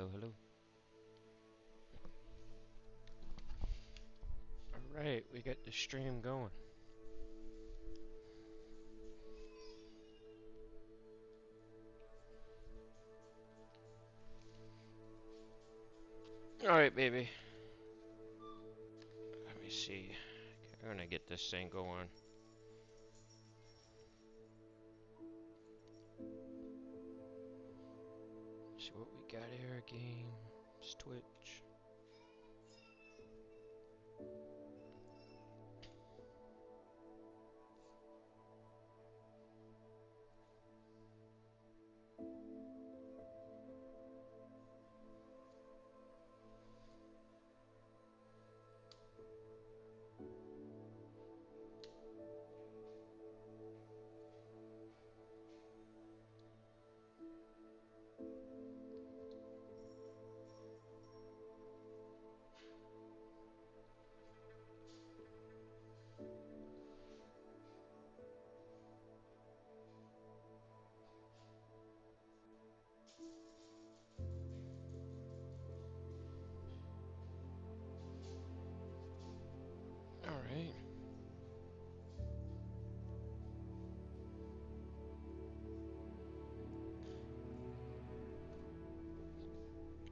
Hello, hello. Alright, we got the stream going. Alright, baby. Let me see. Okay, I'm gonna get this thing going. See what we got here. Games, Twitch. Alright.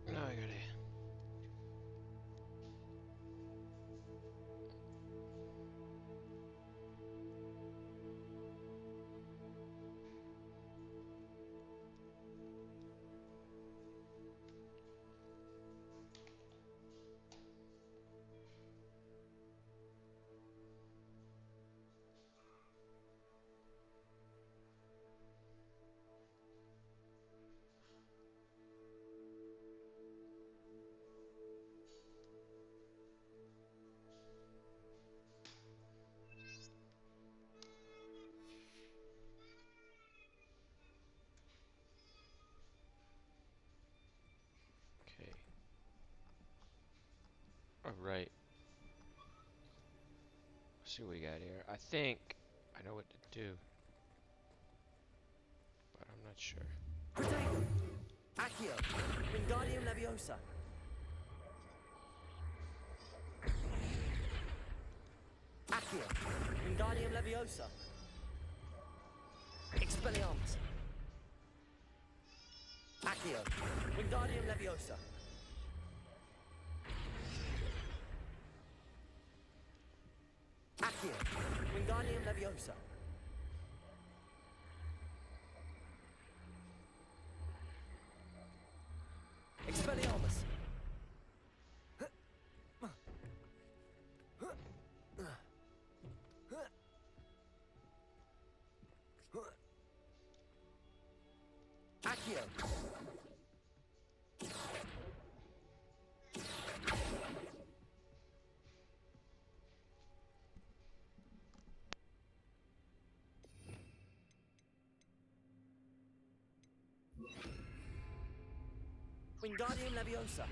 Now I gotta. Okay. Alright. Let's see what we got here. I think I know what to do, but I'm not sure. Accio, Wingardium Leviosa. Accio, Wingardium Leviosa. Expelliarmus. Accio, Wingardium Leviosa. Accio, Wingardium Leviosa. Expelliarmus. Accio. Wingardium Leviosa.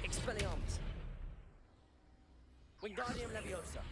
Expelliarmus. Wingardium Leviosa.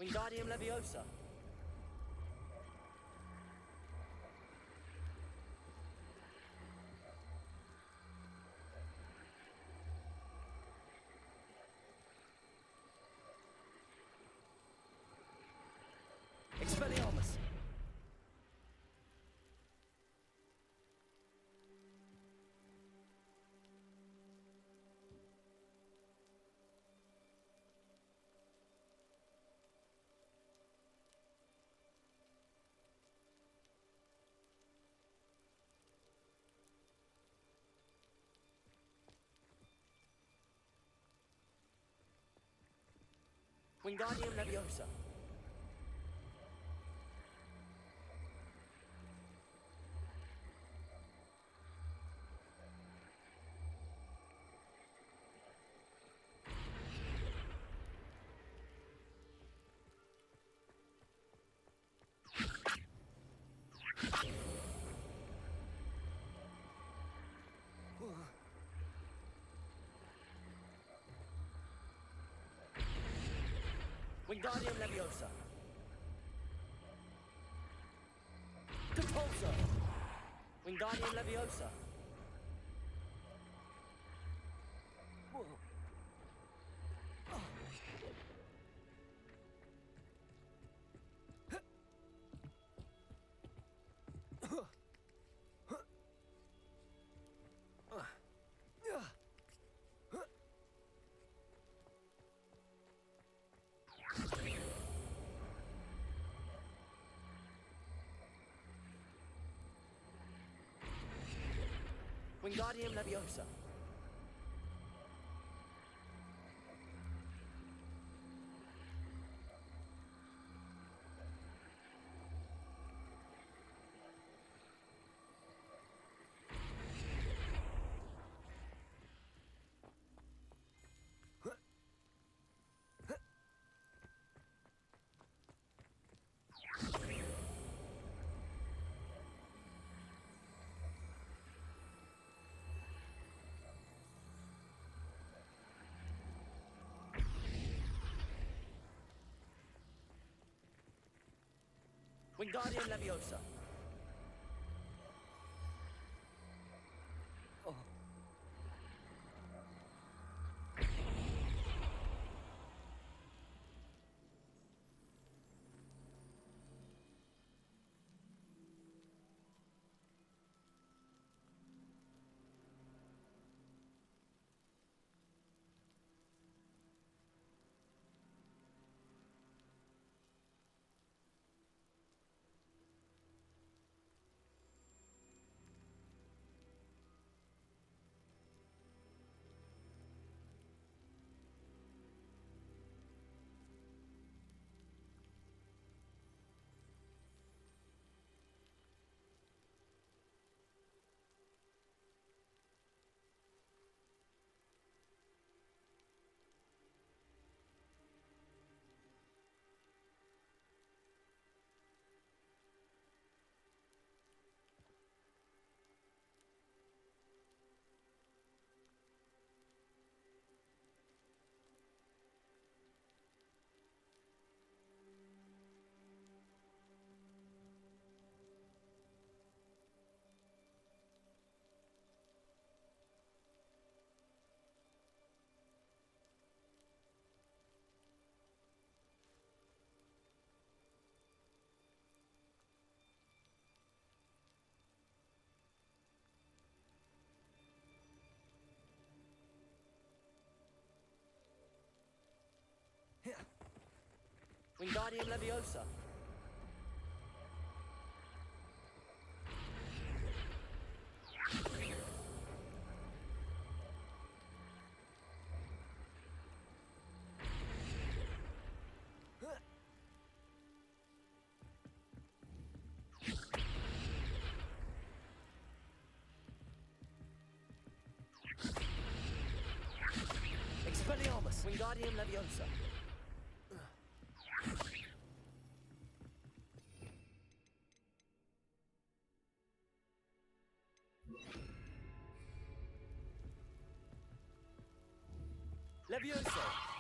Wingardium Leviosa. Wingardium Leviosa. Wingardium Leviosa. Compulso. Wingardium Leviosa. Wingardium Leviosa. Wingardium Leviosa. Oh. Wingardium Leviosa. Expelliarmus. Wingardium Leviosa. Leviosa.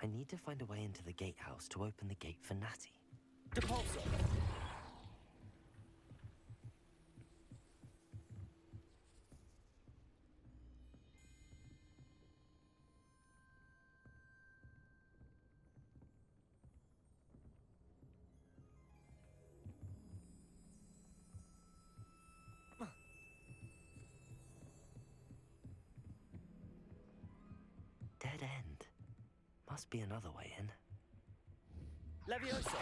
I need to find a way into the gatehouse to open the gate for Natty. Compulso. Must be another way in. Leviosa!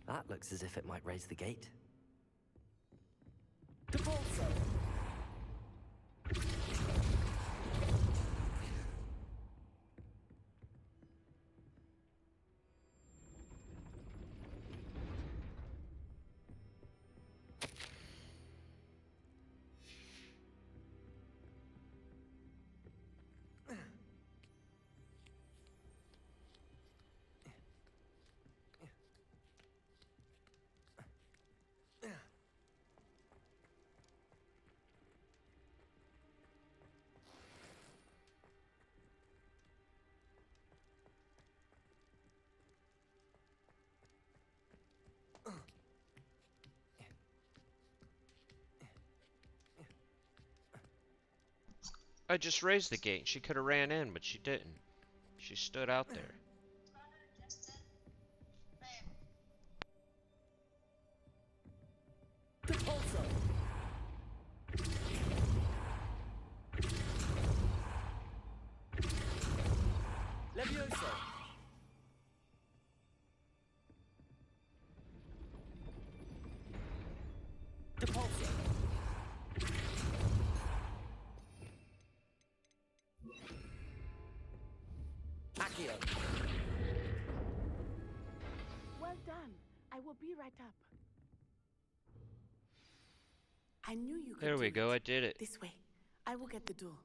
That looks as if it might raise the gate. Depulso! I just raised the gate. She could have ran in, but she didn't. She stood out there. Depulso! Leviosa! Depulso! Accio! Well done. I will be right up. I knew you could There do we go. it. I did it. This way. I will get the door.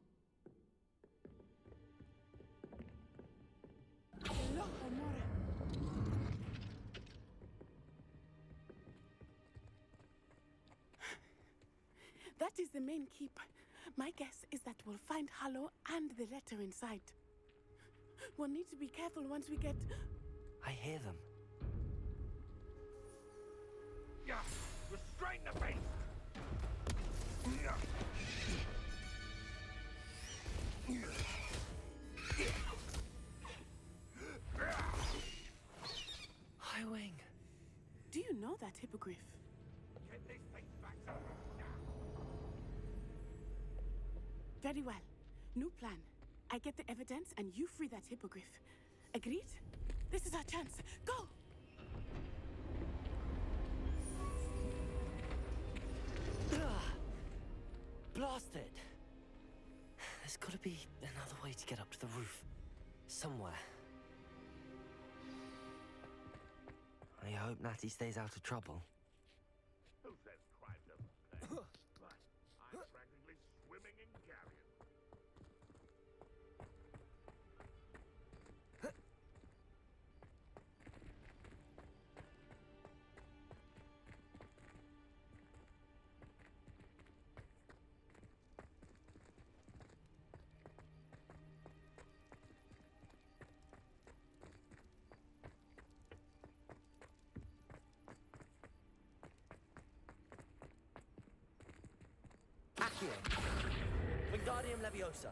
Hello, Amore. That is the main keep. My guess is that we'll find Hallow and the letter inside. We'll need to be careful once we get... I hear them. Restrain the beast! Highwing. Do you know that hippogriff? Get these things back to now. Very well. New plan. I get the evidence and you free that hippogriff. Agreed? This is our chance. Go! Blasted! There's gotta be another way to get up to the roof. Somewhere. I hope Natty stays out of trouble. Who says crime doesn't pay? But I'm practically swimming in carrion. Accio! Wingardium Leviosa!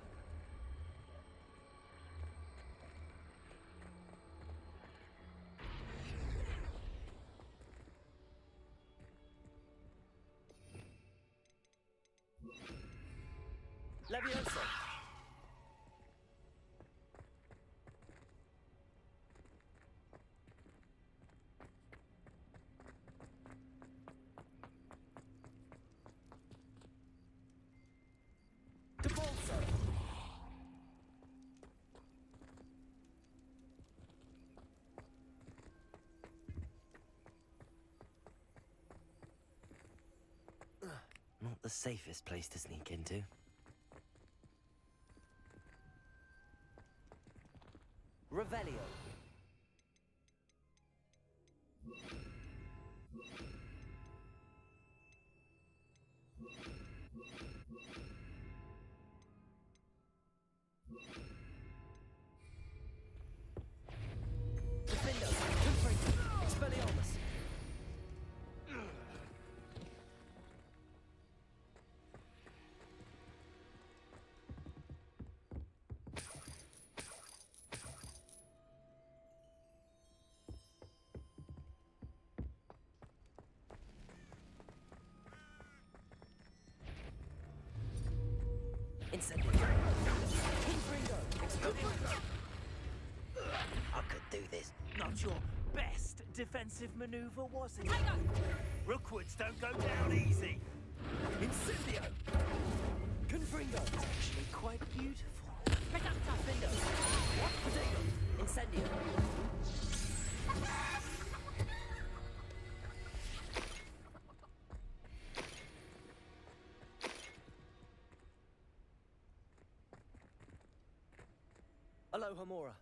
Leviosa! Depulso! Not the safest place to sneak into. Revelio! Defender! Confringo! Expelliarmus! Incendio. Confringo. Expelliarmus. I could do this. Not your best defensive maneuver, was it? Tango! Rookwoods don't go down easy. Incendio. Confringo. It's actually quite beautiful. Reducto! Findo. What? Potato. Incendio. Aloha Mora.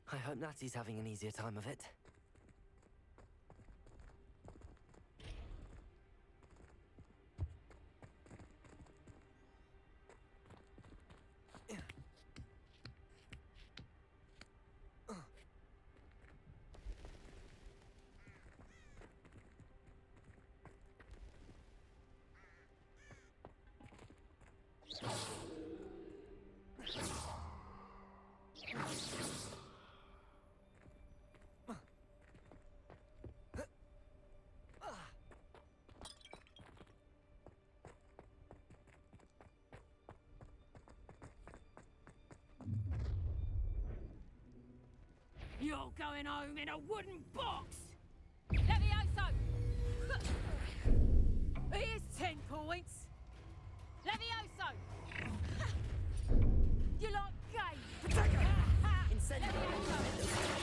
I hope Natty's having an easier time of it. You're going home in a wooden box! Levioso! Here's 10 points! Levioso! You like gay? Incendio.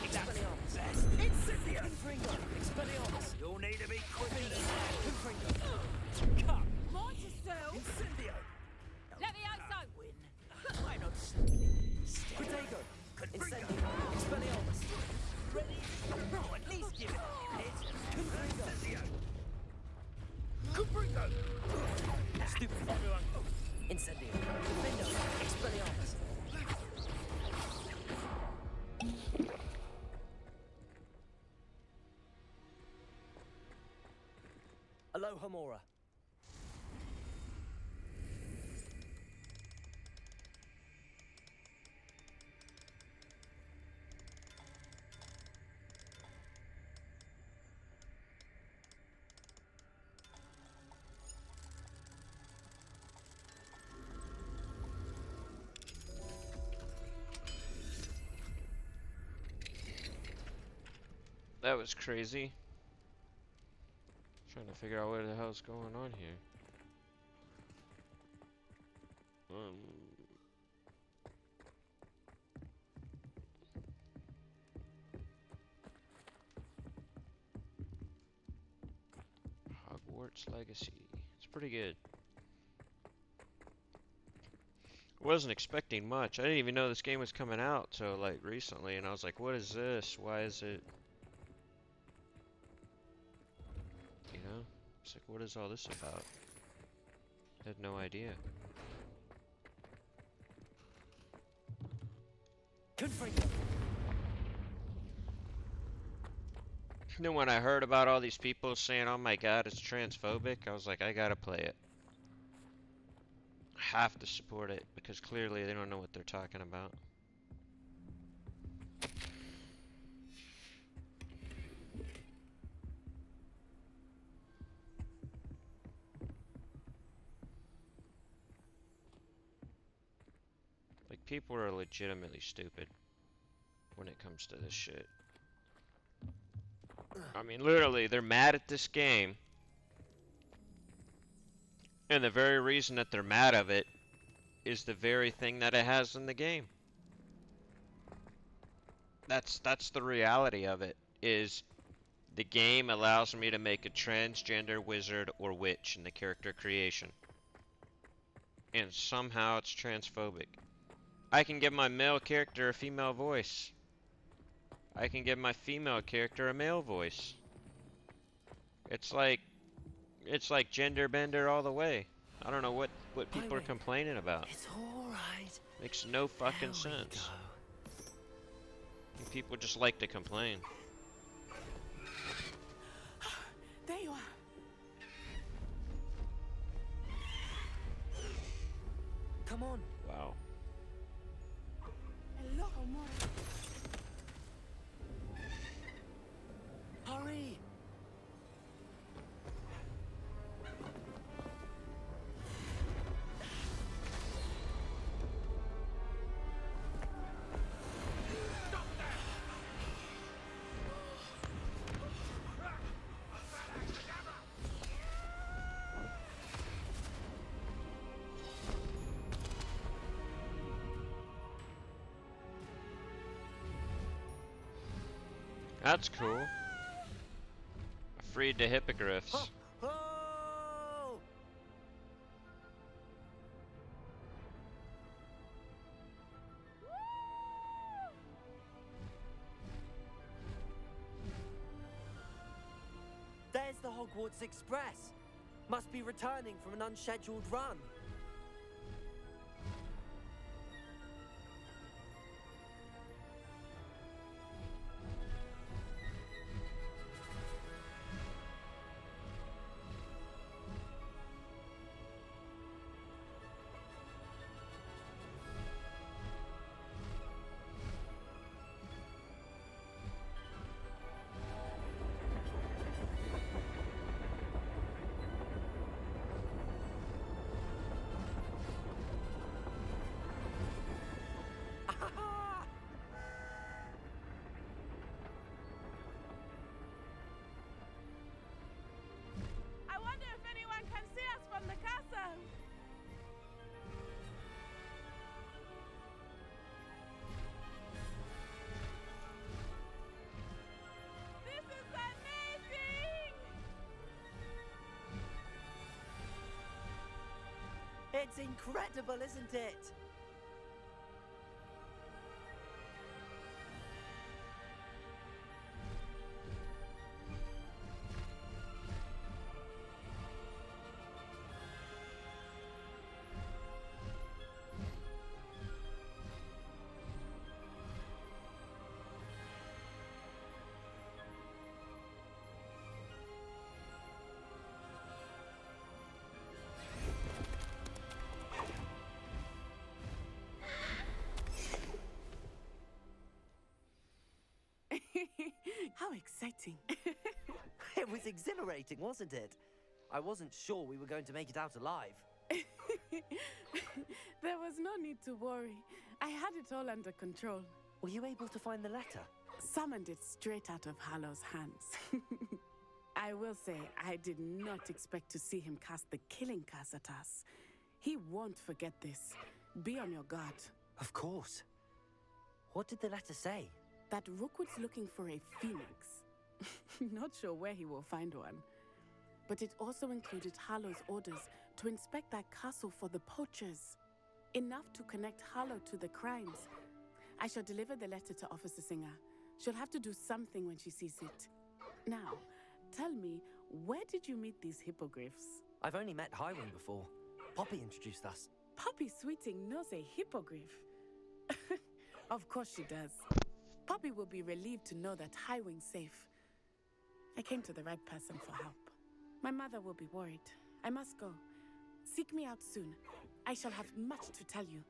Expelliarmus. Incendio! Confringo. Expelliarmus. You'll need to be quick. Confringo. Come. Mind yourself! Incendio! Levioso! Win. Why not simply stay? Potato. Confringo. Incendio. Expelliarmus. Ready? Oh, at least give it a minute. Confringo. Confringo! Stupid. Everyone, Incendio. Findo. Expelliarmus. Aloha Mora. That was crazy. Trying to figure out what the hell's going on here. Hogwarts Legacy. It's pretty good. Wasn't expecting much. I didn't even know this game was coming out till like recently, and I was like, what is this? Why is it? You know? It's like, what is all this about? I had no idea. Confringo. Then when I heard about all these people saying, oh my god, it's transphobic, I was like, I gotta play it. I have to support it, because clearly they don't know what they're talking about. Like, people are legitimately stupid when it comes to this shit. I mean, literally, they're mad at this game. And the very reason that they're mad of it is the very thing that it has in the game. That's the reality of it, is the game allows me to make a transgender wizard or witch in the character creation. And somehow it's transphobic. I can give my male character a female voice. I can give my female character a male voice. It's like gender bender all the way. I don't know what people are Highway. complaining about. It's all right. Makes no fucking There we sense. go. People just like to complain. There you are. Come on. Wow. Hello, Homura. Hurry. That's cool. I freed the hippogriffs. Oh! There's the Hogwarts Express. Must be returning from an unscheduled run. I wonder if anyone can see us from the castle. This is amazing! It's incredible, isn't it? How exciting. It was exhilarating, wasn't it? I wasn't sure we were going to make it out alive. There was no need to worry. I had it all under control. Were you able to find the letter? Summoned it straight out of Hallow's hands. I will say, I did not expect to see him cast the killing curse at us. He won't forget this. Be on your guard. Of course. What did the letter say? That Rookwood's looking for a phoenix. Not sure where he will find one. But it also included Hallow's orders to inspect that castle for the poachers. Enough to connect Hallow to the crimes. I shall deliver the letter to Officer Singer. She'll have to do something when she sees it. Now, tell me, where did you meet these hippogriffs? I've only met Highwing before. Poppy introduced us. Poppy Sweeting knows a hippogriff. Of course she does. Poppy will be relieved to know that Highwing's safe. I came to the right person for help. My mother will be worried. I must go. Seek me out soon. I shall have much to tell you.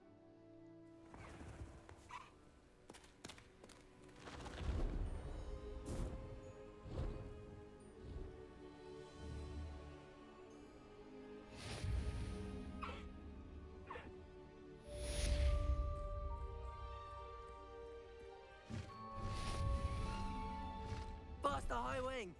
Faster, Highwing!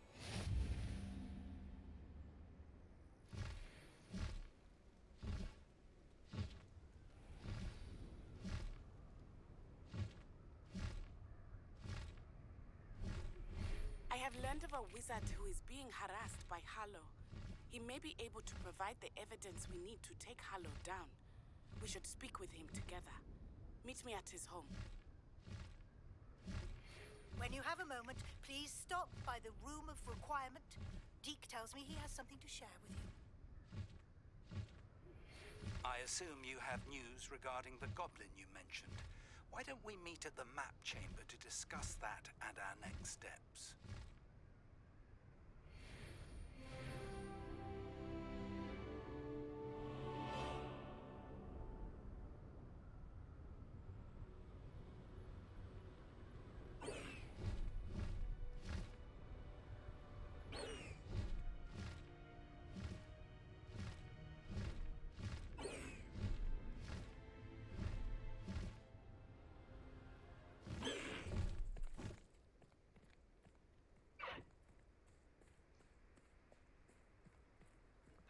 I have learned of a wizard who is being harassed by Hallow. He may be able to provide the evidence we need to take Hallow down. We should speak with him together. Meet me at his home. When you have a moment, please stop by the Room of Requirement. Deke tells me he has something to share with you. I assume you have news regarding the goblin you mentioned. Why don't we meet at the map chamber to discuss that and our next steps?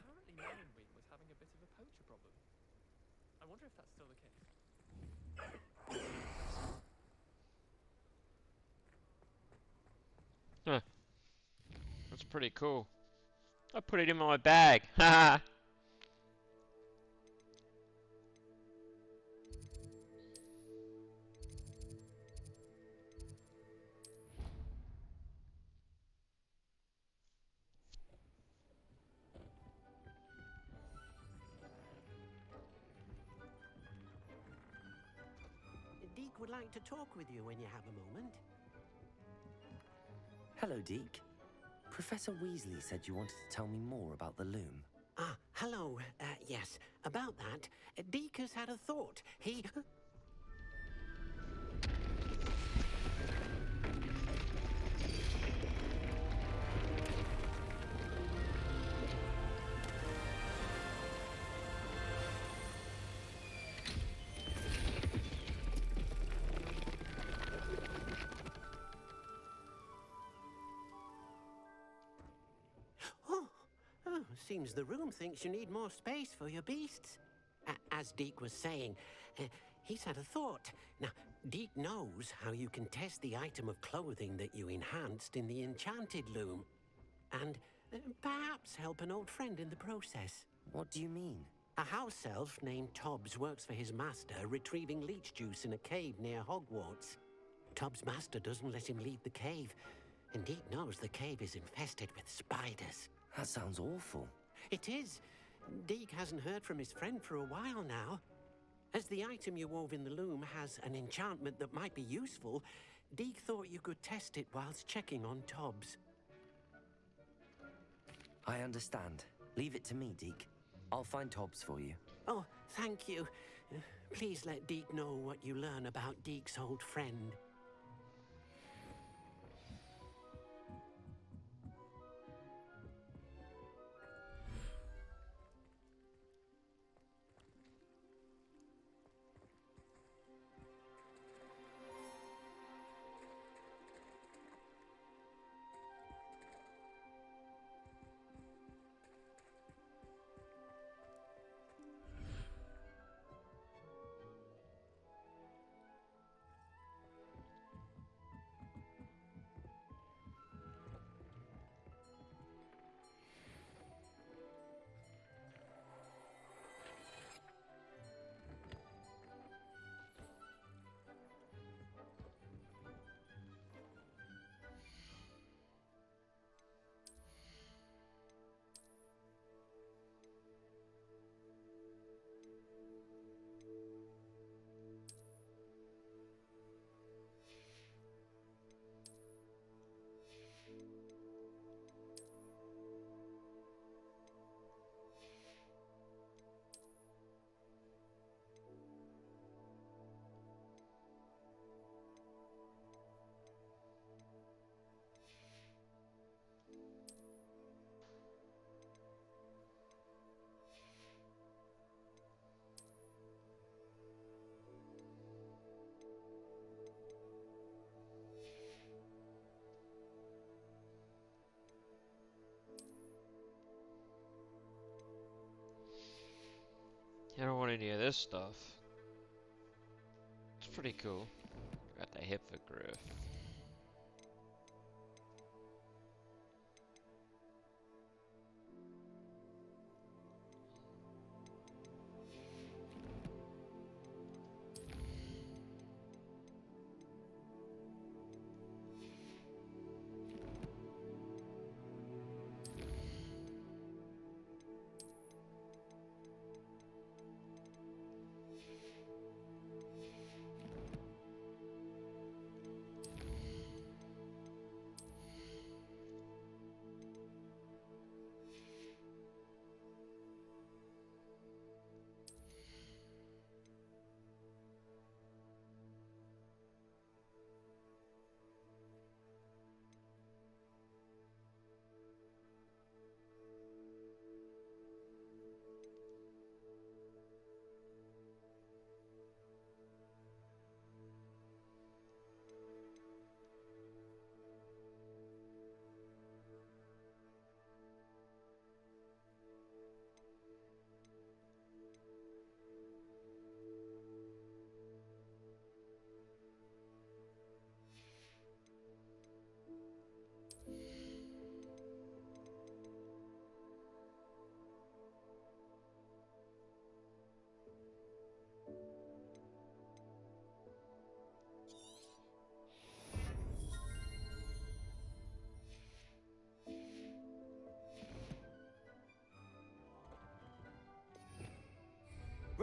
Apparently Marion was having a bit of a poacher problem. I wonder if that's still the case. Huh. That's pretty cool. I put it in my bag. Haha. Deke would like to talk with you when you have a moment. Hello, Deke. Professor Weasley said you wanted to tell me more about the loom. Ah, hello. Yes, about that. Deke has had a thought. He... Oh, seems the room thinks you need more space for your beasts. As Deke was saying, he's had a thought. Now, Deke knows how you can test the item of clothing that you enhanced in the enchanted loom. And perhaps help an old friend in the process. What do you mean? A house elf named Tobbs works for his master, retrieving leech juice in a cave near Hogwarts. Tobbs' master doesn't let him leave the cave, and Deke knows the cave is infested with spiders. That sounds awful. It is. Deke hasn't heard from his friend for a while now. As the item you wove in the loom has an enchantment that might be useful, Deke thought you could test it whilst checking on Tobbs. I understand. Leave it to me, Deke. I'll find Tobbs for you. Oh, thank you. Please let Deke know what you learn about Deke's old friend. I don't want any of this stuff. It's pretty cool. Got the hippogriff.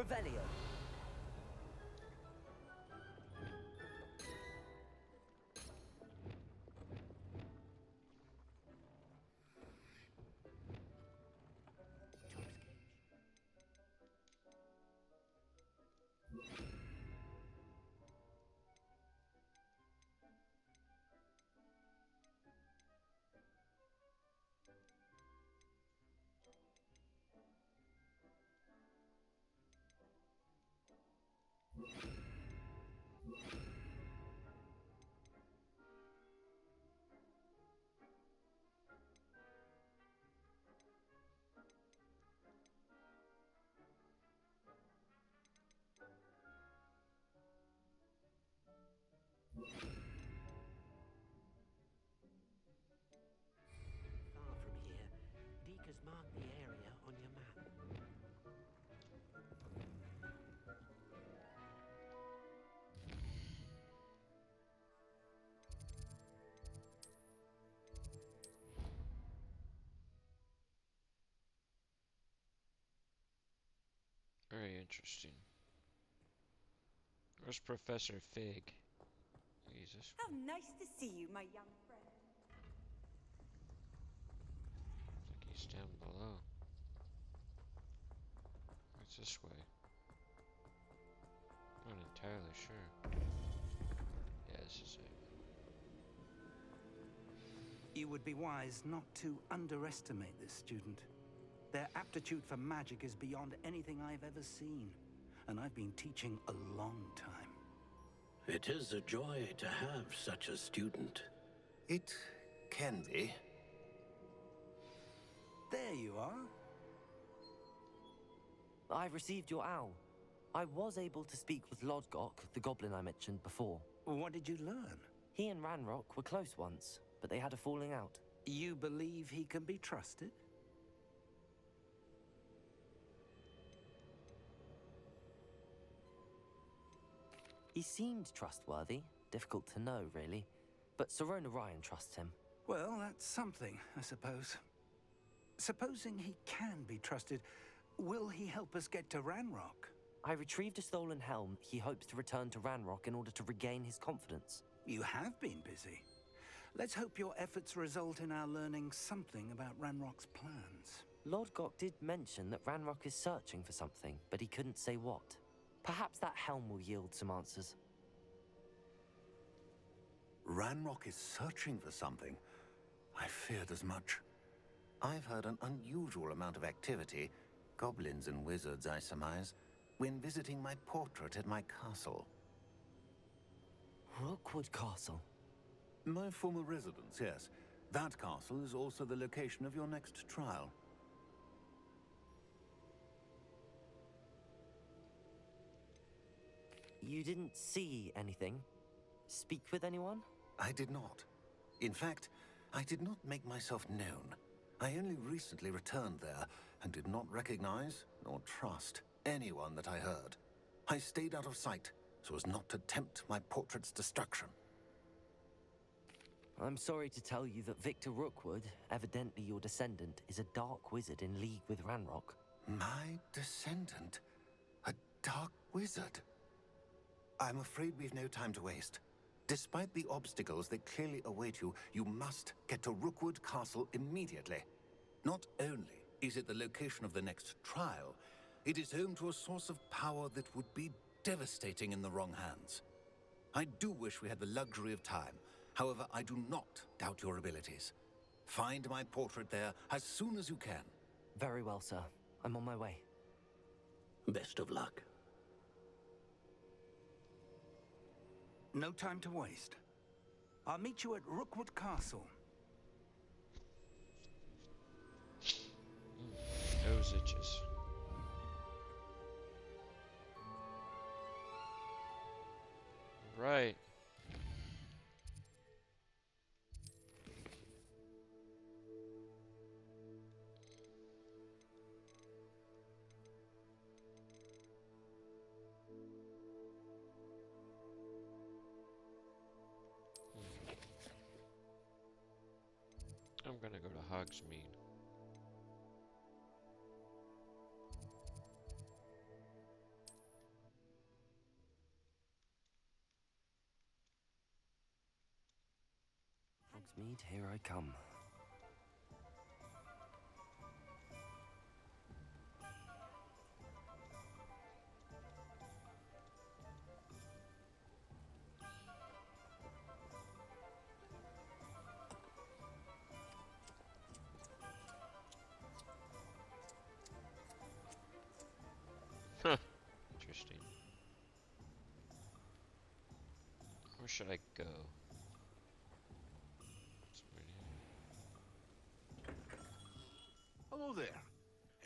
Revelio. Far from here. Deke has marked the area on your map. Very interesting. Where's Professor Fig? Jesus. How nice to see you, my young friend. Looks like he's down below. It's this way. Not entirely sure. Yeah, this is it. You would be wise not to underestimate this student. Their aptitude for magic is beyond anything I've ever seen, and I've been teaching a long time. It is a joy to have such a student. It can be. There you are. I received your owl. I was able to speak with Lodgok, the goblin I mentioned before. What did you learn? He and Ranrock were close once, but they had a falling out. You believe he can be trusted? He seemed trustworthy. Difficult to know, really. But Sirona Ryan trusts him. Well, that's something, I suppose. Supposing he can be trusted, will he help us get to Ranrock? I retrieved a stolen helm. He hopes to return to Ranrock in order to regain his confidence. You have been busy. Let's hope your efforts result in our learning something about Ranrock's plans. Lodgok did mention that Ranrock is searching for something, but he couldn't say what. Perhaps that helm will yield some answers. Ranrock is searching for something. I feared as much. I've heard an unusual amount of activity, goblins and wizards, I surmise, when visiting my portrait at my castle. Rookwood Castle? My former residence, yes. That castle is also the location of your next trial. You didn't see anything? Speak with anyone? I did not. In fact, I did not make myself known. I only recently returned there and did not recognize nor trust anyone that I heard. I stayed out of sight so as not to tempt my portrait's destruction. I'm sorry to tell you that Victor Rookwood, evidently your descendant, is a dark wizard in league with Ranrock. My descendant? A dark wizard? I'm afraid we've no time to waste. Despite the obstacles that clearly await you, you must get to Rookwood Castle immediately. Not only is it the location of the next trial, it is home to a source of power that would be devastating in the wrong hands. I do wish we had the luxury of time. However, I do not doubt your abilities. Find my portrait there as soon as you can. Very well, sir. I'm on my way. Best of luck. No time to waste. I'll meet you at Rookwood Castle. Nose itches. Right. I'm gonna go to Hogsmeade. Hogsmeade, here I come. Huh. Interesting. Where should I go? Hello there.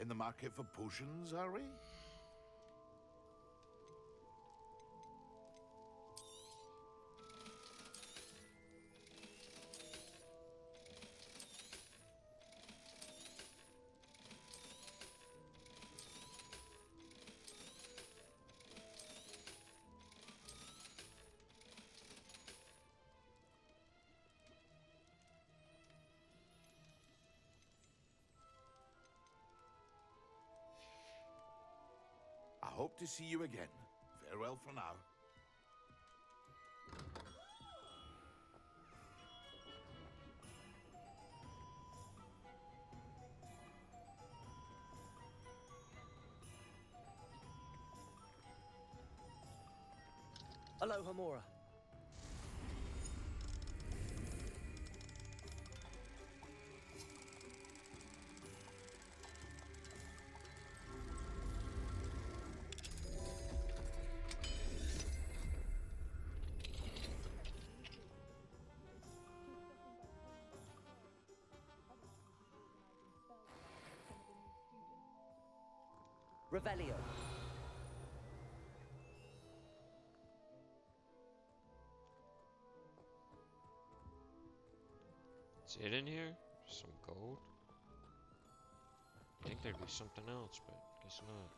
In the market for potions, are we? I hope to see you again. Farewell for now. Aloha Mora. Revelio. Is it in here? Some gold? I think there'd be something else, but guess not.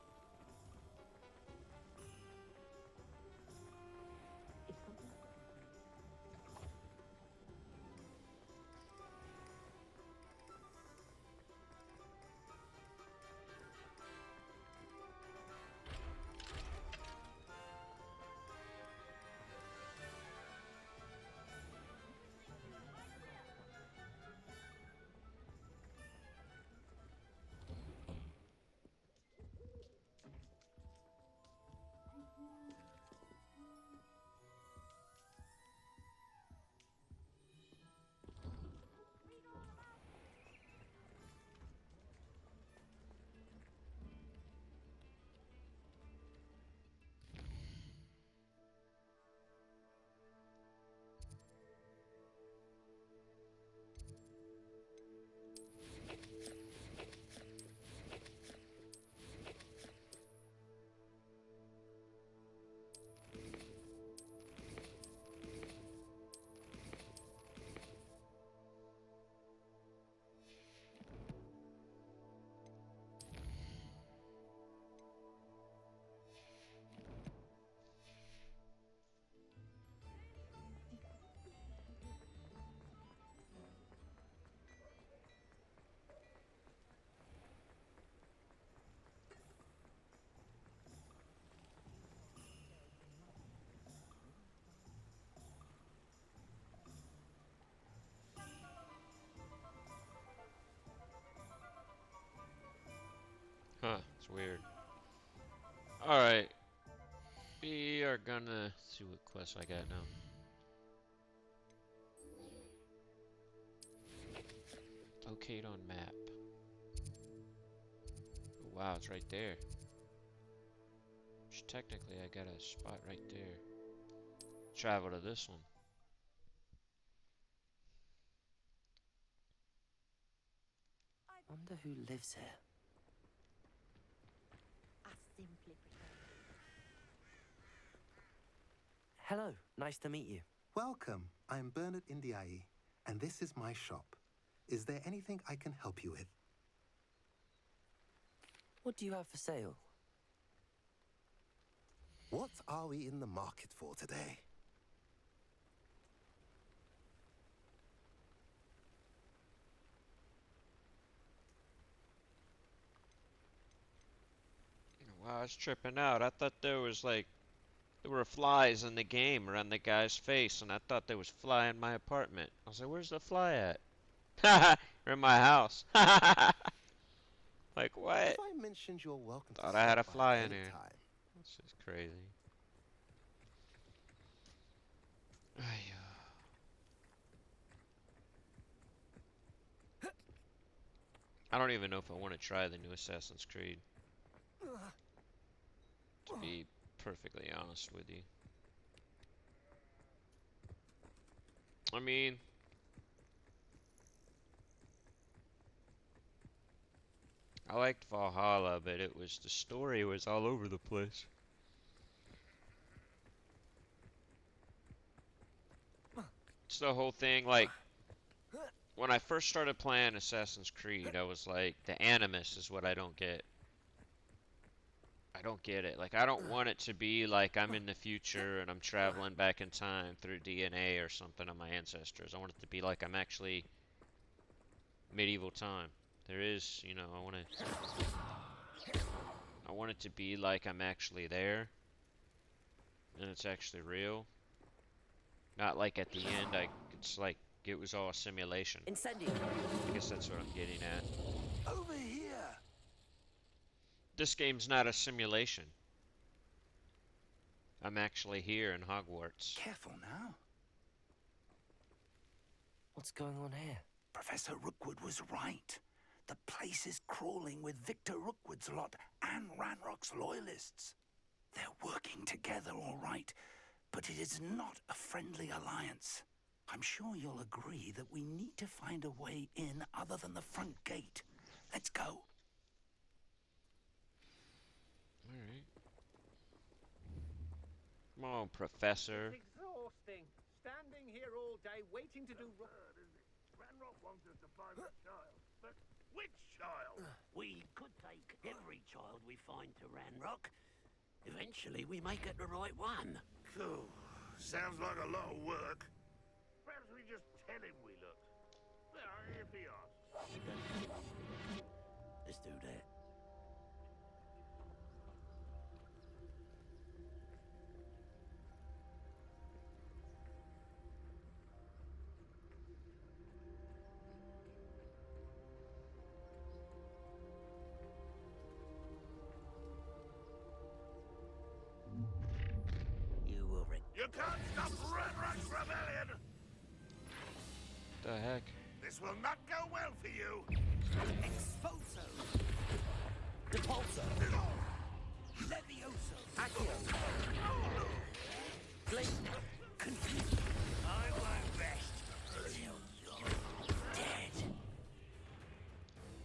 Huh, it's weird. Alright. We are gonna see what quests I got now. Locate on map. Oh, wow, it's right there. Which technically I got a spot right there. Travel to this one. Wonder who lives here. I simply prefer. Hello, nice to meet you. Welcome. I'm Bernard Indiaye, and this is my shop. Is there anything I can help you with? What do you have for sale? What are we in the market for today? Wow, I was tripping out. I thought there was like There were flies in the game around the guy's face, and I thought there was a fly in my apartment. I was like, where's the fly at? They're in my house. Like, what? If I mentioned you're welcome to Thought I had a stop by fly in any here. time. This is crazy. I don't even know if I want to try the new Assassin's Creed, to be perfectly honest with you. I mean, I liked Valhalla, but the story was all over the place. It's the whole thing, like, when I first started playing Assassin's Creed, I was like, the Animus is what I don't get. I don't get it. Like, I don't want it to be like I'm in the future and I'm traveling back in time through DNA or something of my ancestors. I want it to be like I'm actually medieval time. There is, you know, I want it to be like I'm actually there and it's actually real. Not like at the end, it's like it was all a simulation. Incendio. I guess that's what I'm getting at. Over here! This game's not a simulation. I'm actually here in Hogwarts. Careful now. What's going on here? Professor Rookwood was right. The place is crawling with Victor Rookwood's lot and Ranrock's loyalists. They're working together all right, but it is not a friendly alliance. I'm sure you'll agree that we need to find a way in other than the front gate. Let's go. Alright. Come on, Professor. It's exhausting. Standing here all day waiting to do... Ranrock wants us to find the child, but which child? We could take every child we find to Ranrock. Eventually, we may get the right one. Cool. Sounds like a lot of work. Perhaps we just tell him we looked. Well, if he asks. Let's do that. You can't stop Ranrock's rebellion! The heck? This will not go well for you! Expulso! Depulso. Levioso! Accio. Blade. Confused. I won't rest till you're dead.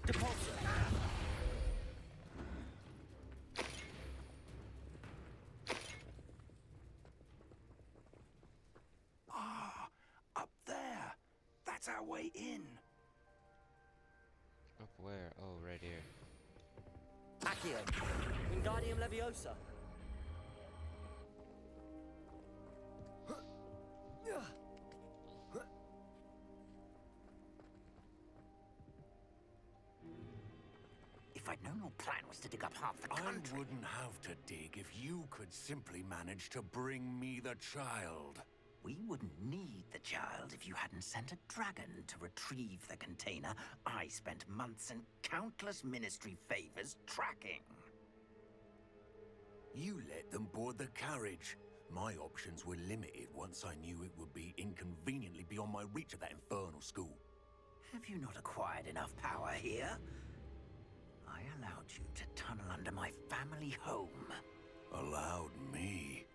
Depulso. Up there. That's our way in. Up where? Oh, right here. Accio. Wingardium Leviosa. If I'd known your plan was to dig up half the country... I wouldn't have to dig if you could simply manage to bring me the child. We wouldn't need the child if you hadn't sent a dragon to retrieve the container I spent months and countless ministry favors tracking. You let them board the carriage. My options were limited once I knew it would be inconveniently beyond my reach at that infernal school. Have you not acquired enough power here? I allowed you to tunnel under my family home. Allowed me?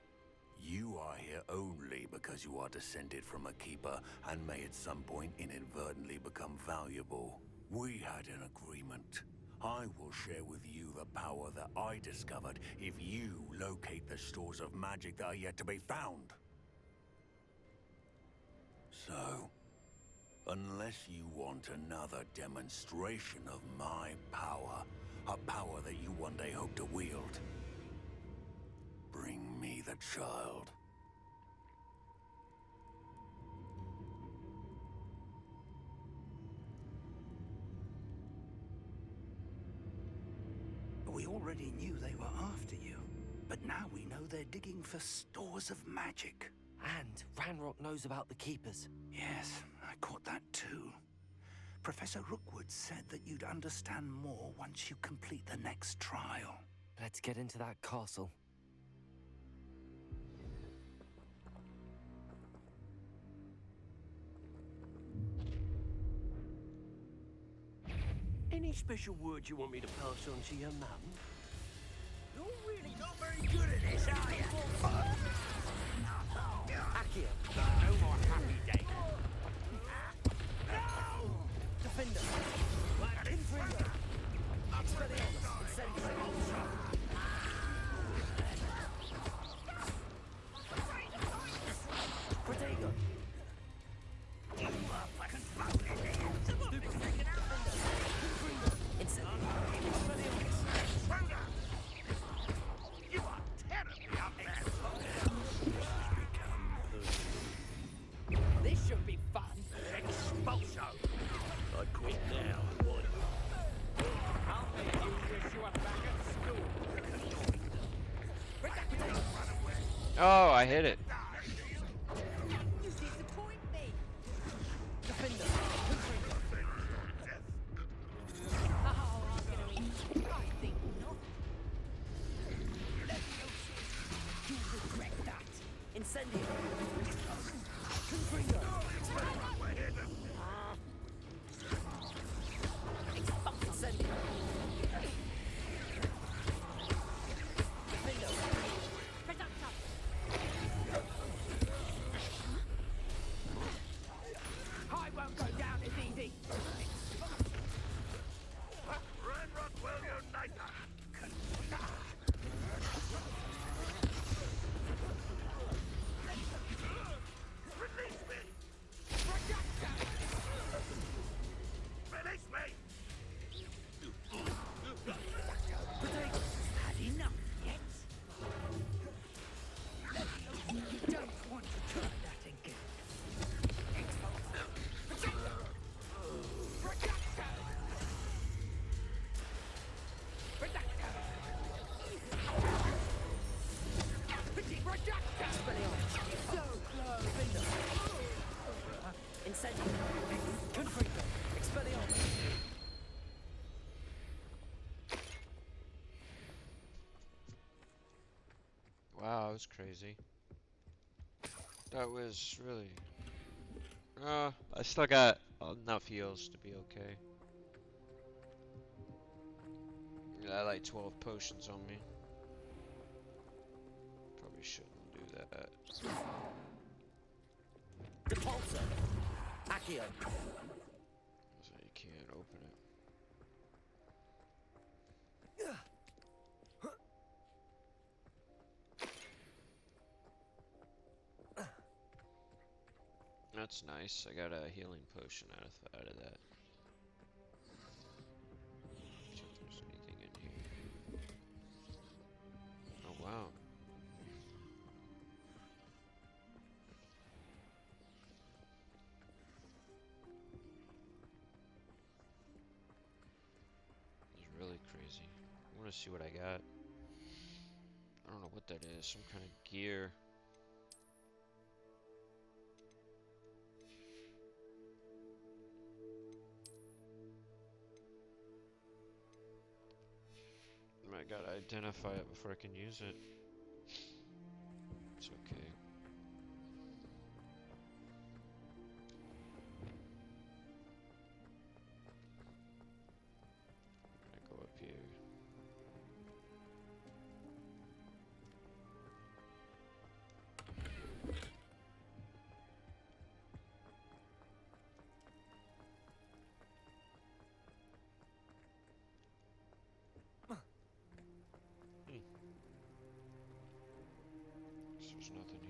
You are here only because you are descended from a keeper and may at some point inadvertently become valuable. We had an agreement. I will share with you the power that I discovered if you locate the stores of magic that are yet to be found. So, unless you want another demonstration of my power, a power that you one day hope to wield, bring me the child. We already knew they were after you. But now we know they're digging for stores of magic. And Ranrock knows about the Keepers. Yes, I caught that too. Professor Rookwood said that you'd understand more once you complete the next trial. Let's get into that castle. Any special word you want me to pass on to your mum? You're really not very good at this, are you? Accio! No more happy day. Defender! Infringo! Expelliarmus! Incendio! Protego! You are terribly up there. This should be fun! Expulso. I quit now. What? I'll make you wish you were back at school. Oh, I hit it. You disappoint me. Defender! Oh, I'm gonna eat. I think not. You regret that! Incendio! Confringo! Incendio! Defendo! Reductor. I won't go down as easy! Ranrock will unite us. Release me! Release me! Protego! Had enough yet? You don't want to try that again. So close! Incendio! Confringo! Expelliarmus! Wow, that was crazy. That was really... I still got enough heals to be okay. I had like 12 potions on me. Probably shouldn't do that. Depulso! Accio! So you can't open it. That's nice. I got a healing potion out of that. See if there's anything in here. Oh wow. This is really crazy. I want to see what I got. I don't know what that is. Some kind of gear. I gotta identify it before I can use it. It's okay. I'm gonna go up here. There's nothing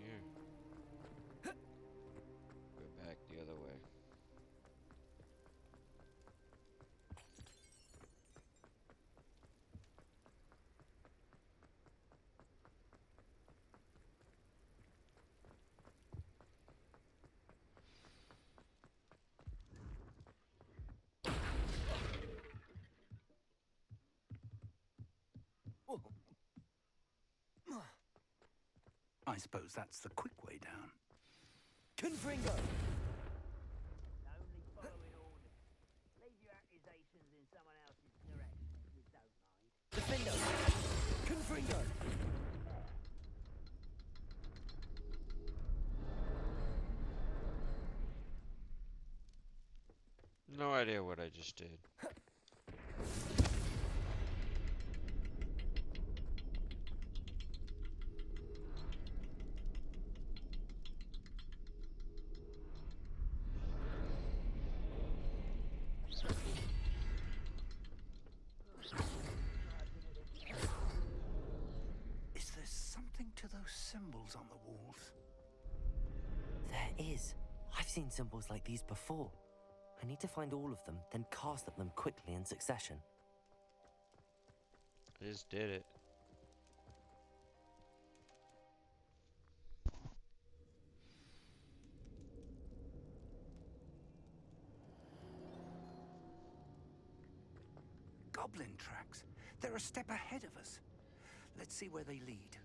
I suppose that's the quick way down. Confringo! Only following orders. Leave your accusations in someone else's direction if you don't mind. Defendo! Confringo! No idea what I just did. Is there something to those symbols on the walls? There is. I've seen symbols like these before. I need to find all of them, then cast at them quickly in succession. I just did it. Goblin tracks. They're a step ahead of us. Let's see where they lead.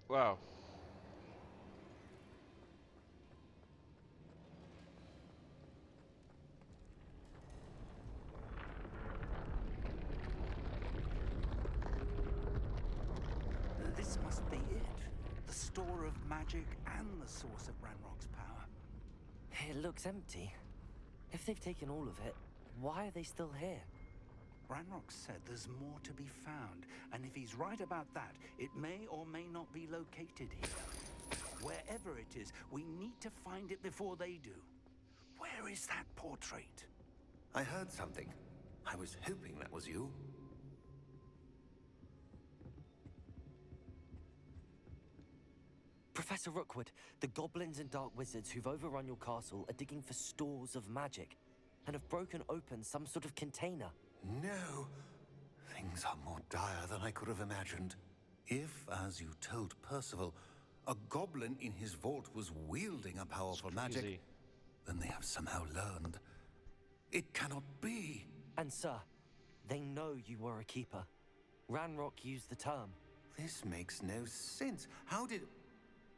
Wow. This must be it. The store of magic and the source of Ranrock's power. It looks empty. If they've taken all of it, why are they still here? Ranrock said there's more to be found, and if he's right about that, it may or may not be located here. Wherever it is, we need to find it before they do. Where is that portrait? I heard something. I was hoping that was you. Professor Rookwood, the goblins and dark wizards who've overrun your castle are digging for stores of magic and have broken open some sort of container. No. Things are more dire than I could have imagined. If, as you told Percival, a goblin in his vault was wielding a powerful magic, then they have somehow learned. It cannot be. And sir, they know you were a keeper. Ranrock used the term. This makes no sense. How did...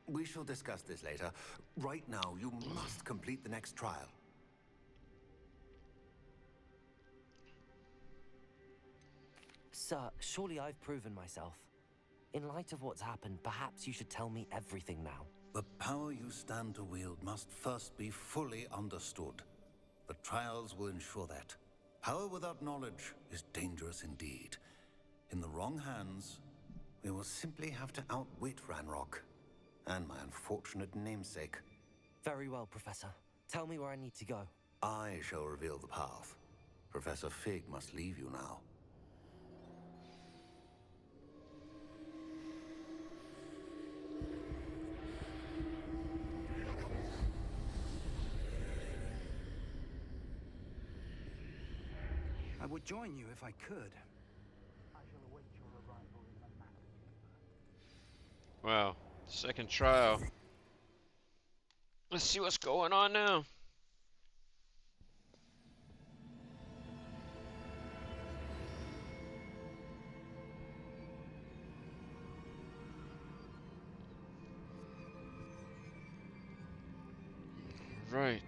We shall discuss this later. Right now, you must complete the next trial. Sir, surely I've proven myself. In light of what's happened, perhaps you should tell me everything now. The power you stand to wield must first be fully understood. The trials will ensure that. Power without knowledge is dangerous indeed. In the wrong hands, we will simply have to outwit Ranrock and my unfortunate namesake. Very well, Professor. Tell me where I need to go. I shall reveal the path. Professor Fig must leave you now. I would join you if I could. I shall await your arrival in the matter chamber. Wow. Second trial. Let's see what's going on now. Right.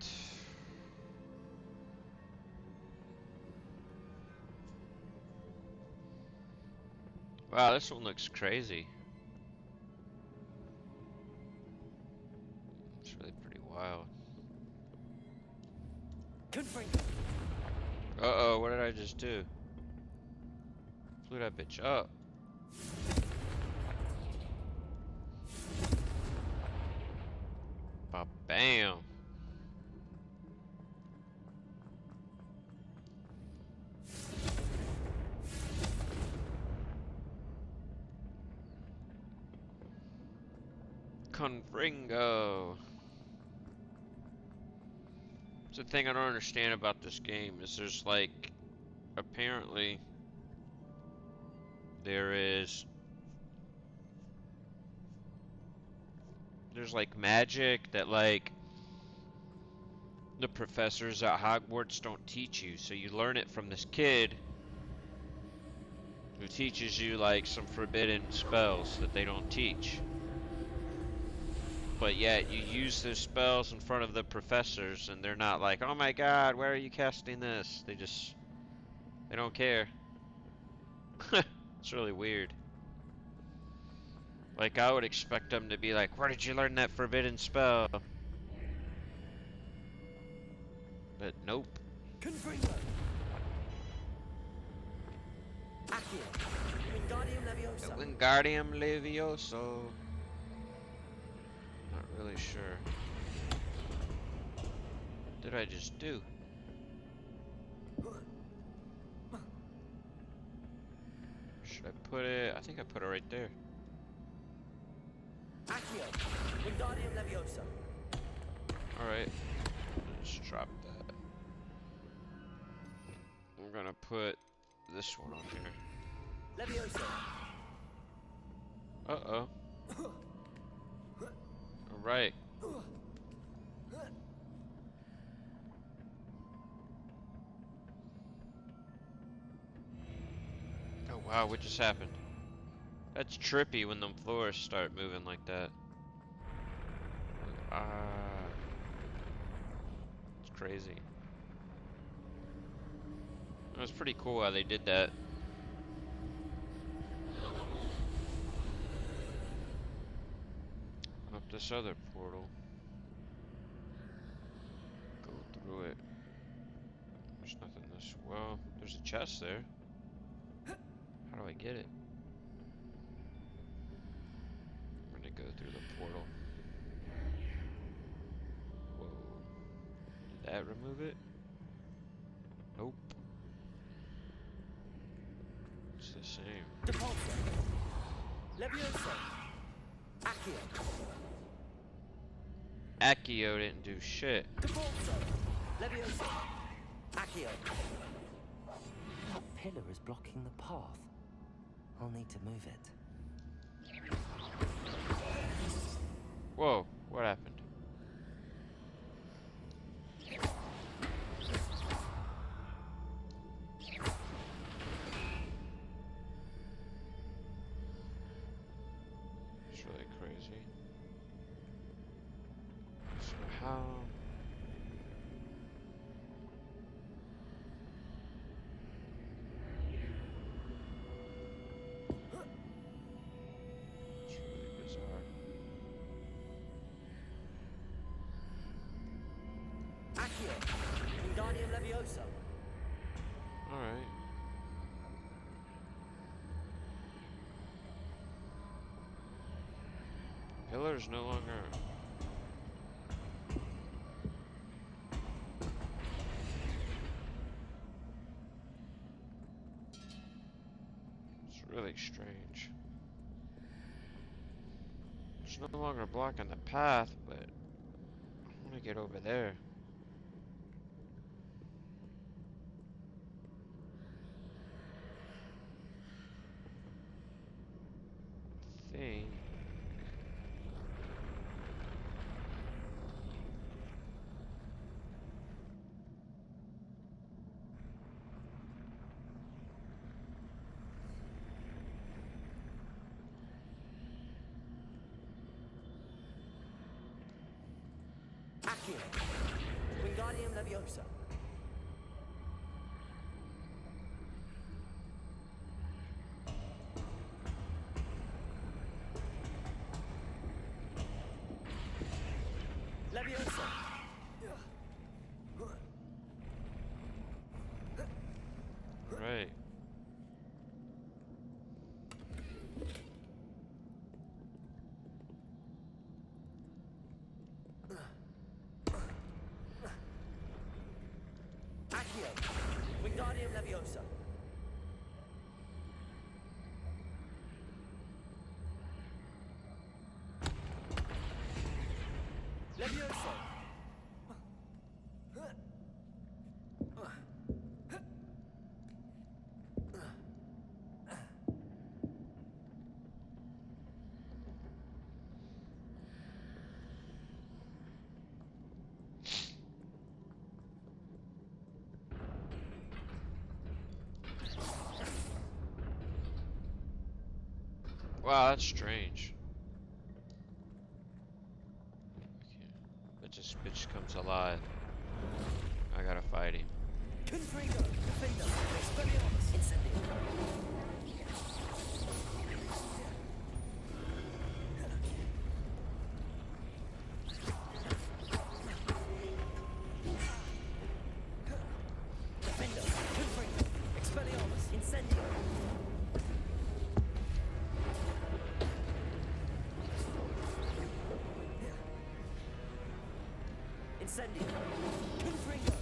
Wow, this one looks crazy. It's really pretty wild. Uh-oh, what did I just do? Blew that bitch up. Ba-bam. Confringo. It's the thing I don't understand about this game is there's like apparently there's like magic that like the professors at Hogwarts don't teach you, so you learn it from this kid who teaches you like some forbidden spells that they don't teach. But yet you use those spells in front of the professors and they're not like, "Oh my god, why are you casting this?" They don't care. It's really weird. Like, I would expect them to be like, "Where did you learn that forbidden spell?" But nope. Confringo. Accio. Wingardium Leviosa. Wingardium Levioso. Not really sure. What did I just do? Should I put it? I think I put it right there. Accio. Wingardium Leviosa. Alright. Just drop that. I'm gonna put this one on here. Leviosa. Uh-oh. Alright. Oh wow, what just happened? That's trippy when them floors start moving like that. It's crazy. It was pretty cool how they did that. Up this other portal. Go through it. There's nothing this. Well, there's a chest there. How do I get it? I'm gonna go through the portal. Whoa. Did that remove it? Nope. It's the same. Depulso. Leviosa. Accio. Accio didn't do shit. Depulso. Leviosa. Accio. That pillar is blocking the path. I'll need to move it. Whoa, what happened? It's really crazy. So how? It's really bizarre. Accio. Wingardium Leviosa. Alright. Pillar's no longer. It's really strange. It's no longer blocking the path, but I want to get over there. Thing. Accio. Wingardium Leviosa. Leviosa. Right. Wow, that's strange. Okay. But this bitch comes alive. I gotta fight him. Confringo, defendo, expelliarmus, incendio. Defendo, confringo, expelliarmus, incendio. Incendio. Confringo.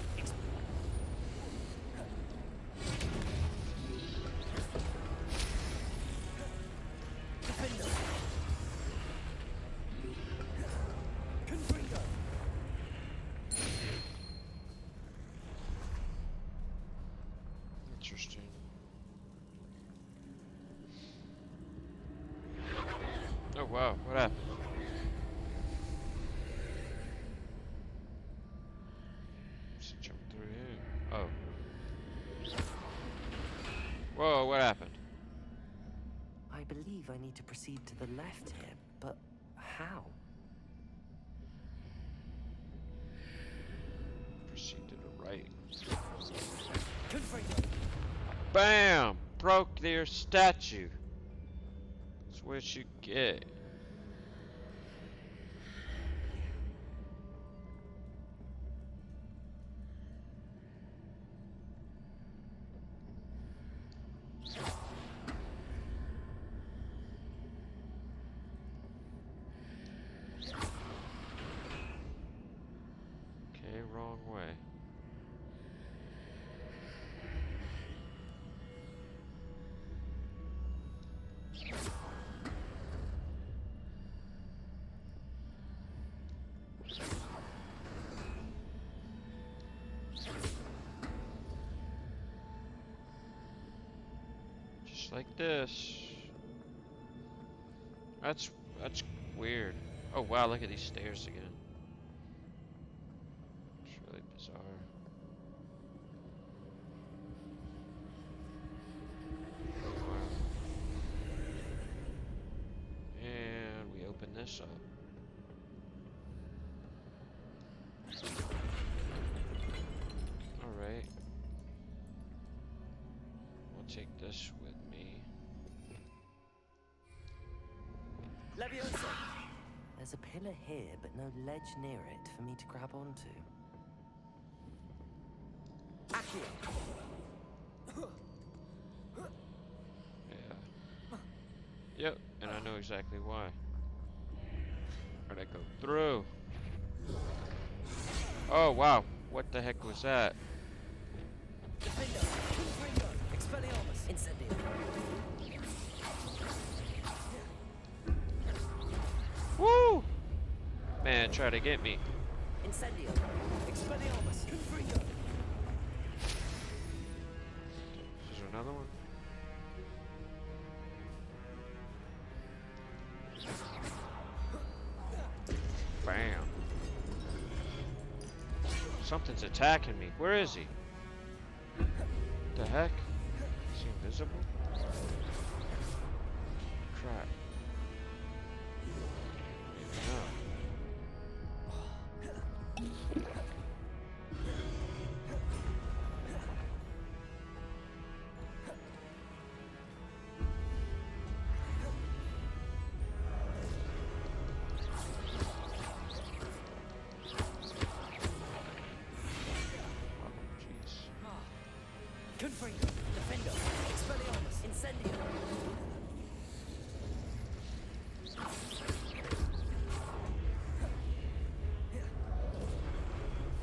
Defendo. Confringo. Interesting. Oh wow, what happened? Just jump through here. Oh. Whoa, what happened? I believe I need to proceed to the left here, but how? Proceed to the right. Confringo. Bam! Broke their statue. That's what you get. Okay, wrong way. Just like this. That's weird. Oh wow, look at these stairs again. It's really bizarre. Wow. And we open this up. Alright. I'll take this with me. Leviosa. There's a pillar here, but no ledge near it for me to grab onto. Accio. Yeah. Yep, and I know exactly why. Where'd I go through? Oh wow, what the heck was that? Defendo, confringo, expelliarmus, incendio. Woo! Man, try to get me. Incendio, expelliarmus, confringo. Is there another one? Bam. Something's attacking me. Where is he? The heck? Is he invisible? Crap. Confringo, defendo, expelliarmus, incendio.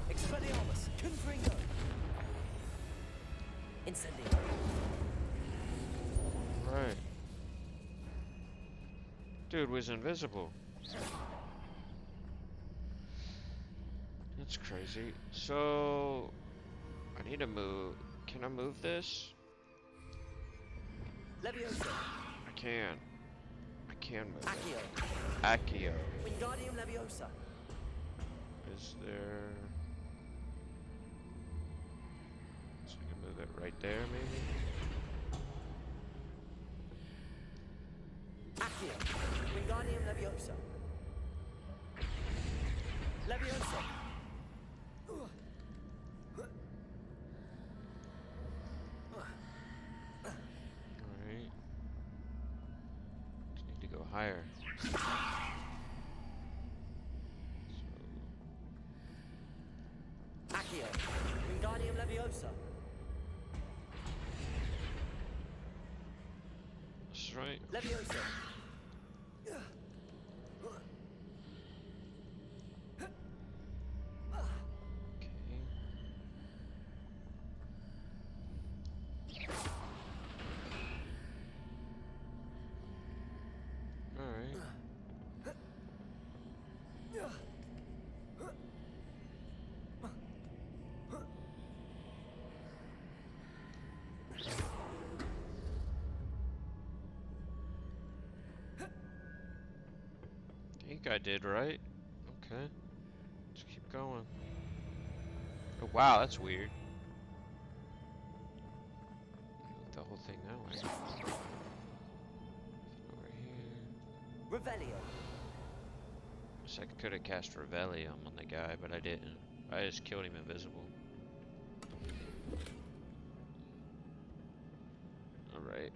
Expelliarmus, confringo. Incendio. Right. Dude was invisible. That's crazy. So I need to move. Can I move this? Leviosa. I can. I can move Accio. it. Accio. Wingardium Leviosa. Is there... So I can move it right there, maybe? Accio. Accio. Wingardium Leviosa. Leviosa. Alright. Just need to go higher. Accio. Wingardium Leviosa. That's right. Leviosa. Alright. I think I did right. Okay. Let's keep going. Oh wow, that's weird. The whole thing that way. Over here. Revelio. Guess I could have cast Revelio on the guy, but I didn't. I just killed him invisible. Alright.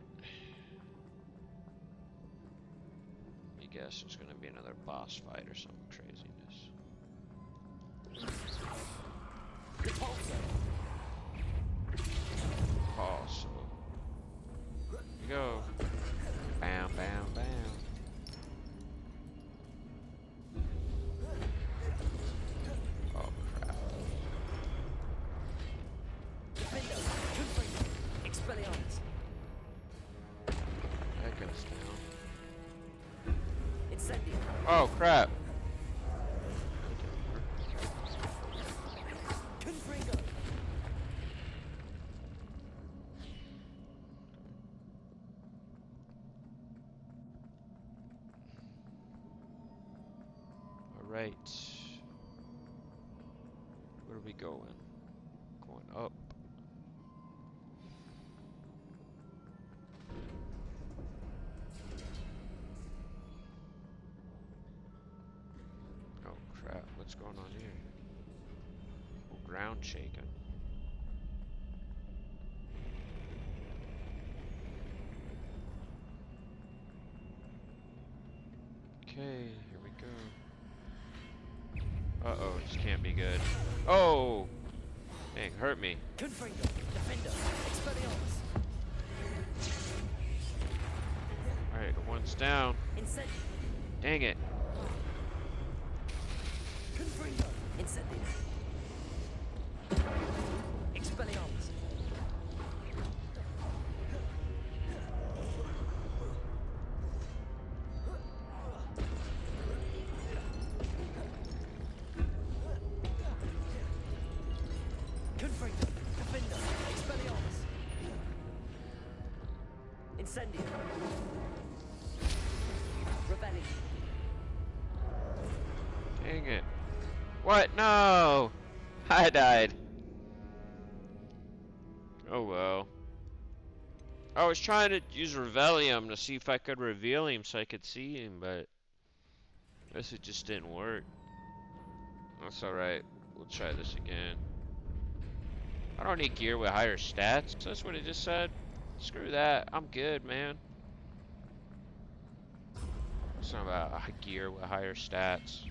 I guess there's gonna be another boss fight or some craziness. Pulse. Here we go. Bam, bam, bam. Oh crap. Expelliarmus. That goes down. Incendio. Oh crap. Confringo. Alright. Where are we going? Going up. Oh crap, what's going on here? Oh, ground shaking. Okay, here we go. Uh-oh, this can't be good. Oh! Dang, hurt me. Confringo. Defender. Expelliarmus. Alright, one's down. Incendio. Dang it. Confringo. Incendio. Expelliarmus. Confringo. Defender. Expelliarmus. Incendio. Rebellion. Dang it. What? No! I died. Oh well. I was trying to use Revellium to see if I could reveal him so I could see him, but I guess it just didn't work. That's alright. We'll try this again. I don't need gear with higher stats. That's what it just said. Screw that. I'm good, man. It's not about gear with higher stats.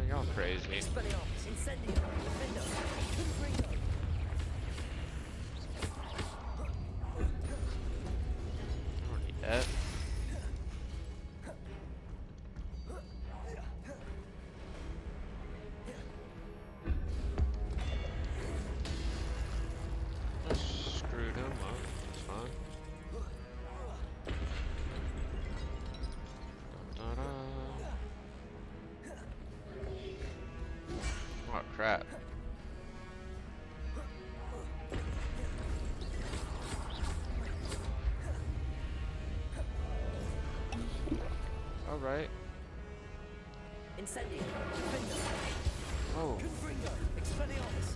Y'all crazy. Expelliarmus. Incendio. Defender. Confringo. I don't need that. Just screwed him up. It's fine. Da-da-da. Oh crap. Alright. Incendio. Defender. Oh. Confringo. Expelliarmus.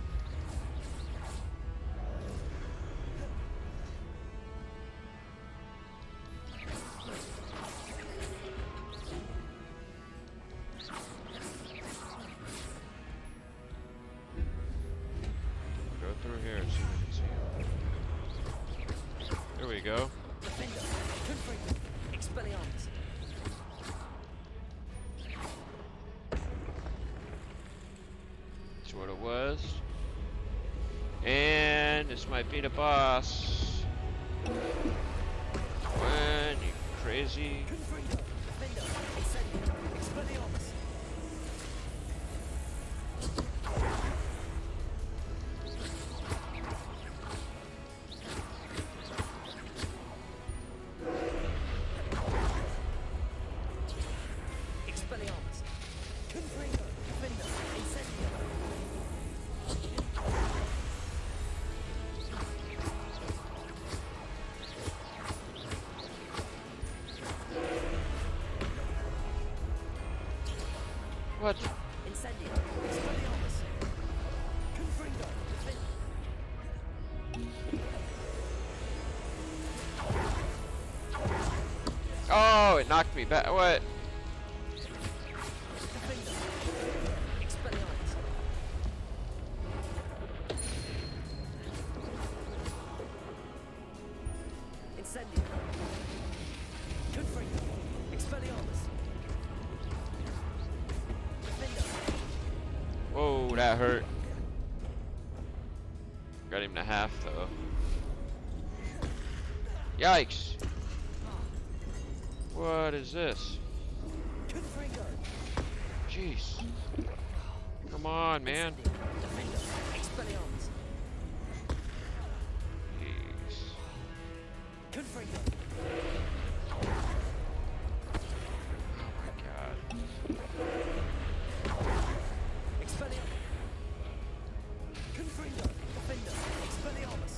go. Defender. Confringo. Expelliarmus. That's what it was. And this might be the boss. When you crazy. Confringo. Defender. Incendio. Expelliarmus. Expelliarmus. Confringo. Defender. Incendio. What? Incendio. Expelliarmus. Confringo. Defend. Oh, it knocked me back. What? Defender. Expelliarmus. Incendio. Confringo. Expelliarmus. Defender. Whoa, that hurt. Got him to half though. Yikes. What is this? Confringo. Jeez. Come on, man. Defender. Expelliarmus. Jeez. Confringo. Oh my god. Expelliarmus. Confringo. Defender. Expelliarmus.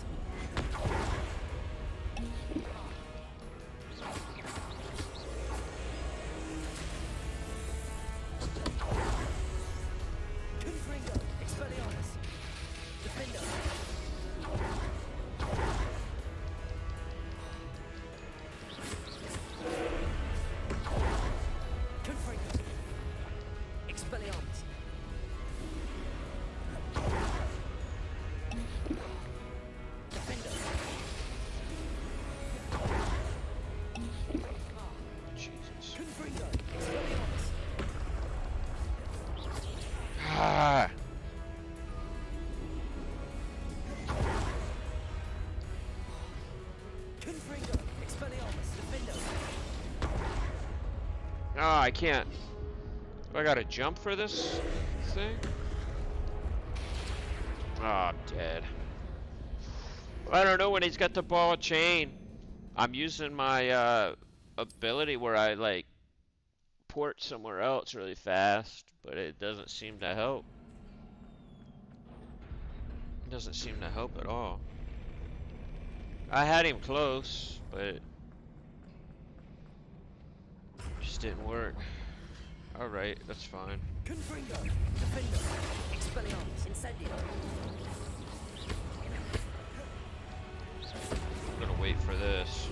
Confringo. Expelliarmus. Defender. Confringo. Expelliarmus. Defender. Jesus. Confringo. Expelliarmus. Ah. Confringo. Expelliarmus. Defender. Oh, I can't. Do I gotta jump for this thing? Oh, I'm dead. I don't know when he's got the ball chain. I'm using my ability where I like port somewhere else really fast, but it doesn't seem to help. It doesn't seem to help at all. I had him close, but it just didn't work. Alright, that's fine. Confringo. Defender. Expelliarmus. Incendio. I'm gonna wait for this.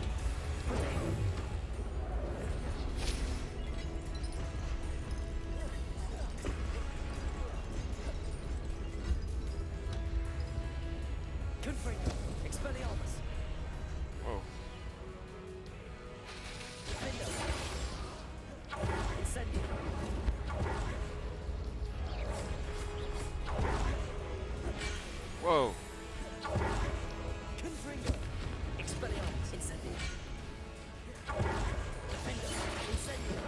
Confringo. Expelliarmus. Whoa. Defender. Incendio. Whoa. Confringo. Expelliarmus. Incendio. Defender. Incendio.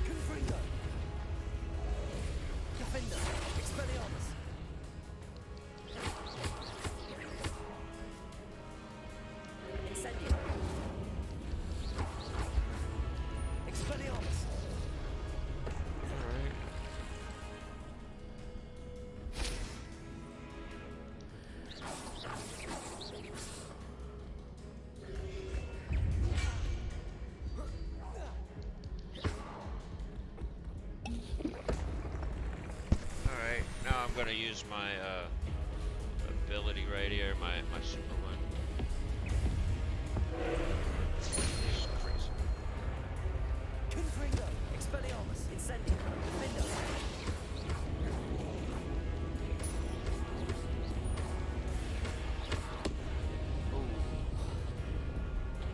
Confringo. Defender. Expelliarmus. Incendio. Expelliarmus. Alright. Alright, now I'm gonna use my ability right here, my super one. Confringo, Expelliarmus, Incendio, Defendo.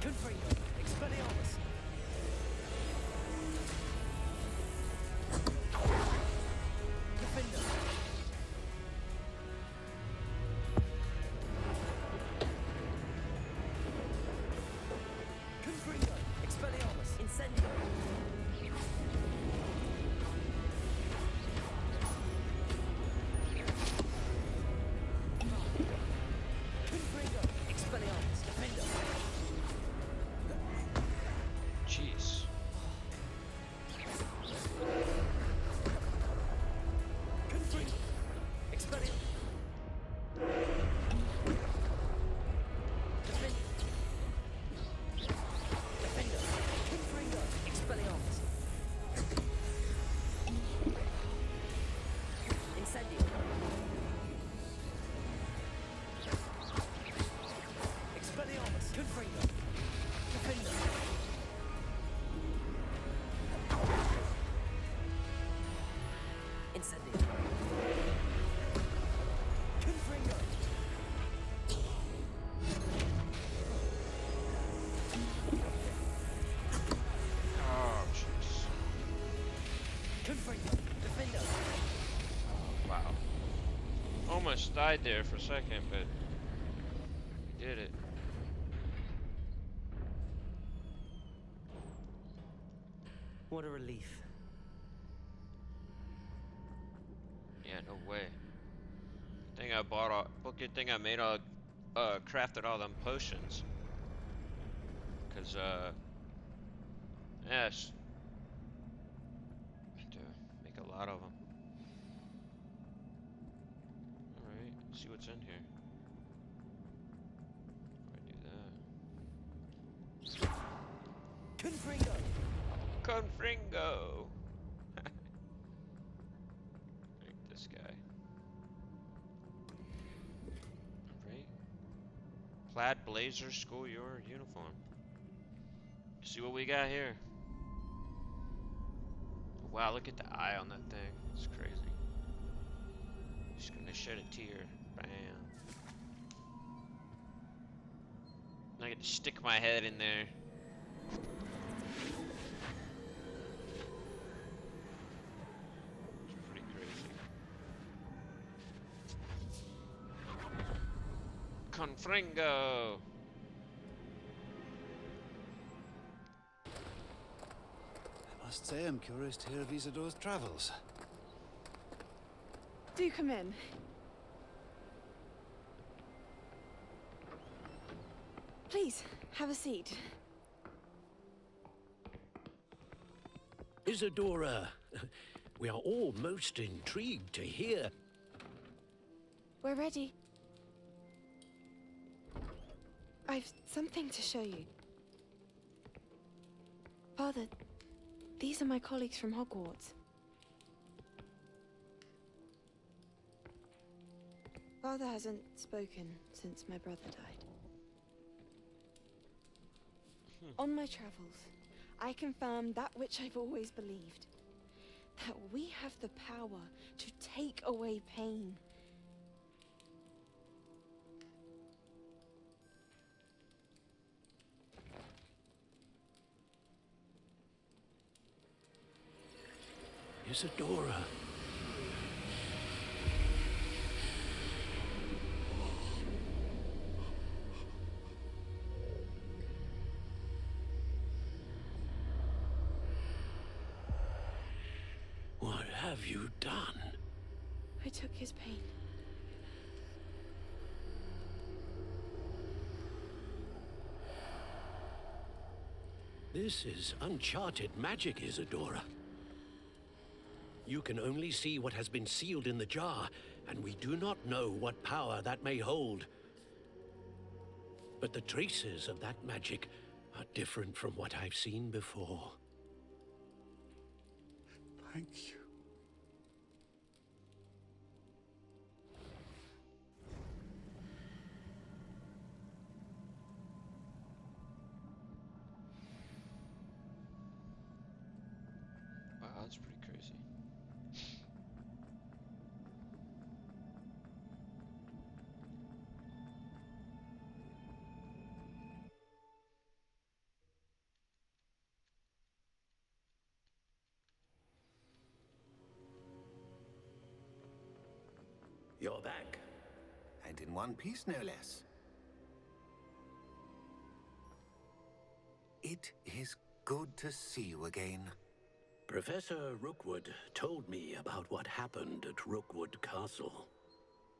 Confringo, Expelliarmus. Defendo. Confringo, Expelliarmus, Incendio. Confringo, Expelliarmus, Defendo. Jeez. Confringo, Expelliarmus. Defendo. Defendo. Confringo, Expelliarmus. Incendio. Expelliarmus. Confringo. Defendo. Incendio. Confringo. Oh, jeez. Confringo. Defendo. Wow. Almost died there for a second, but we did it. What a relief. Yeah, no way. Good thing I bought all. Well, good thing I made all. Crafted all them potions. Cause yes. Have to make a lot of them. All right. See what's in here. How do I do that? Confringo. Confringo. Like this guy. Alright. Plaid blazer school uniform. See what we got here. Wow, look at the eye on that thing. It's crazy. Just gonna shed a tear. Bam. I get to stick my head in there. It's pretty crazy. Confringo! I must say I'm curious to hear of Isidore's travels. Do come in. Please, have a seat. Isadora, we are all most intrigued to hear. We're ready. I've something to show you. Father, these are my colleagues from Hogwarts. Father hasn't spoken since my brother died. On my travels, I confirmed that which I've always believed. That we have the power to take away pain. Isadora. What have you done? I took his pain. This is uncharted magic, Isadora. You can only see what has been sealed in the jar, and we do not know what power that may hold. But the traces of that magic are different from what I've seen before. Thank you. that's pretty crazy. You're back. And in one piece, no less. It is good to see you again. Professor Rookwood told me about what happened at Rookwood Castle.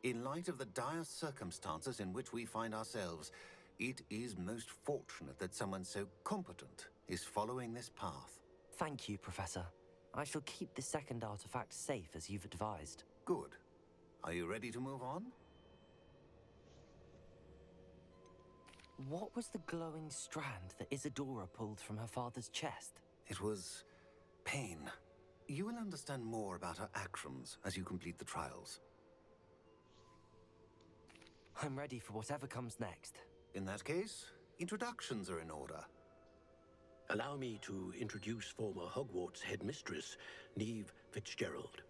In light of the dire circumstances in which we find ourselves, it is most fortunate that someone so competent is following this path. Thank you, Professor. I shall keep the second artifact safe as you've advised. Good. Are you ready to move on? What was the glowing strand that Isadora pulled from her father's chest? It was pain. You will understand more about her actions as you complete the trials. I'm ready for whatever comes next. In that case, introductions are in order. Allow me to introduce former Hogwarts headmistress, Neve Fitzgerald.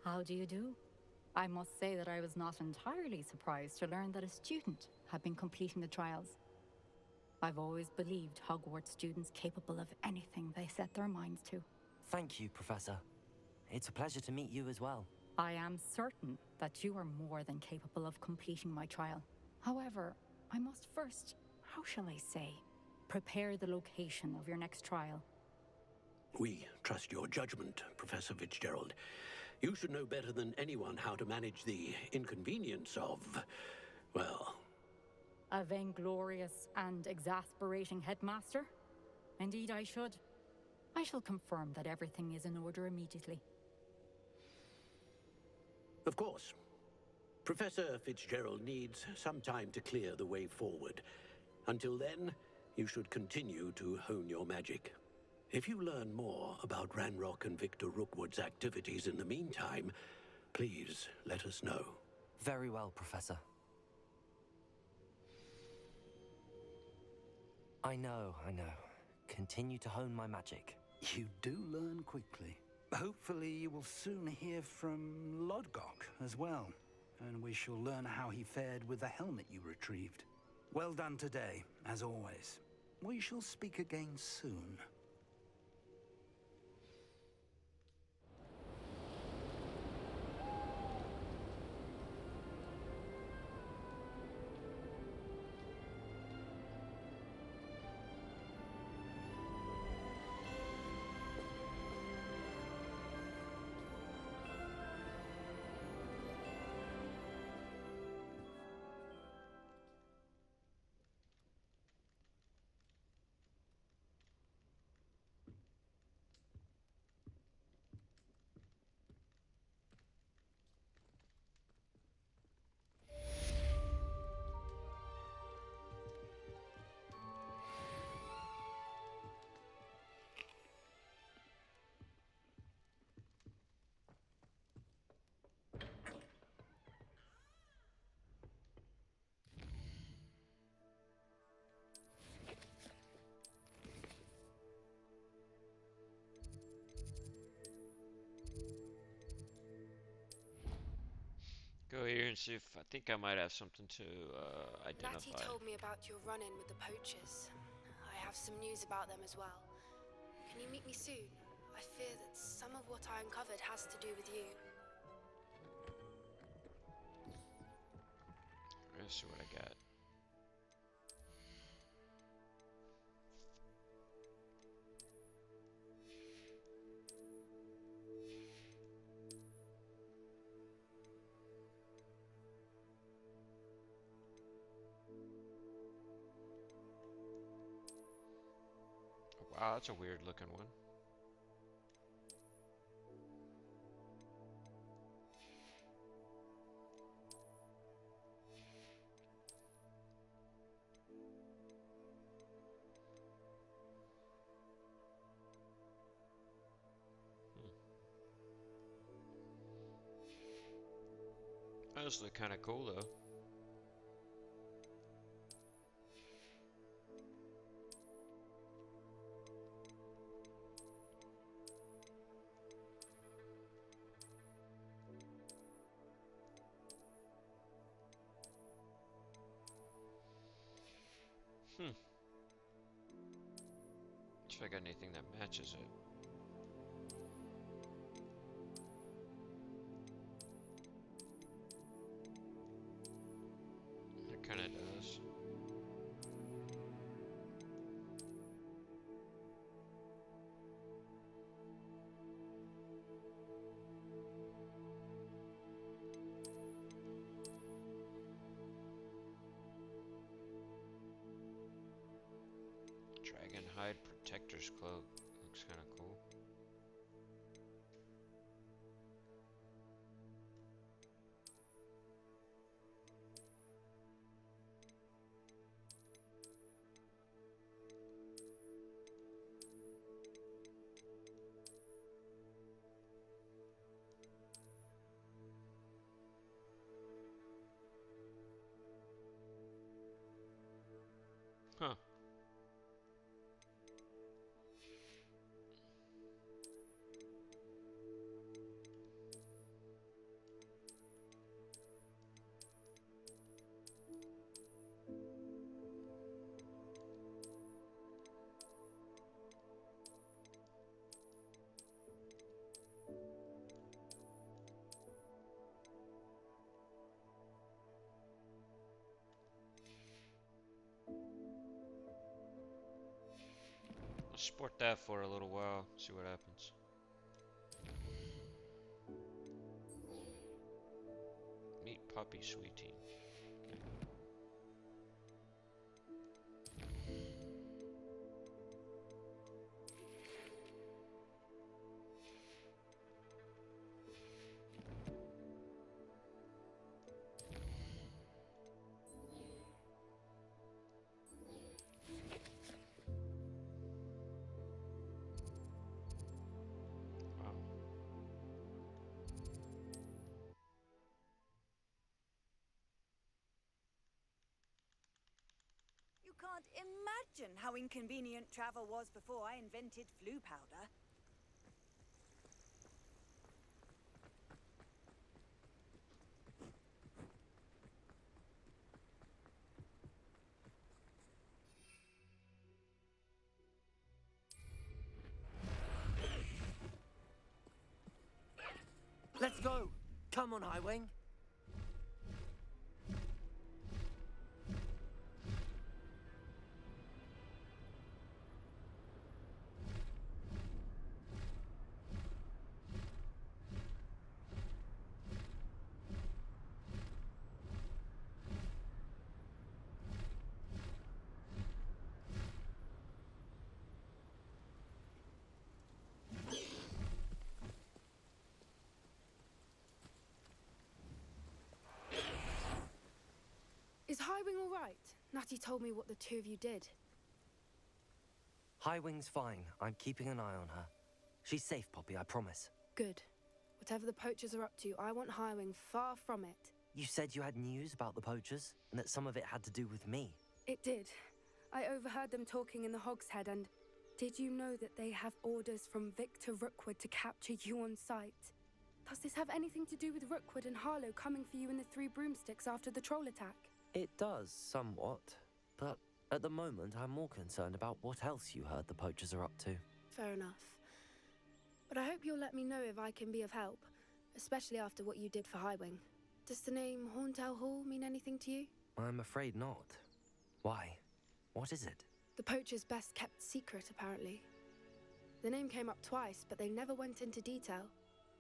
How do you do? I must say that I was not entirely surprised to learn that a student had been completing the trials. I've always believed Hogwarts students capable of anything they set their minds to. Thank you, Professor. It's a pleasure to meet you as well. I am certain that you are more than capable of completing my trial. However, I must first, how shall I say, prepare the location of your next trial. We trust your judgment, Professor Fitzgerald. You should know better than anyone how to manage the inconvenience of, well... A vainglorious and exasperating headmaster? Indeed I should. I shall confirm that everything is in order immediately. Of course. Professor Fitzgerald needs some time to clear the way forward. Until then, you should continue to hone your magic. If you learn more about Ranrock and Victor Rookwood's activities in the meantime, please let us know. Very well, Professor. I know. Continue to hone my magic. You do learn quickly. Hopefully you will soon hear from Lodgok as well, and we shall learn how he fared with the helmet you retrieved. Well done today, as always. We shall speak again soon. Go here and see if I think I might have something to identify. Natty told me about your run-in with the poachers. I have some news about them as well. Can you meet me soon? I fear that some of what I uncovered has to do with you. Let's see what I got. Wow, that's a weird looking one. Those look kind of cool though. Hmm. See if I got anything that matches it. It kinda does. Dragonhide Protector's Cloak. Looks kinda cool. Huh. I'll sport that for a little while, see what happens. Meet Poppy Sweetie. Wow. You can't imagine how inconvenient travel was before I invented flu powder. Let's go! Come on, Highwing! Is Highwing all right? Natty told me what the two of you did. Highwing's fine. I'm keeping an eye on her. She's safe, Poppy, I promise. Good. Whatever the poachers are up to, I want Highwing far from it. You said you had news about the poachers, and that some of it had to do with me. It did. I overheard them talking in the Hogshead, and did you know that they have orders from Victor Rookwood to capture you on sight? Does this have anything to do with Rookwood and Harlow coming for you in the Three Broomsticks after the troll attack? It does, somewhat. But at the moment, I'm more concerned about what else you heard the poachers are up to. Fair enough. But I hope you'll let me know if I can be of help, especially after what you did for Highwing. Does the name Horntail Hall mean anything to you? I'm afraid not. Why? What is it? The poacher's best kept secret, apparently. The name came up twice, but they never went into detail.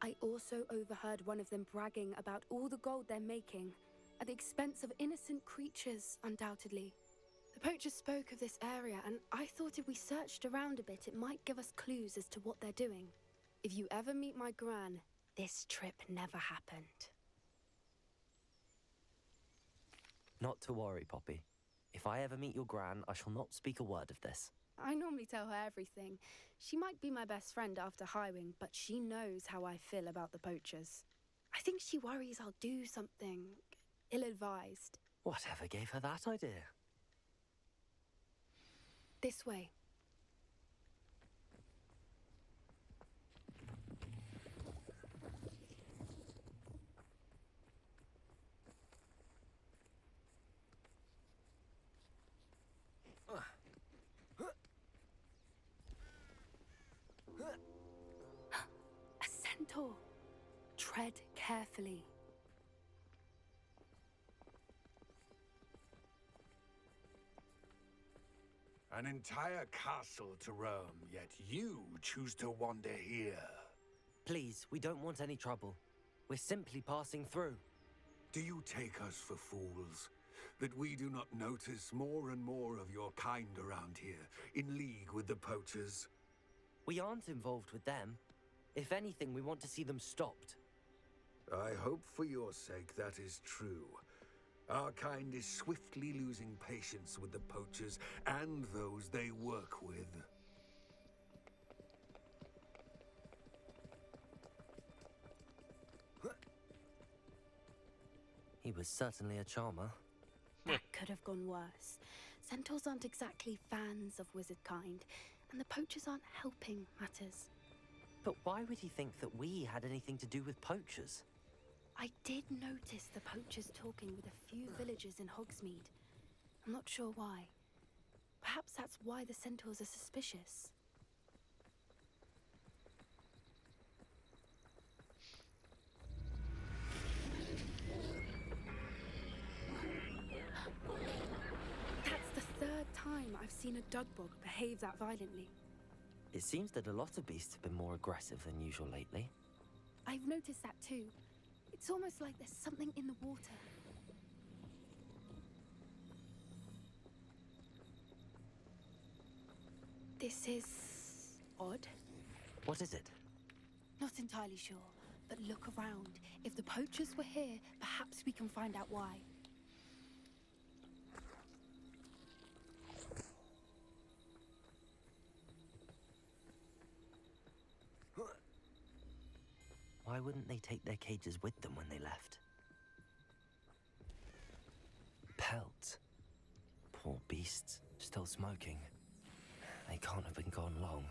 I also overheard one of them bragging about all the gold they're making, at the expense of innocent creatures, undoubtedly. The poachers spoke of this area, and I thought if we searched around a bit, it might give us clues as to what they're doing. If you ever meet my gran, this trip never happened. Not to worry, Poppy. If I ever meet your gran, I shall not speak a word of this. I normally tell her everything. She might be my best friend after Highwing, but she knows how I feel about the poachers. I think she worries I'll do something ill-advised. Whatever gave her that idea? This way. Tread carefully. An entire castle to roam, yet you choose to wander here. Please, we don't want any trouble. We're simply passing through. Do you take us for fools? That we do not notice more and more of your kind around here, in league with the poachers? We aren't involved with them. If anything, we want to see them stopped. I hope for your sake that is true. Our kind is swiftly losing patience with the poachers and those they work with. He was certainly a charmer. That could have gone worse. Centaurs aren't exactly fans of wizard kind, and the poachers aren't helping matters. But why would he think that we had anything to do with poachers? I did notice the poachers talking with a few villagers in Hogsmeade. I'm not sure why. Perhaps that's why the centaurs are suspicious. That's the third time I've seen a dugbog behave that violently. It seems that a lot of beasts have been more aggressive than usual lately. I've noticed that too. It's almost like there's something in the water. This is odd. What is it? Not entirely sure, but look around. If the poachers were here, perhaps we can find out why. Why wouldn't they take their cages with them when they left? Pelts. Poor beasts, still smoking. They can't have been gone long.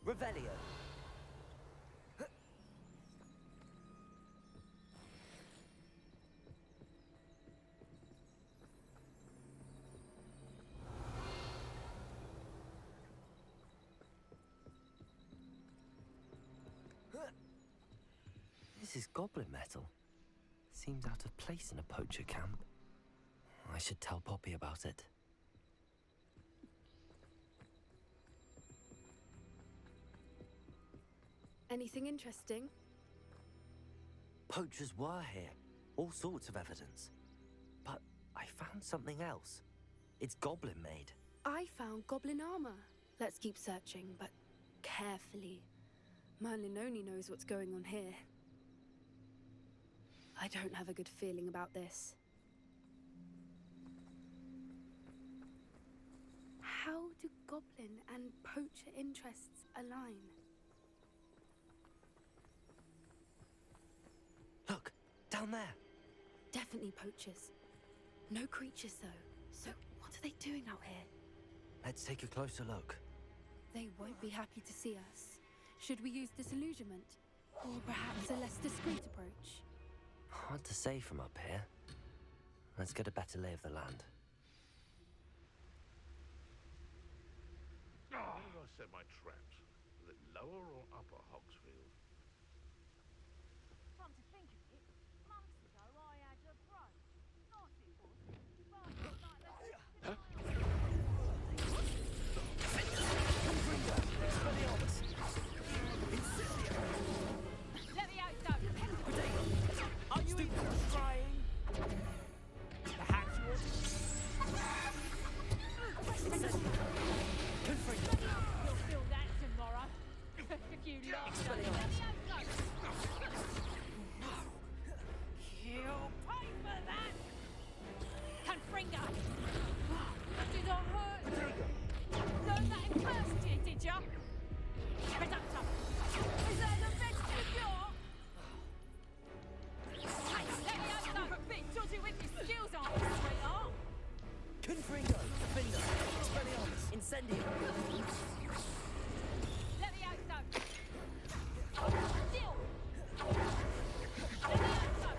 Revelio. This is goblin metal. Seems out of place in a poacher camp. I should tell Poppy about it. Anything interesting? Poachers were here. All sorts of evidence. But I found something else. It's goblin made. I found goblin armor. Let's keep searching, but carefully. Merlin only knows what's going on here. I don't have a good feeling about this. How do goblin and poacher interests align? Look, down there. Definitely poachers. No creatures, though. So what are they doing out here? Let's take a closer look. They won't be happy to see us. Should we use disillusionment? Or perhaps a less discreet approach? Hard to say from up here. Let's get a better lay of the land. Where did I set my traps? Was it lower or upper Hogsfield? Come to think of it, months ago I had a brooch. Nice it was. But like let me out, though. Are you even trying? Perhaps you want You'll feel that tomorrow. If you like. Let me out, though. You'll pay for that. Confringo. Did I hurt? Learned that in first year, did ya? Reductor. Is that the best you got? Hey, let me out, though. A bit dodgy with your skills, aren't you, sweetheart? Confringo, Defender, Expelliarmus, Incendio. Let me out, though. Still. Let me out, though.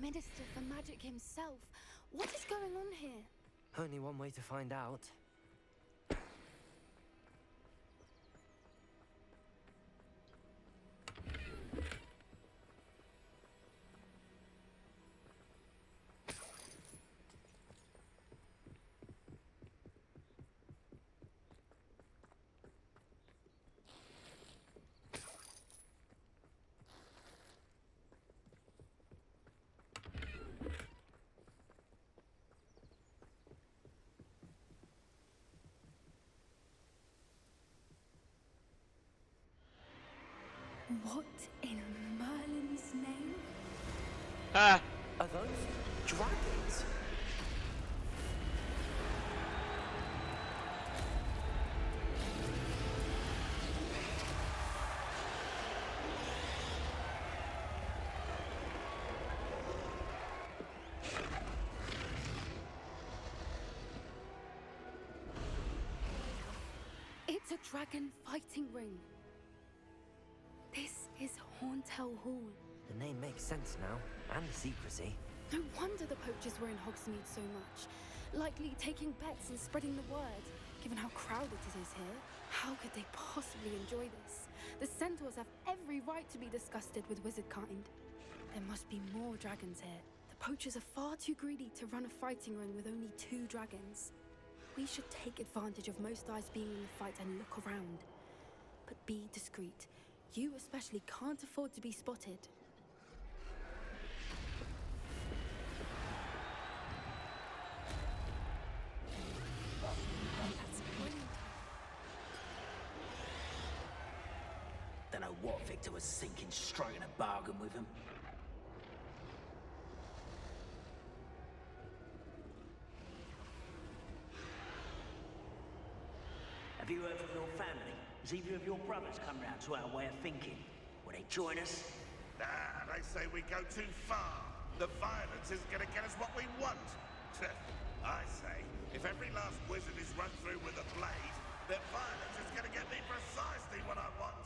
Minister for Magic himself. What is going on here? Only one way to find out. What in Merlin's name? Ah! Are those dragons? It's a dragon fighting ring. This is Hauntel Hall. The name makes sense now, and the secrecy. No wonder the poachers were in Hogsmeade so much. Likely taking bets and spreading the word. Given how crowded it is here, how could they possibly enjoy this? The centaurs have every right to be disgusted with wizard kind. There must be more dragons here. The poachers are far too greedy to run a fighting ring with only 2 dragons. We should take advantage of most eyes being in the fight and look around. But be discreet. You especially can't afford to be spotted. Don't know what Victor was thinking, striking a bargain with him. Have you heard from your family? Has either of your brothers come round to our way of thinking? Will they join us? Nah, they say we go too far. The violence is gonna get us what we want. I say, if every last wizard is run through with a blade, then violence is gonna get me precisely what I want.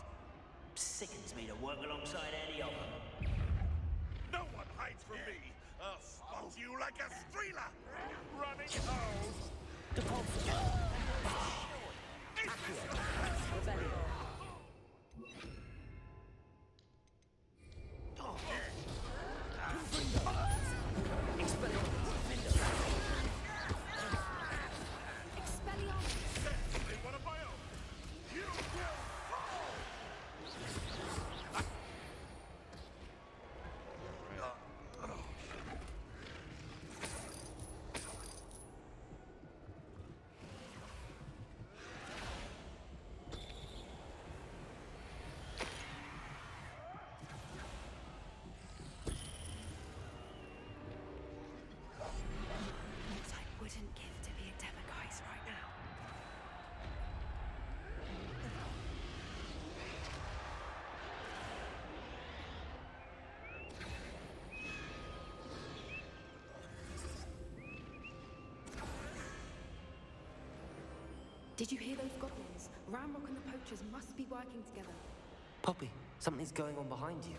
Sickens me to work alongside any of them. No one hides from me. I'll spot you like a streeler. Running home. What I wouldn't give to be a Demogorgon right now. Did you hear those goblins? Ramrock and the poachers must be working together. Poppy, something's going on behind you.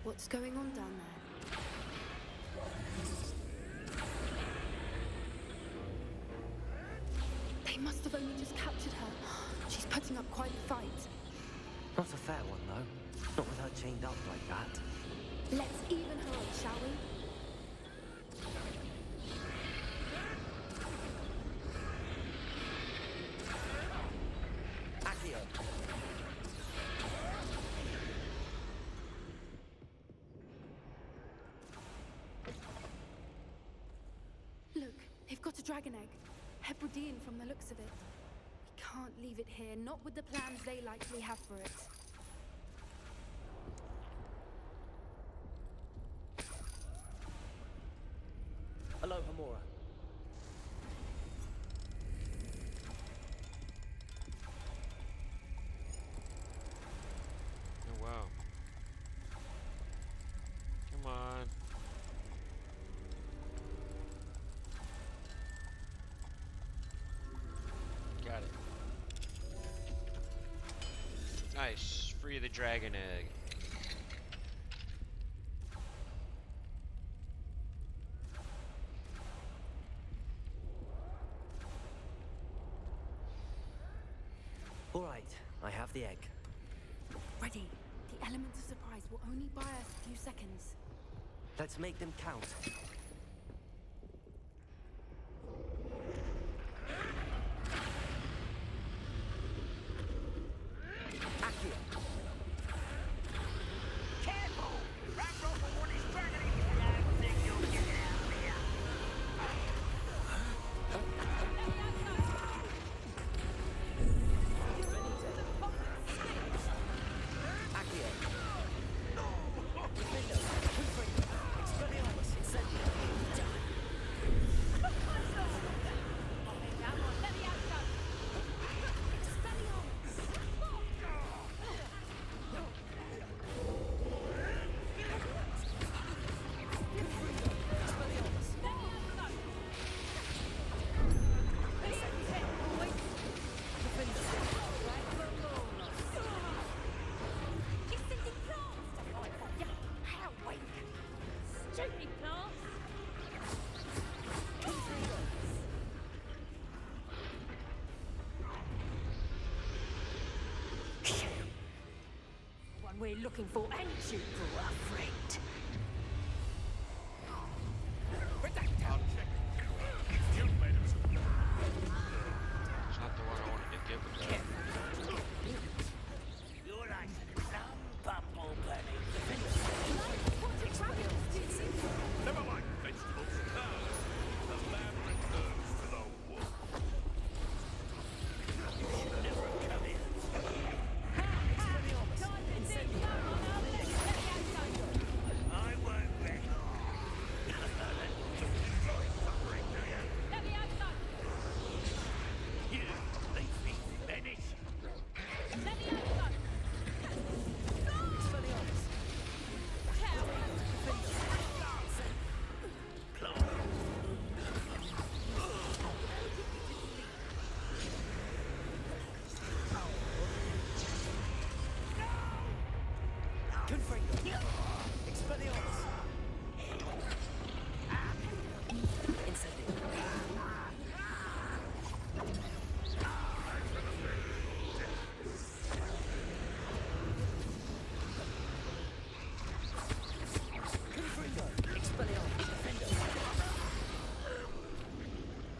What's going on down there? They must have only just captured her. She's putting up quite a fight. Not a fair one, though. Not with her chained up like that. Let's even her up, shall we? Look, they've got a dragon egg. Hebridean from the looks of it. We can't leave it here, not with the plans they likely have for it. Hello, Hamura. Oh, wow. Come on. Got it. Nice. Free the dragon egg. All right, I have the egg. Ready. The elements of surprise will only buy us a few seconds. Let's make them count. We're looking for, ain't you, poor friend? It's not the one I wanted to get with that. You're like some bumble bunny. Never mind vegetables. The lamb returns to the wolf. You should never come in. I won't back off. You enjoy suffering, do you? You leave me vanish.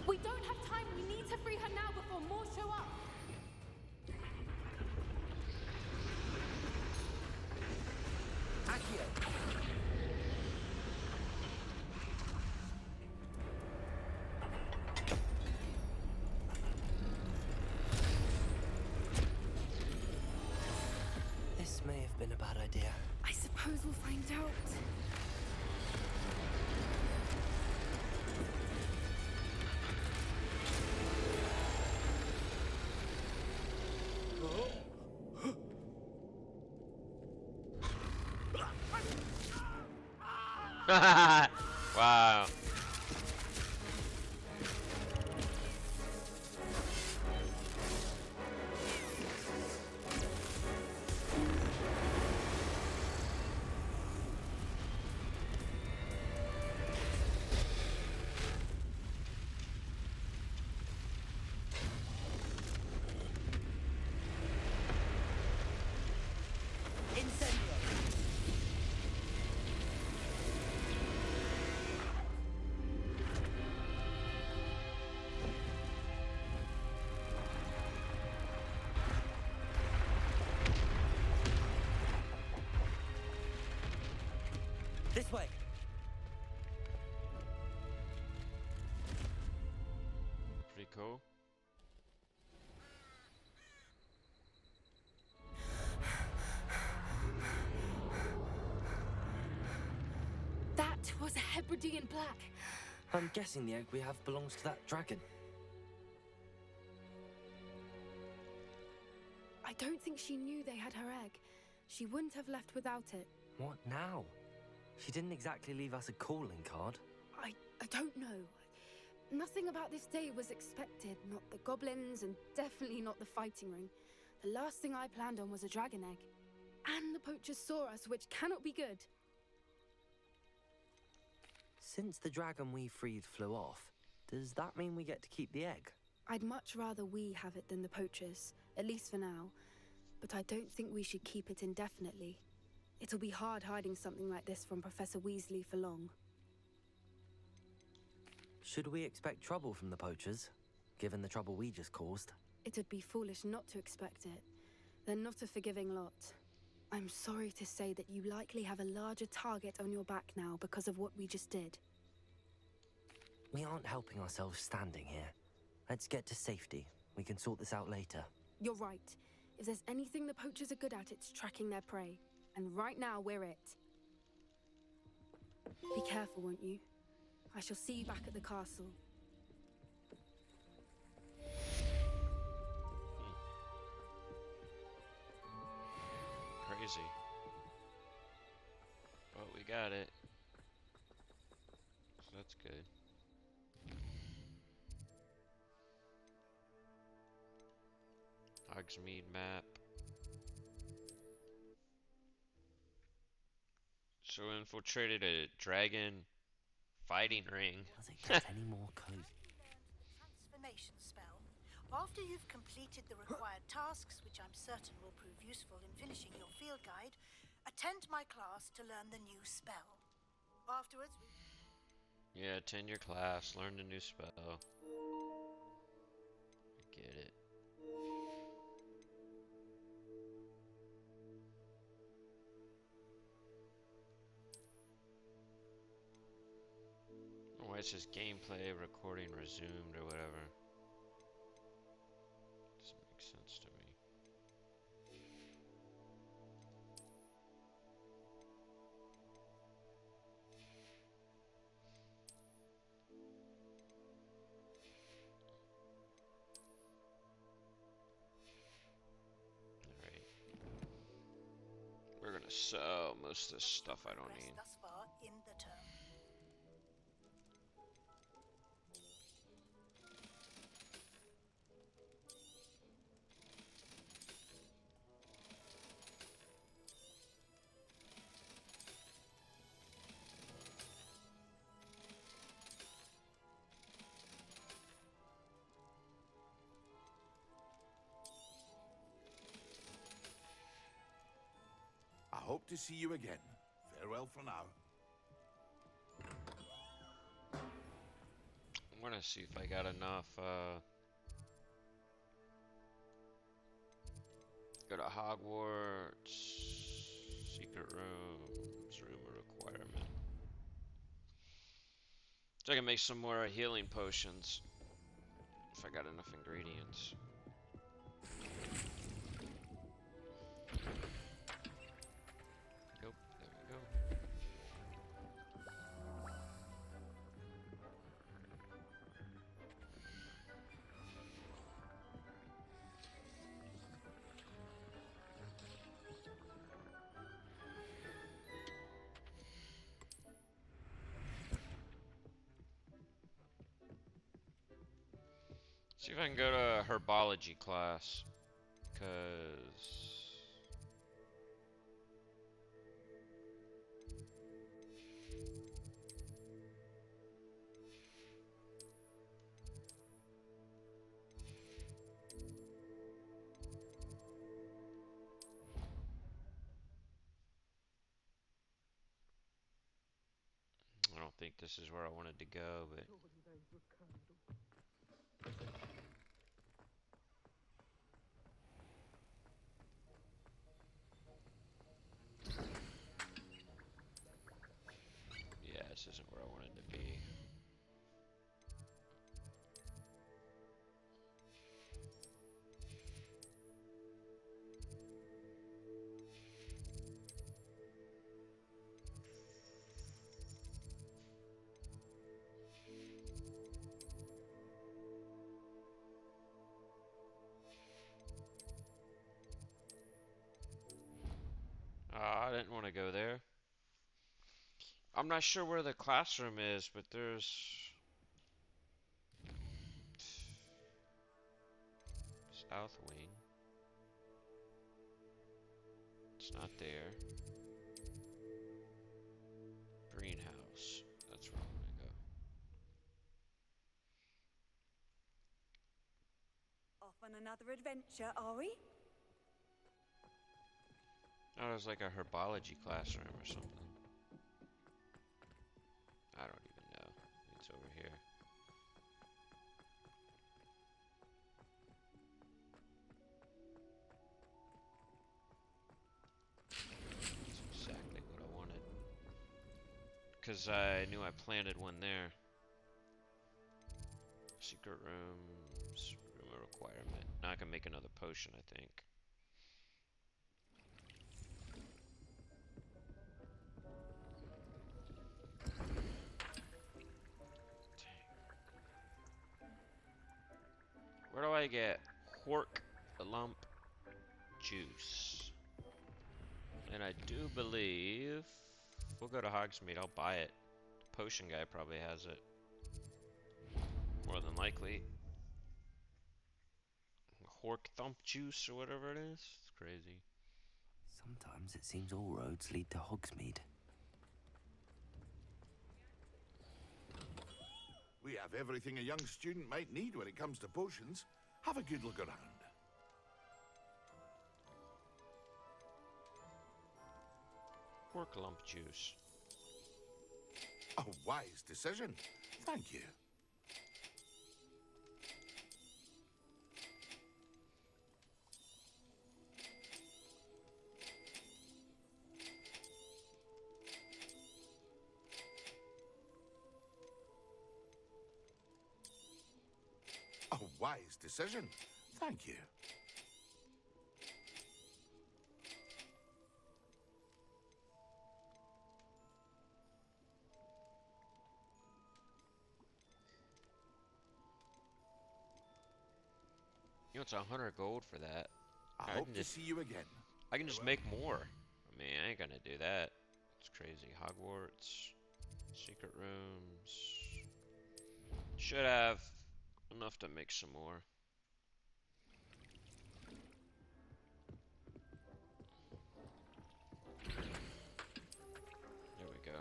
We don't have time. We need to free her now before more show up. This may have been a bad idea. I suppose we'll find out. Wow. This way. Pretty cool. That was a Hebridean black. I'm guessing the egg we have belongs to that dragon. I don't think she knew they had her egg. She wouldn't have left without it. What now? She didn't exactly leave us a calling card. I don't know. Nothing about this day was expected. Not the goblins, and definitely not the fighting ring. The last thing I planned on was a dragon egg. And the poachers saw us, which cannot be good. Since the dragon we freed flew off, does that mean we get to keep the egg? I'd much rather we have it than the poachers, at least for now. But I don't think we should keep it indefinitely. It'll be hard hiding something like this from Professor Weasley for long. Should we expect trouble from the poachers, given the trouble we just caused? It'd be foolish not to expect it. They're not a forgiving lot. I'm sorry to say that you likely have a larger target on your back now because of what we just did. We aren't helping ourselves standing here. Let's get to safety. We can sort this out later. You're right. If there's anything the poachers are good at, it's tracking their prey. And right now, we're it. Be careful, won't you? I shall see you back at the castle. Crazy. Well, we got it. So that's good. Hogsmeade map. So infiltrated a dragon fighting ring. Does it get any more cozy? Transformation spell. After you've completed the required tasks, which I'm certain will prove useful in finishing your field guide, attend my class to learn the new spell. Afterwards, Yeah, attend your class, learn the new spell. Get it. Oh, it says gameplay recording resumed or whatever. Doesn't make sense to me. Alright. We're gonna sell most of this stuff I don't need. thus far in the term. I hope to see you again. Farewell for now. I'm gonna see if I got enough, go to Hogwarts, secret rooms, room requirement. So I can make some more healing potions, if I got enough ingredients. Go, there we go. See if I can go to a herbology class, cause I don't think this is where I wanted to go, but yeah, this isn't where I wanted to be. I didn't want to go there. I'm not sure where the classroom is, but there's South Wing. Not there. Greenhouse. That's where I'm gonna go. Off on another adventure, are we? Oh, there's like a herbology classroom or something. I don't even know. It's over here. That's exactly what I wanted. Because I knew I planted one there. Secret rooms. Room of requirement. Now I can make another potion, I think. Where do I get Hork lump juice? And I do believe we'll go to Hogsmeade. I'll buy it. The potion guy probably has it. More than likely. Hork thump juice or whatever it is. It's crazy. Sometimes it seems all roads lead to Hogsmeade. We have everything a young student might need when it comes to potions. Have a good look around. Hork lump juice. A wise decision. Thank you. A wise decision. Thank you. You know, it's 100 gold for that. I hope to see you again. I can just make more. I mean, I ain't gonna do that. It's crazy. Hogwarts. Secret rooms. Should have enough to make some more. There we go.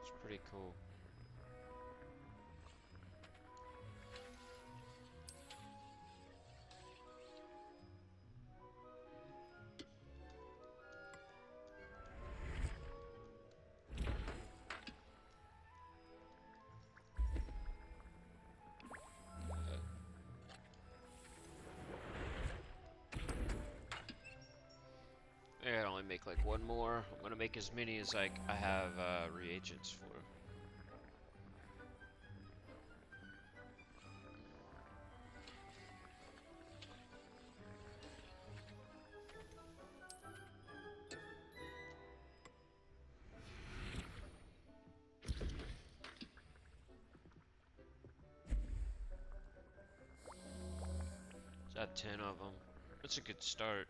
It's pretty cool. Yeah, I'd only make like one more. I'm gonna make as many as I have reagents for. Is that 10 of them? That's a good start.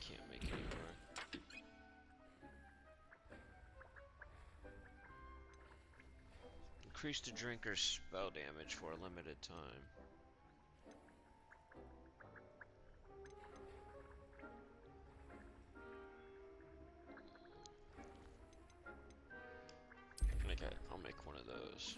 Can't make any more. Increase the drinker's spell damage for a limited time. Okay, I'll make one of those.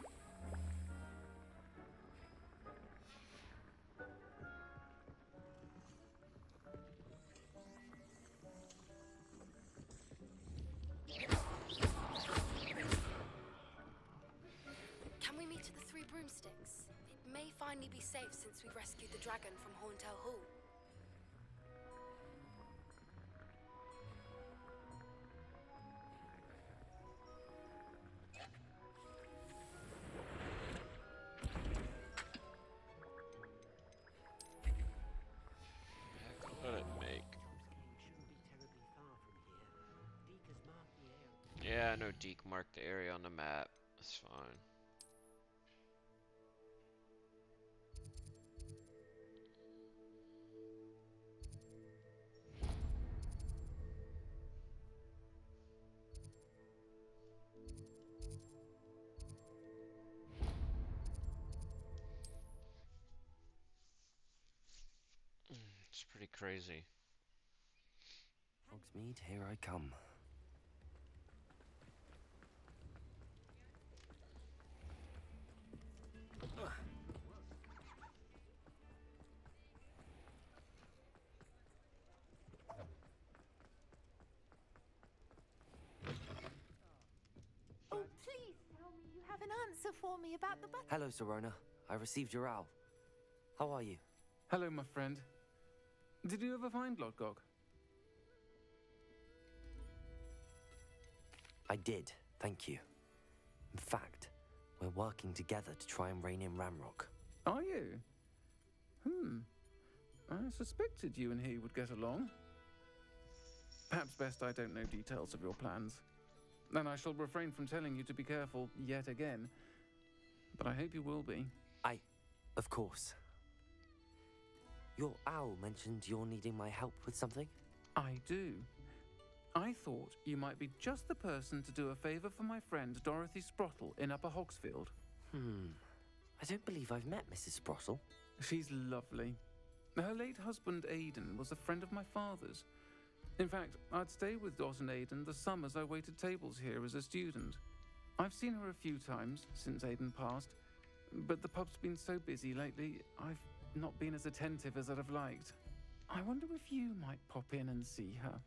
Can we meet at the Three Broomsticks? It may finally be safe since we rescued the dragon from Horntail Hall. What did it make? Shouldn't be terribly far from here. know Deke marked the area on the map. That's fine. It's pretty crazy. Hogsmeade, here I come. Oh, please tell me you have an answer for me about the button. Hello, Serona. I received your owl. How are you? Hello, my friend. Did you ever find Lodgok? I did, thank you. In fact, we're working together to try and rein in Ranrock. Are you? I suspected you and he would get along. Perhaps best I don't know details of your plans. And I shall refrain from telling you to be careful yet again. But I hope you will be. Of course. Your owl mentioned you're needing my help with something? I do. I thought you might be just the person to do a favour for my friend Dorothy Sprottle in Upper Hogsfield. I don't believe I've met Mrs. Sprottle. She's lovely. Her late husband Aidan was a friend of my father's. In fact, I'd stay with Dot and Aidan the summers I waited tables here as a student. I've seen her a few times since Aidan passed, but the pub's been so busy lately, I've not been as attentive as I'd have liked. I wonder if you might pop in and see her.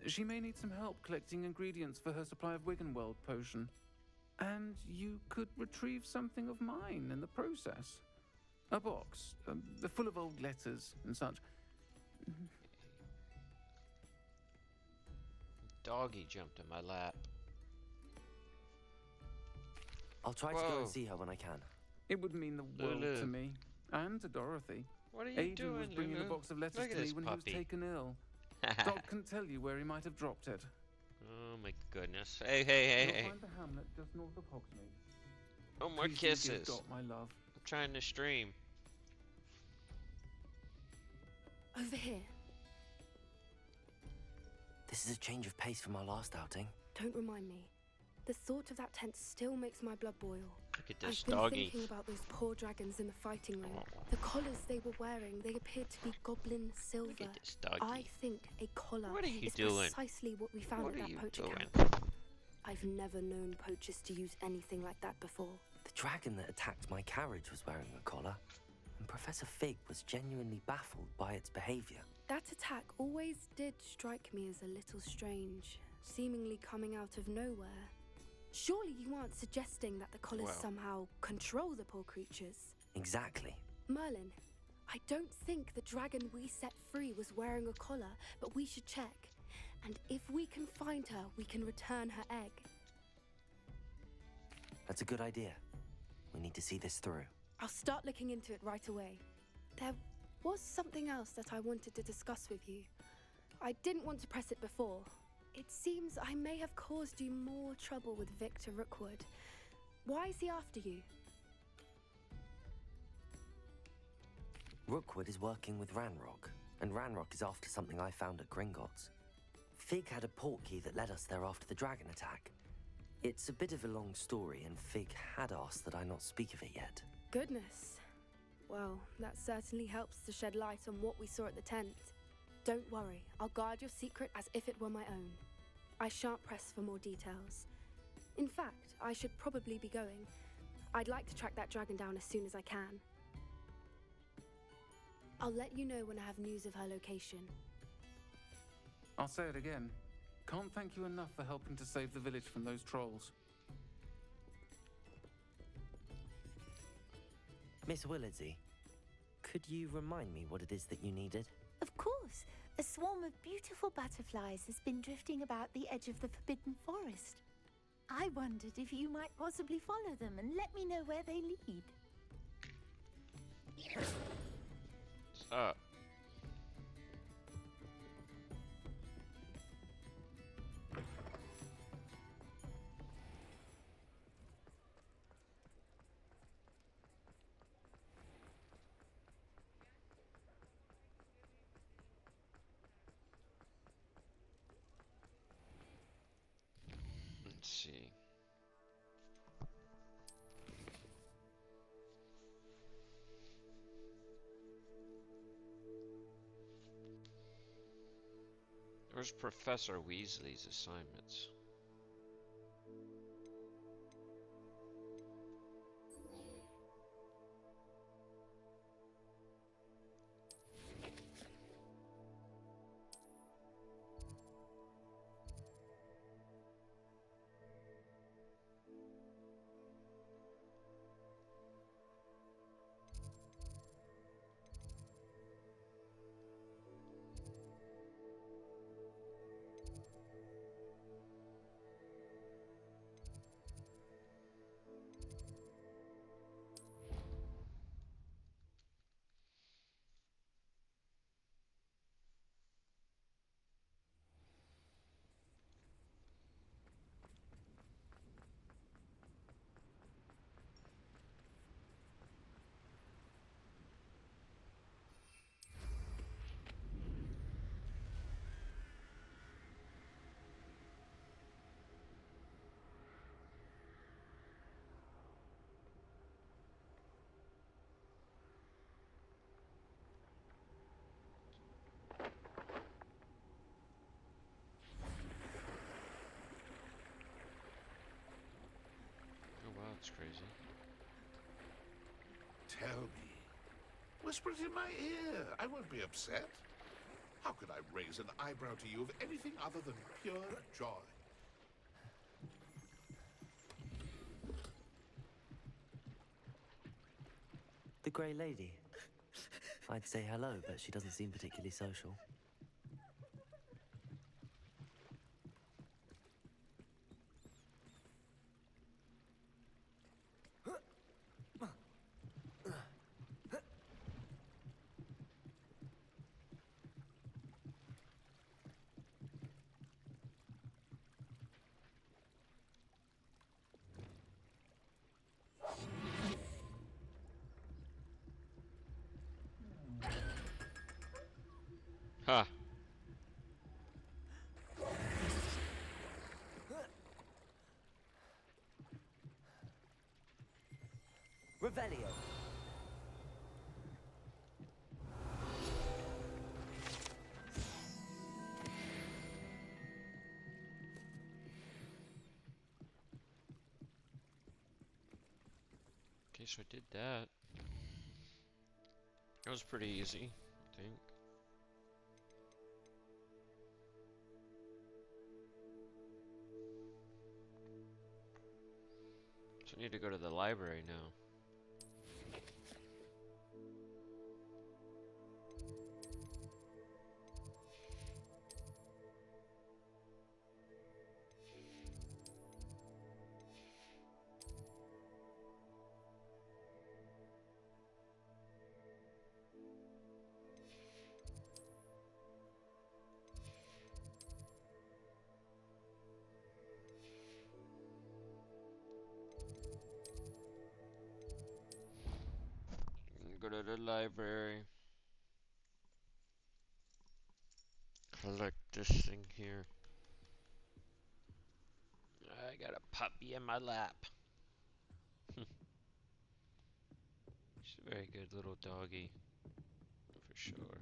She may need some help collecting ingredients for her supply of Wiggenweld potion. And you could retrieve something of mine in the process. A box, full of old letters and such. Doggy jumped in my lap. I'll try to go and see her when I can. It would mean the world to me. And to Dorothy. What are you Aidan doing, was bringing Lulu? a box of letters Look at to me this when puppy. he was taken ill. Doc can tell you where he might have dropped it. Oh my goodness. Hey, hey, hey, You'll hey. find the hamlet just north of Hogsmeade. Oh, more Please do give kisses. Dot my love. I'm trying to stream. Over here. This is a change of pace from our last outing. Don't remind me. The thought of that tent still makes my blood boil. Look at this I've been doggy. thinking about those poor dragons in the fighting ring. The collars they were wearing, they appeared to be goblin silver. Look at this doggy. I think a collar What are you is doing? precisely what we found What at are that you poacher doing? camp. I've never known poachers to use anything like that before. The dragon that attacked my carriage was wearing a collar, and Professor Fig was genuinely baffled by its behavior. That attack always did strike me as a little strange, seemingly coming out of nowhere. Surely you aren't suggesting that the collars Well. somehow control the poor creatures? Exactly. Merlin, I don't think the dragon we set free was wearing a collar, but we should check. And if we can find her, we can return her egg. That's a good idea. We need to see this through. I'll start looking into it right away. There was something else that I wanted to discuss with you. I didn't want to press it before. It seems I may have caused you more trouble with Victor Rookwood. Why is he after you? Rookwood is working with Ranrock, and Ranrock is after something I found at Gringotts. Fig had a portkey that led us there after the dragon attack. It's a bit of a long story, and Fig had asked that I not speak of it yet. Goodness. Well, that certainly helps to shed light on what we saw at the tent. Don't worry, I'll guard your secret as if it were my own. I shan't press for more details. In fact, I should probably be going. I'd like to track that dragon down as soon as I can. I'll let you know when I have news of her location. I'll say it again. Can't thank you enough for helping to save the village from those trolls. Miss Willardsey, could you remind me what it is that you needed? Of course. A swarm of beautiful butterflies has been drifting about the edge of the Forbidden Forest. I wondered if you might possibly follow them and let me know where they lead. What's up? see. Where's Professor Weasley's assignments? Oh wow, that's crazy. Tell me. Whisper it in my ear. I won't be upset. How could I raise an eyebrow to you of anything other than pure joy? The Grey Lady. I'd say hello, but she doesn't seem particularly social. Huh. Revelio. Okay, so I did that. That was pretty easy, I think. So I need to go to the library now. Go to the library. Collect this thing here. I got a puppy in my lap. She's a very good little doggy, for sure.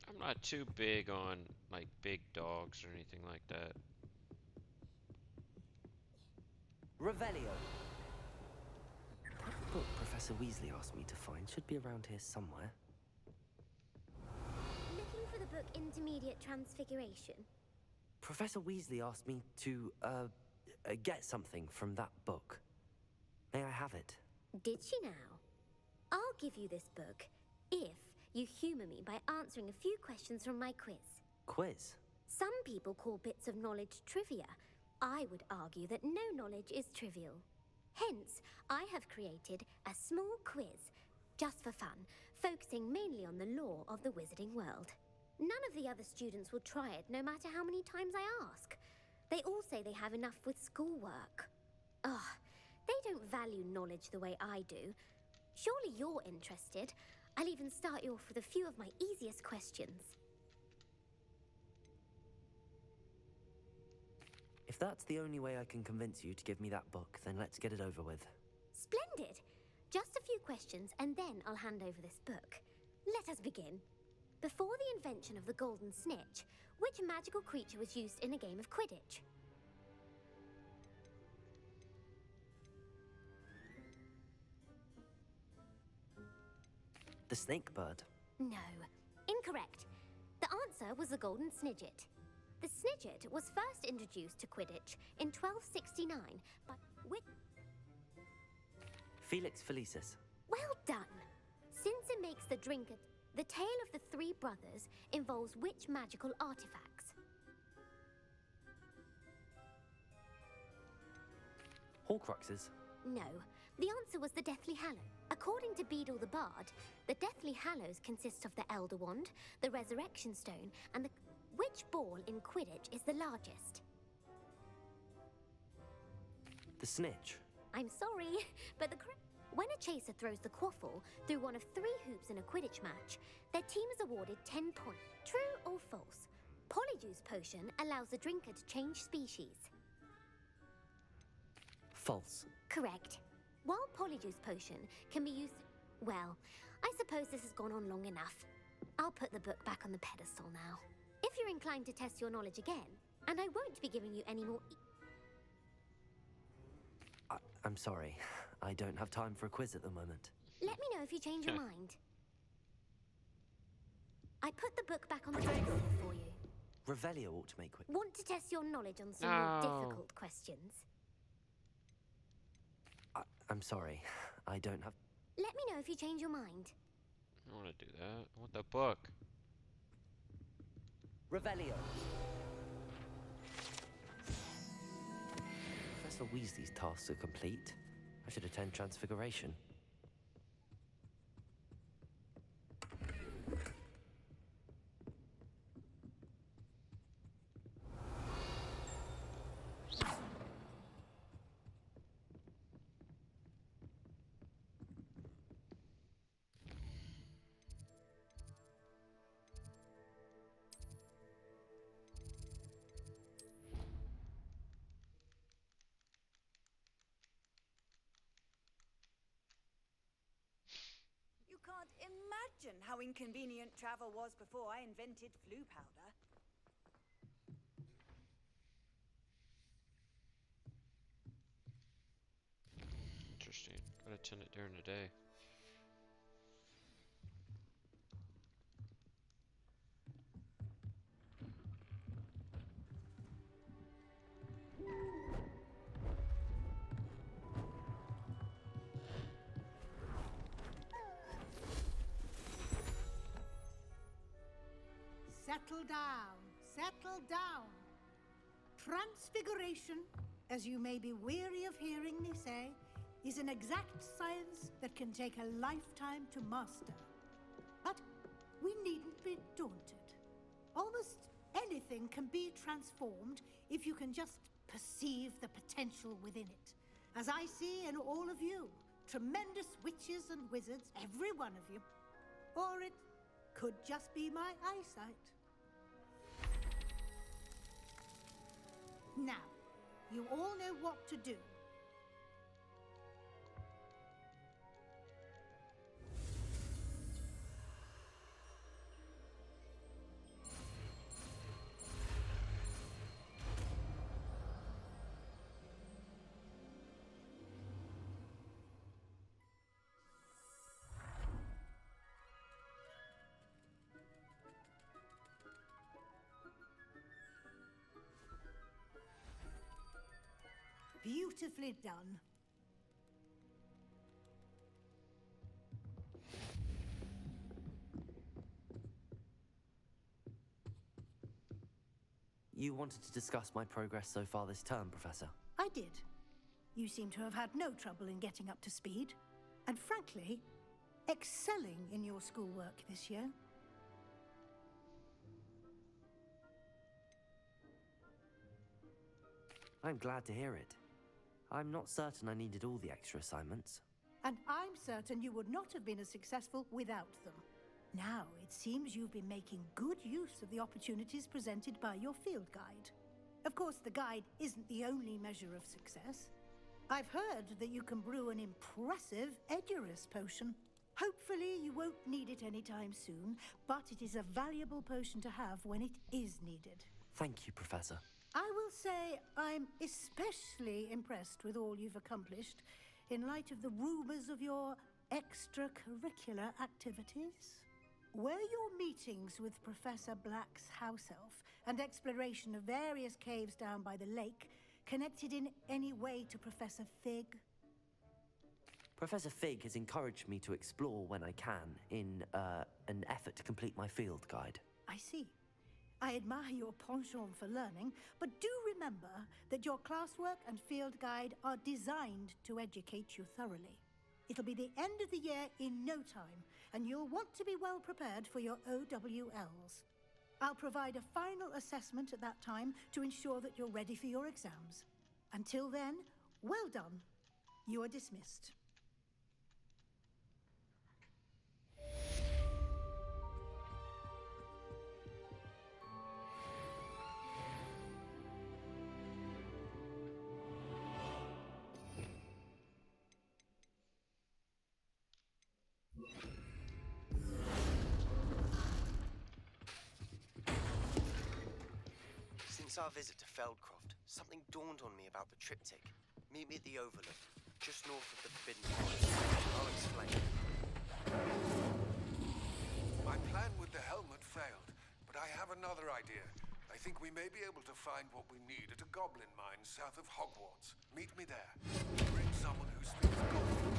I'm not too big on like big dogs or anything like that. Revelio. That book Professor Weasley asked me to find should be around here somewhere. Looking for the book Intermediate Transfiguration? Professor Weasley asked me to, get something from that book. May I have it? Did she now? I'll give you this book if you humour me by answering a few questions from my quiz. Quiz? Some people call bits of knowledge trivia. I would argue that no knowledge is trivial. Hence, I have created a small quiz, just for fun, focusing mainly on the lore of the wizarding world. None of the other students will try it, no matter how many times I ask. They all say they have enough with schoolwork. Ugh, they don't value knowledge the way I do. Surely you're interested. I'll even start you off with a few of my easiest questions. If that's the only way I can convince you to give me that book, then let's get it over with. Splendid! Just a few questions, and then I'll hand over this book. Let us begin. Before the invention of the golden snitch, which magical creature was used in a game of Quidditch? The snake bird. No. Incorrect. The answer was the golden snidget. The snidget was first introduced to Quidditch in 1269 by which... Felix Felicis. Well done! Since it makes the drink... The tale of the three brothers involves which magical artifacts? Horcruxes. No. The answer was the Deathly Hallows. According to Beedle the Bard, the Deathly Hallows consist of the Elder Wand, the Resurrection Stone, and the... Which ball in Quidditch is the largest? The snitch. I'm sorry, but when a chaser throws the quaffle through one of 3 hoops in a Quidditch match, their team is awarded 10 points. True or false? Polyjuice Potion allows the drinker to change species. False. Correct. While Polyjuice Potion can be used... Well, I suppose this has gone on long enough. I'll put the book back on the pedestal now. If you're inclined to test your knowledge again, and I won't be giving you any more... I'm sorry. I don't have time for a quiz at the moment. Let me know if you change your mind. I put the book back on the pedestal for you. Revelio ought to make quick. Want to test your knowledge on some more difficult questions? I'm sorry. I don't have... Let me know if you change your mind. I don't want to do that. I want the book. Revelio. Professor Weasley's tasks are complete. I should attend Transfiguration. You can't imagine how inconvenient travel was before I invented flu powder. Interesting. Gotta attend it during the day. Settle down, settle down. Transfiguration, as you may be weary of hearing me say, is an exact science that can take a lifetime to master. But we needn't be daunted. Almost anything can be transformed if you can just perceive the potential within it. As I see in all of you, tremendous witches and wizards, every one of you. Or it could just be my eyesight. Now, you all know what to do. Beautifully done. You wanted to discuss my progress so far this term, Professor? I did. You seem to have had no trouble in getting up to speed. And frankly, excelling in your schoolwork this year. I'm glad to hear it. I'm not certain I needed all the extra assignments. and I'm certain you would not have been as successful without them. Now, it seems you've been making good use of the opportunities presented by your field guide. Of course, the guide isn't the only measure of success. I've heard that you can brew an impressive Edurus potion. Hopefully, you won't need it anytime soon, but it is a valuable potion to have when it is needed. Thank you, Professor. I will say I'm especially impressed with all you've accomplished in light of the rumors of your extracurricular activities. Were your meetings with Professor Black's house elf and exploration of various caves down by the lake connected in any way to Professor Fig? Professor Fig has encouraged me to explore when I can in an effort to complete my field guide. I see. I admire your penchant for learning, but do remember that your classwork and field guide are designed to educate you thoroughly. It'll be the end of the year in no time, and you'll want to be well prepared for your OWLs. I'll provide a final assessment at that time to ensure that you're ready for your exams. Until then, well done. You are dismissed. Since our visit to Feldcroft, something dawned on me about the triptych. Meet me at the Overlook, just north of the Forbidden Forest. I'll explain. My plan with the helmet failed, but I have another idea. I think we may be able to find what we need at a goblin mine south of Hogwarts. Meet me there. Bring someone who speaks goblin.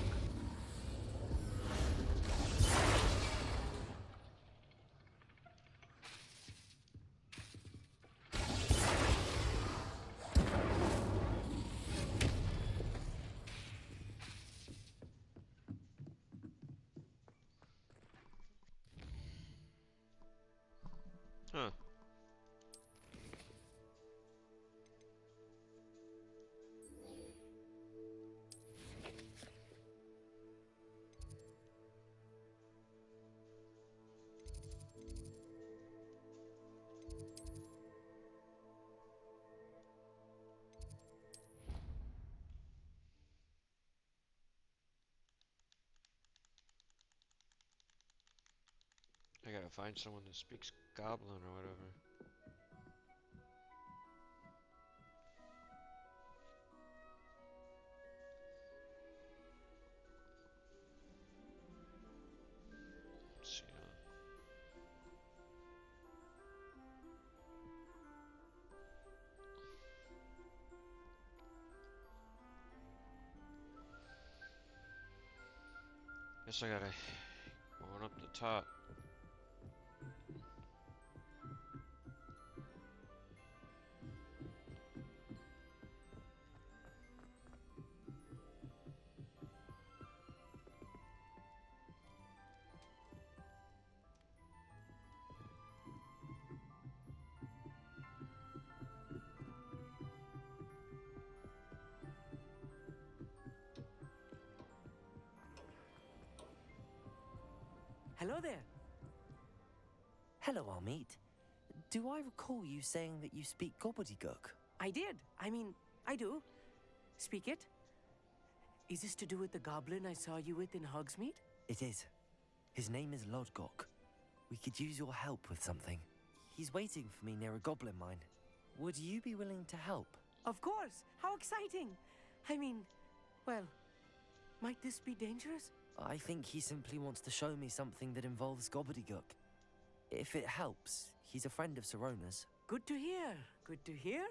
Huh. I gotta find someone that speaks Goblin or whatever. Let's see. Guess I gotta go on up the top. Hello there. Hello, Amit. Do I recall you saying that you speak gobbledygook? I did. I mean, I do. Speak it. Is this to do with the goblin I saw you with in Hogsmeade? It is. His name is Lodgok. We could use your help with something. He's waiting for me near a goblin mine. Would you be willing to help? Of course. How exciting. I mean, well, might this be dangerous? I think he simply wants to show me something that involves gobbledygook. If it helps, he's a friend of Sirona's. Good to hear. Good to hear.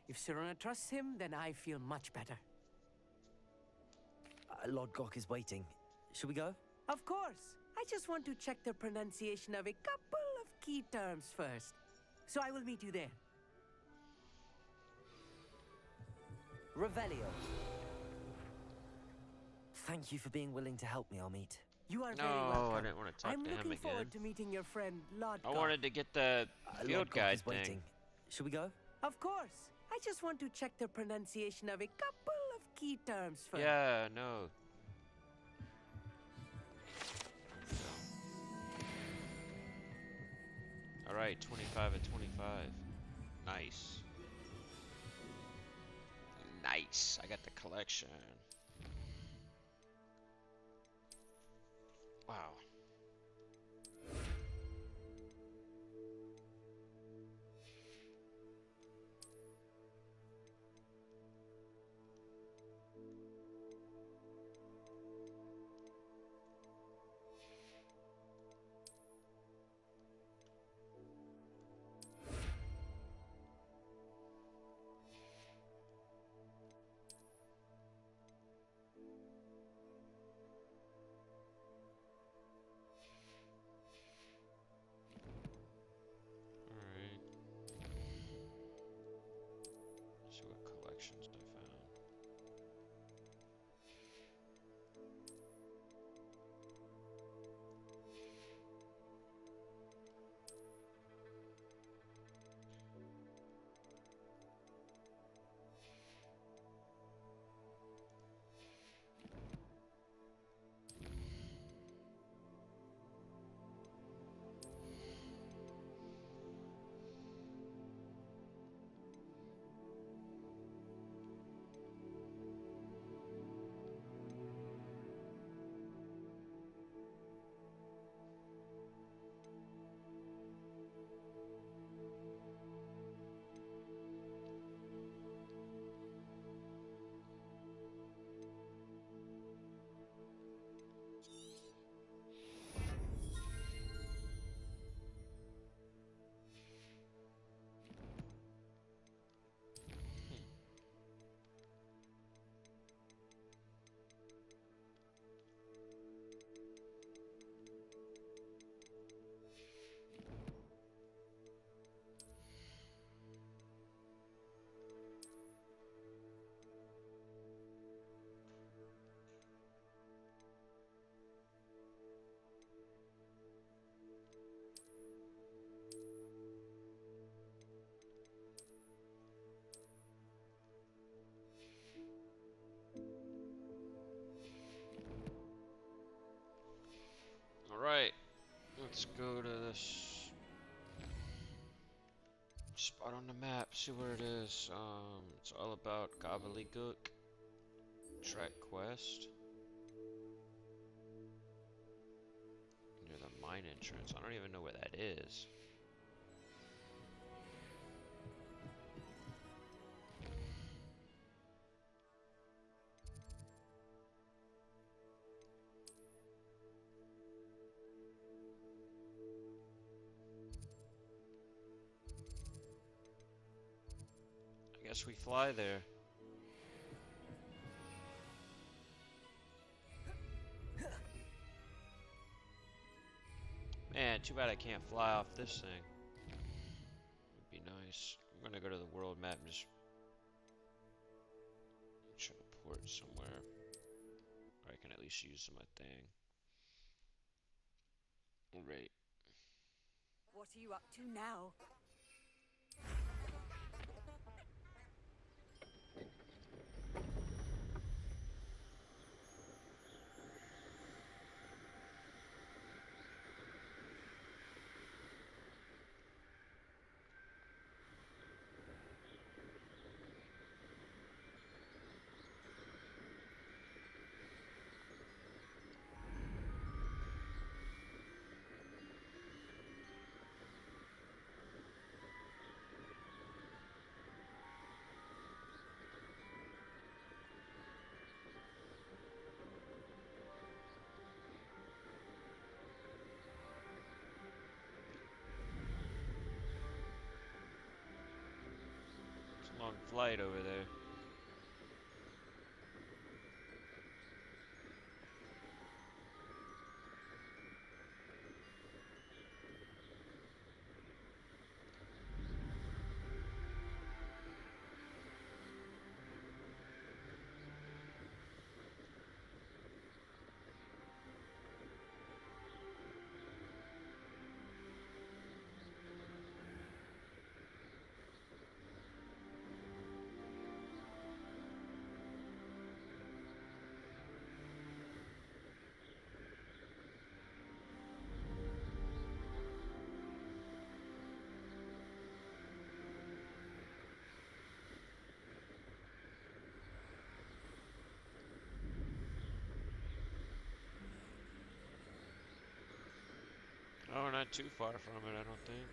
If Sirona trusts him, then I feel much better. Lodgok is waiting. Shall we go? Of course. I just want to check the pronunciation of a couple of key terms first. So I will meet you there. Revelio. Thank you for being willing to help me, Amit. You are very No, welcome. I didn't want to talk I'm to him looking again. forward to meeting your friend, Lodgok. I wanted to get the field Lodgok guide is waiting. thing. Shall we go? Of course. I just want to check the pronunciation of a couple of key terms first. Yeah, no. Alright, 25 at 25. Nice. Nice. I got the collection. Wow. Alright. See what collections I found. Alright, let's go to this spot on the map, see where it is. It's all about gobbledygook. Track quest. Near the mine entrance. I don't even know where that is. I guess we fly there. Man, too bad I can't fly off this thing. Would be nice. I'm gonna go to the world map and just try to port somewhere where I can at least use my thing. Alright. What are you up to now? It's a long flight over there. not too far from it, I don't think.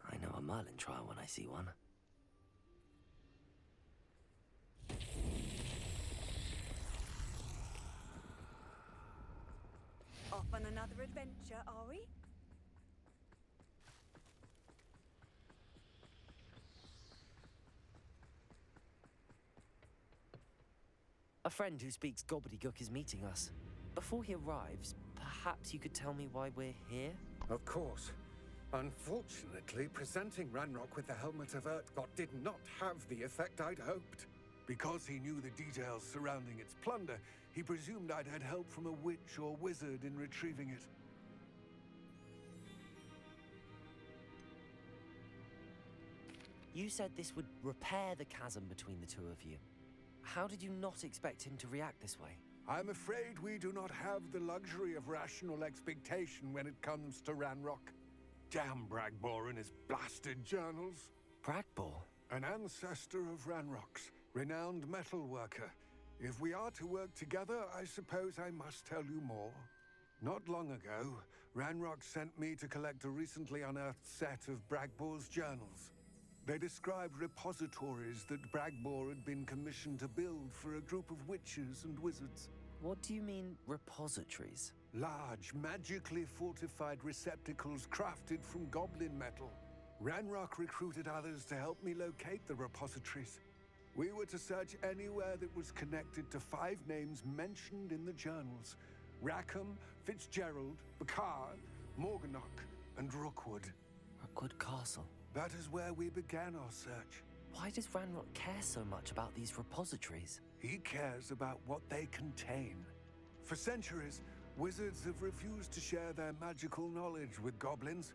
I know a Merlin trial when I see one. Off on another adventure, are we? A friend who speaks gobbledygook is meeting us. Before he arrives, perhaps you could tell me why we're here? Of course. Unfortunately, presenting Ranrock with the Helmet of Urtkot did not have the effect I'd hoped. Because he knew the details surrounding its plunder, he presumed I'd had help from a witch or wizard in retrieving it. You said this would repair the chasm between the two of you. How did you not expect him to react this way? I'm afraid we do not have the luxury of rational expectation when it comes to Ranrock. Damn Bragbor and his blasted journals. Bragbor? An ancestor of Ranrock's, renowned metal worker. If we are to work together, I suppose I must tell you more. Not long ago, Ranrock sent me to collect a recently unearthed set of Bragbor's journals. They described repositories that Bragbor had been commissioned to build for a group of witches and wizards. What do you mean, repositories? Large, magically fortified receptacles crafted from goblin metal. Ranrock recruited others to help me locate the repositories. We were to search anywhere that was connected to 5 names mentioned in the journals. Rackham, Fitzgerald, Bakar, Morganach, and Rookwood. Rookwood Castle? That is where we began our search. Why does Ranrock care so much about these repositories? He cares about what they contain. For centuries, wizards have refused to share their magical knowledge with goblins.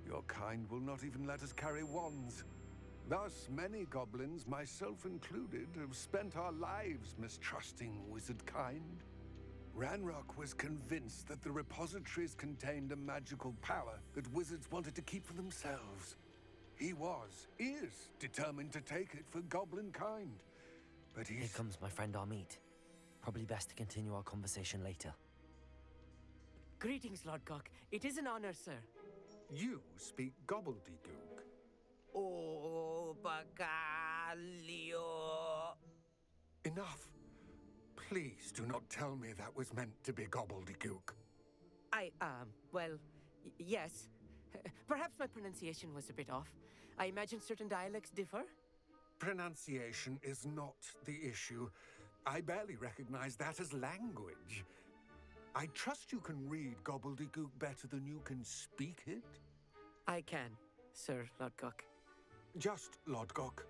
Your kind will not even let us carry wands. Thus, many goblins, myself included, have spent our lives mistrusting wizard kind. Ranrock was convinced that the repositories contained a magical power that wizards wanted to keep for themselves. He is determined to take it for goblin kind. But Here comes my friend Amit. Probably best to continue our conversation later. Greetings, Lord Cock. It is an honor, sir. You speak gobbledygook. Oh, Bagalio. Enough. Please do not tell me that was meant to be gobbledygook. Yes. Perhaps my pronunciation was a bit off. I imagine certain dialects differ? Pronunciation is not the issue. I barely recognize that as language. I trust you can read gobbledygook better than you can speak it? I can, Sir Lodgok. Just Lodgok.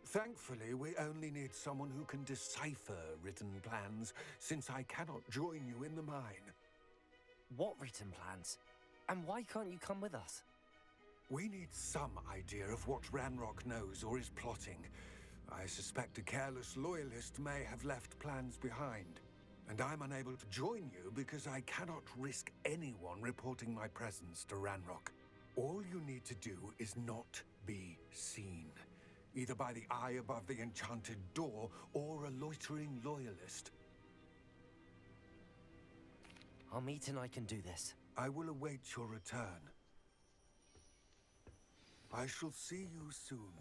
Thankfully, we only need someone who can decipher written plans, since I cannot join you in the mine. What written plans? And why can't you come with us? We need some idea of what Ranrock knows or is plotting. I suspect a careless loyalist may have left plans behind. And I'm unable to join you because I cannot risk anyone reporting my presence to Ranrock. All you need to do is not be seen. Either by the eye above the enchanted door or a loitering loyalist. Amit and I can do this. I will await your return. I shall see you soon.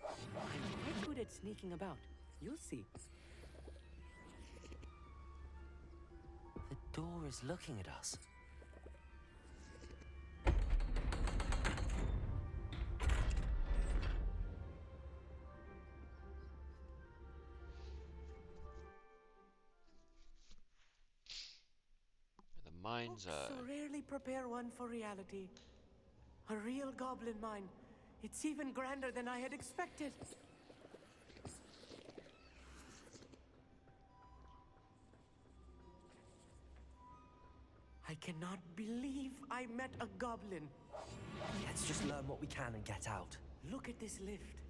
I'm quite good at sneaking about. You'll see. door is looking at us. The mind's Books so rarely prepare one for reality. A real goblin mine. It's even grander than I had expected. I cannot believe I met a goblin. Let's just learn what we can and get out. Look at this lift.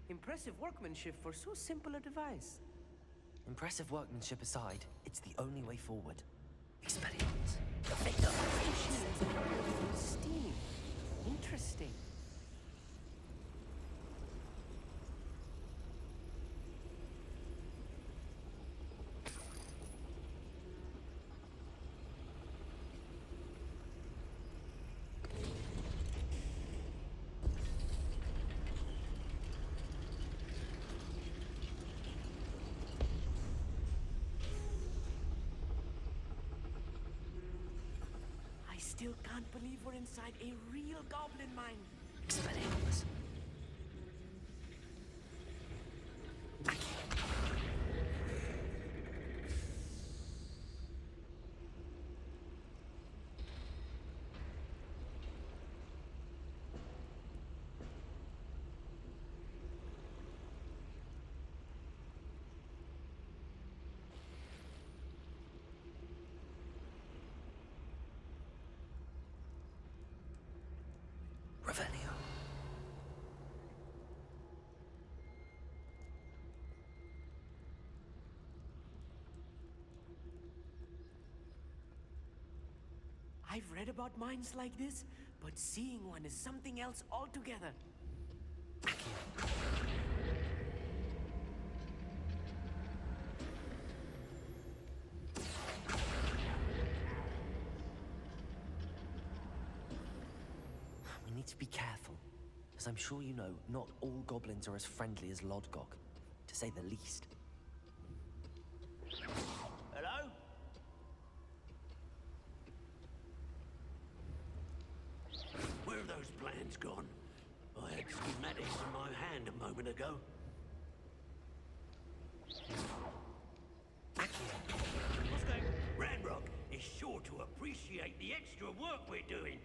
Impressive workmanship for so simple a device. Impressive workmanship aside, it's the only way forward. Expelliarmus. The victor! Machines are with steam. Interesting. I still can't believe we're inside a real goblin mine. Expelliarmus. Revelio. I've read about mines like this, but seeing one is something else altogether. We need to be careful. As I'm sure you know, not all goblins are as friendly as Lodgok, to say the least. Hello? Where have those plans gone? I had schematics in my hand a moment ago. What's going? Ranrock is sure to appreciate the extra work we're doing.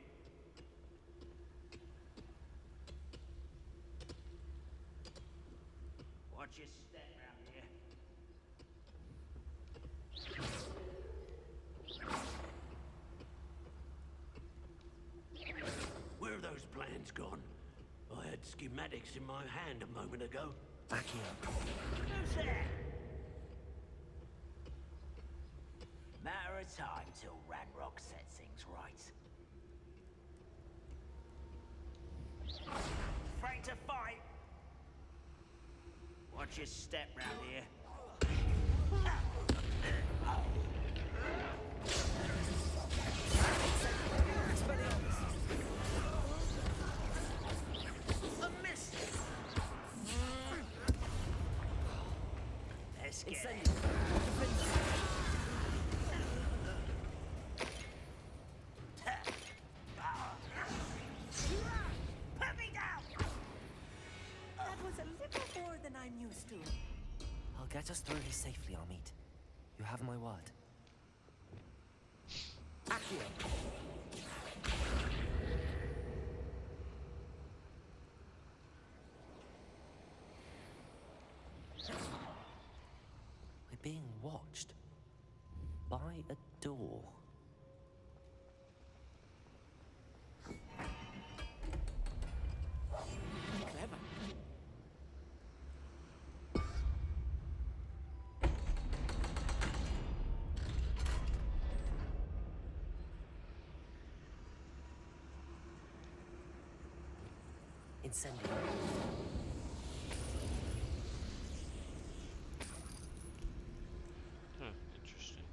Watch your step round here. Where have those plans gone? I had schematics in my hand a moment ago. Back here. Who's there? Matter of time till Ranrock sets things right. Afraid to fight? Watch your step round here. A miss! Let's get it. Put me down! That was a little more than I'm used to. I'll get us through this safely, Amit. You have my word. Accio. We're being watched by a door. Clever. Incendio. Interesting.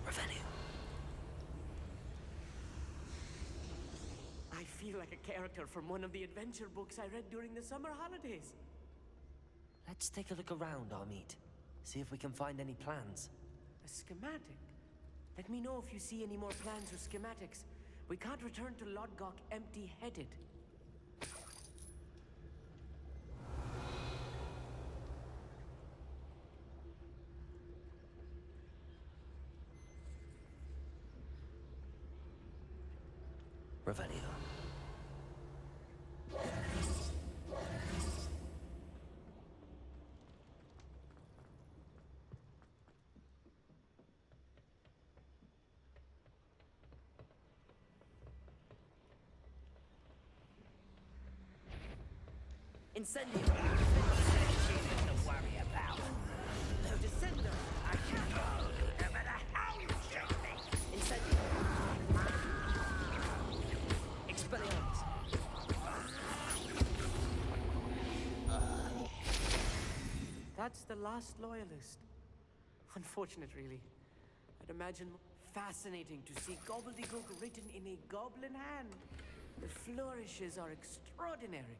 Revenue. I feel like a character from one of the adventure books I read during the summer holidays. Let's take a look around, Amit. See if we can find any plans. A schematic? Let me know if you see any more plans or schematics. We can't return to Lodgok empty-headed. Revelio. Incendio! Nothing to worry about. No descender! I can't go! No matter how you shake me! Incendio! Expelliarmus! That's the last loyalist. Unfortunate, really. I'd imagine fascinating to see gobbledygook written in a goblin hand. The flourishes are extraordinary.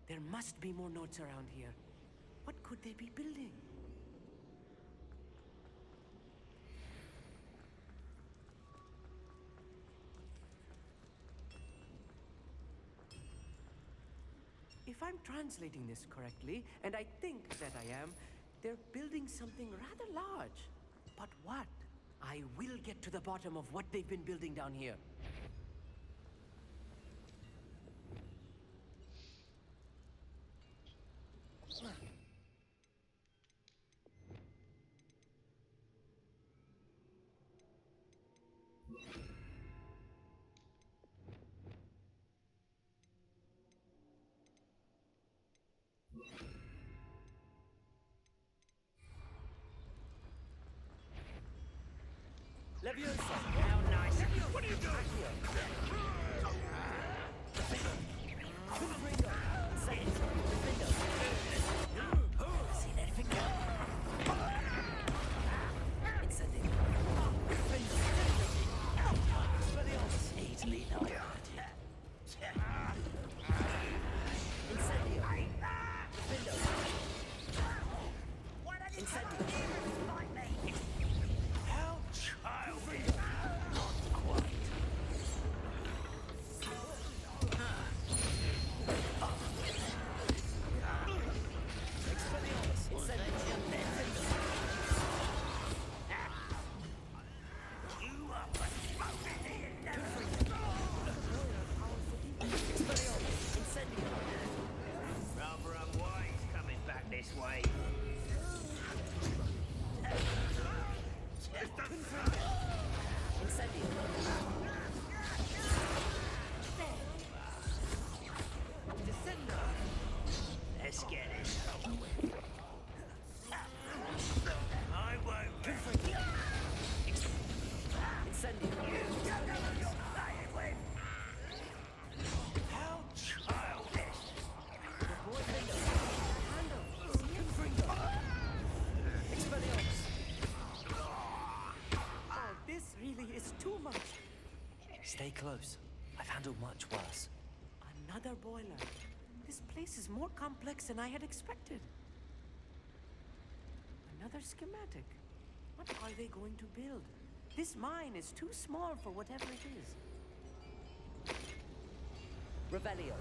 There must be more notes around here. What could they be building? If I'm translating this correctly, and I think that I am, they're building something rather large. But what? I will get to the bottom of what they've been building down here. Leviosa! How nice! What are you doing? Seen anything? Incendio! Easily not. Incendio! Incendio! How childish! Not quite. Rather unwise coming back this way. Let's get it over with. I won't. You don't know what you're playing with. How childish. Oh, this really is too much. Stay close. I've handled much worse. Another boiler. This place is more complex than I had expected. Another schematic. What are they going to build? This mine is too small for whatever it is. Revelio.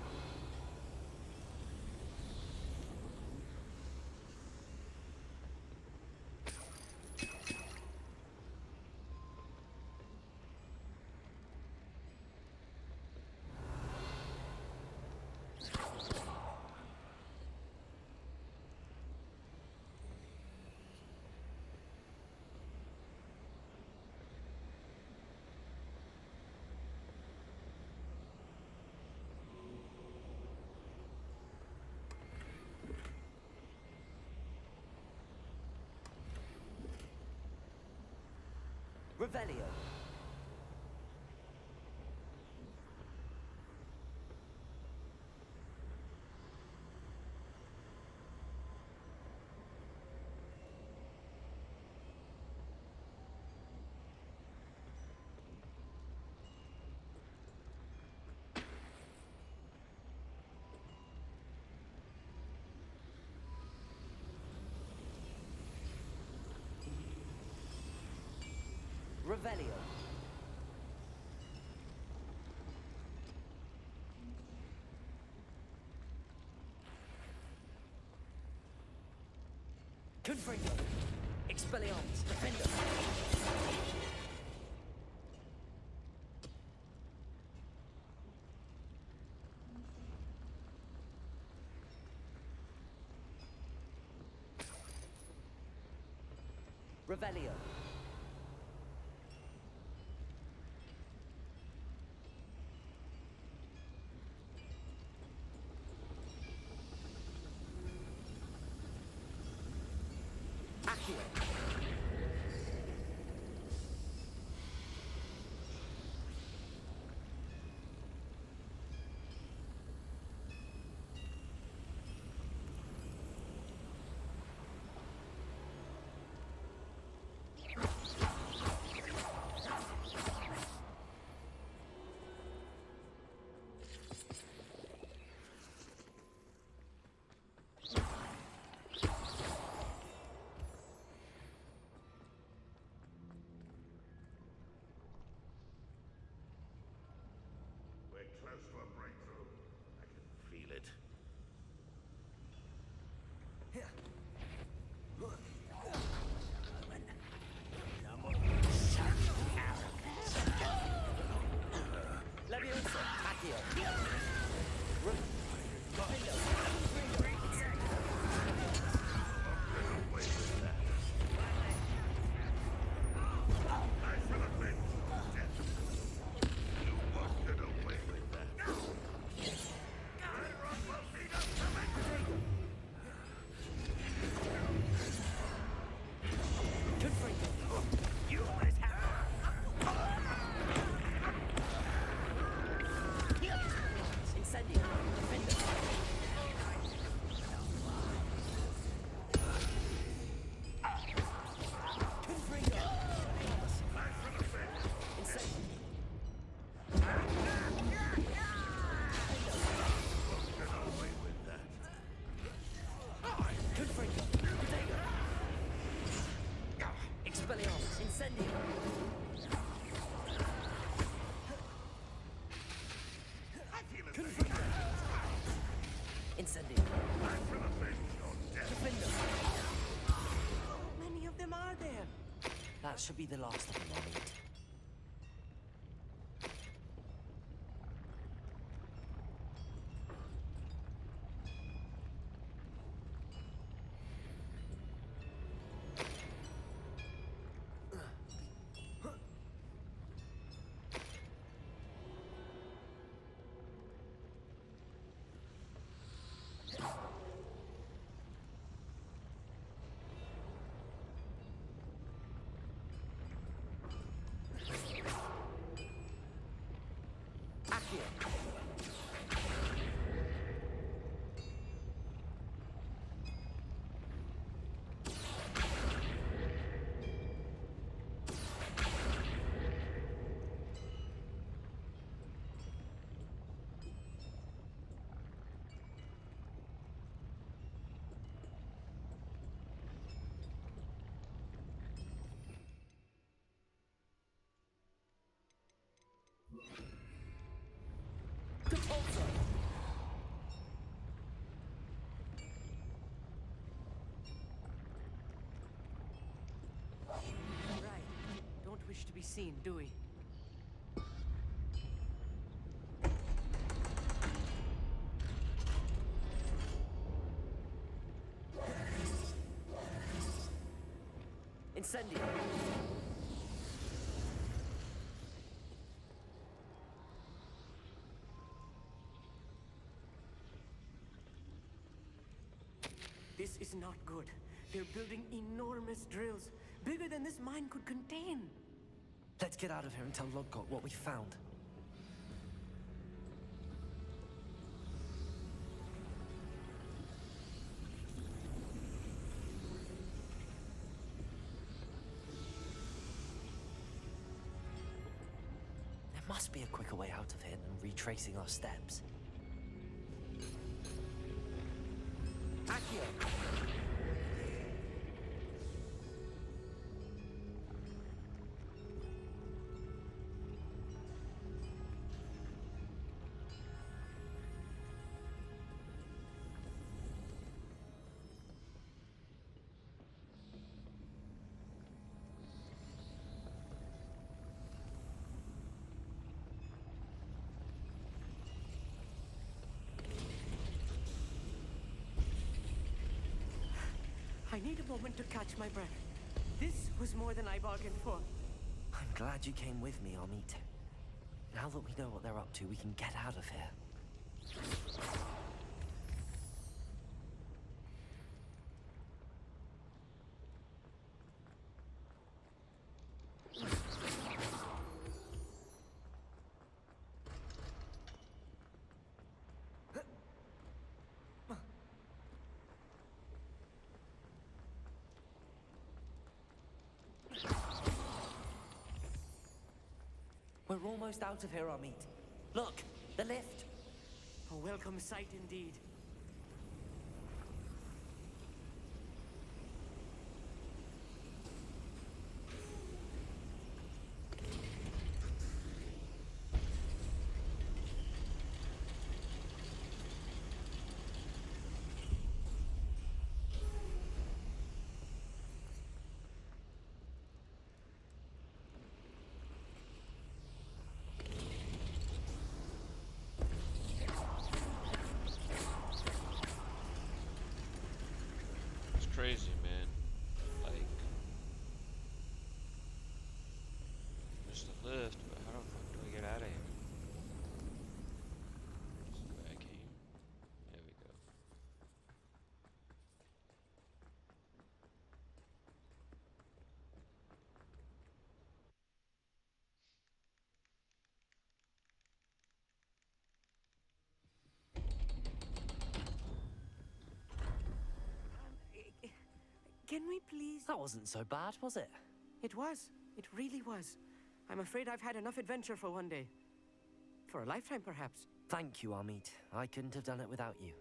Revelio. Revelio. Confringo. Expelliarmus. Defender. Revelio. Accio. We're close to a breakthrough. I can feel it. Leviosa. Accio. Expelliarmus. Incendio. Incendio. Defender. How many of them are there? That should be the last of them, Elite. Right. Don't wish to be seen, do we? Incendio. This is not good. They're building enormous drills, bigger than this mine could contain. Let's get out of here and tell Lodgott what we found. There must be a quicker way out of here than retracing our steps. Accio! moment to catch my breath. This was more than I bargained for. I'm glad you came with me, Amit. Now that we know what they're up to, we can get out of here. We're almost out of here, Amit. Look, the lift. A welcome sight indeed. It's crazy, man. Like, there's the lift, but how the fuck do I get out of here? This is the way I came. There we go. Can we please? That wasn't so bad, was it? It was. It really was. I'm afraid I've had enough adventure for one day. For a lifetime, perhaps. Thank you, Amit. I couldn't have done it without you.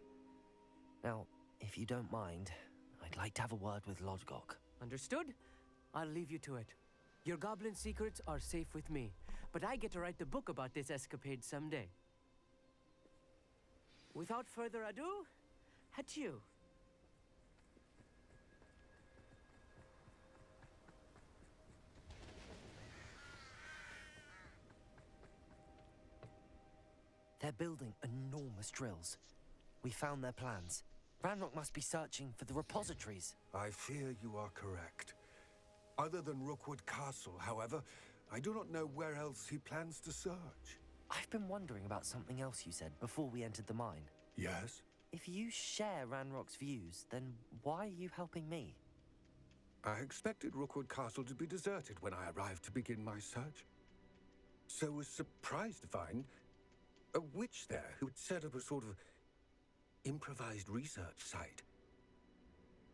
Now, if you don't mind, I'd like to have a word with Lodgok. Understood? I'll leave you to it. Your goblin secrets are safe with me, but I get to write the book about this escapade someday. Without further ado, adieu. They're building enormous drills. We found their plans. Ranrock must be searching for the repositories. I fear you are correct. Other than Rookwood Castle, however, I do not know where else he plans to search. I've been wondering about something else you said before we entered the mine. Yes? If you share Ranrock's views, then why are you helping me? I expected Rookwood Castle to be deserted when I arrived to begin my search. So was surprised to find a witch there who had set up a sort of improvised research site.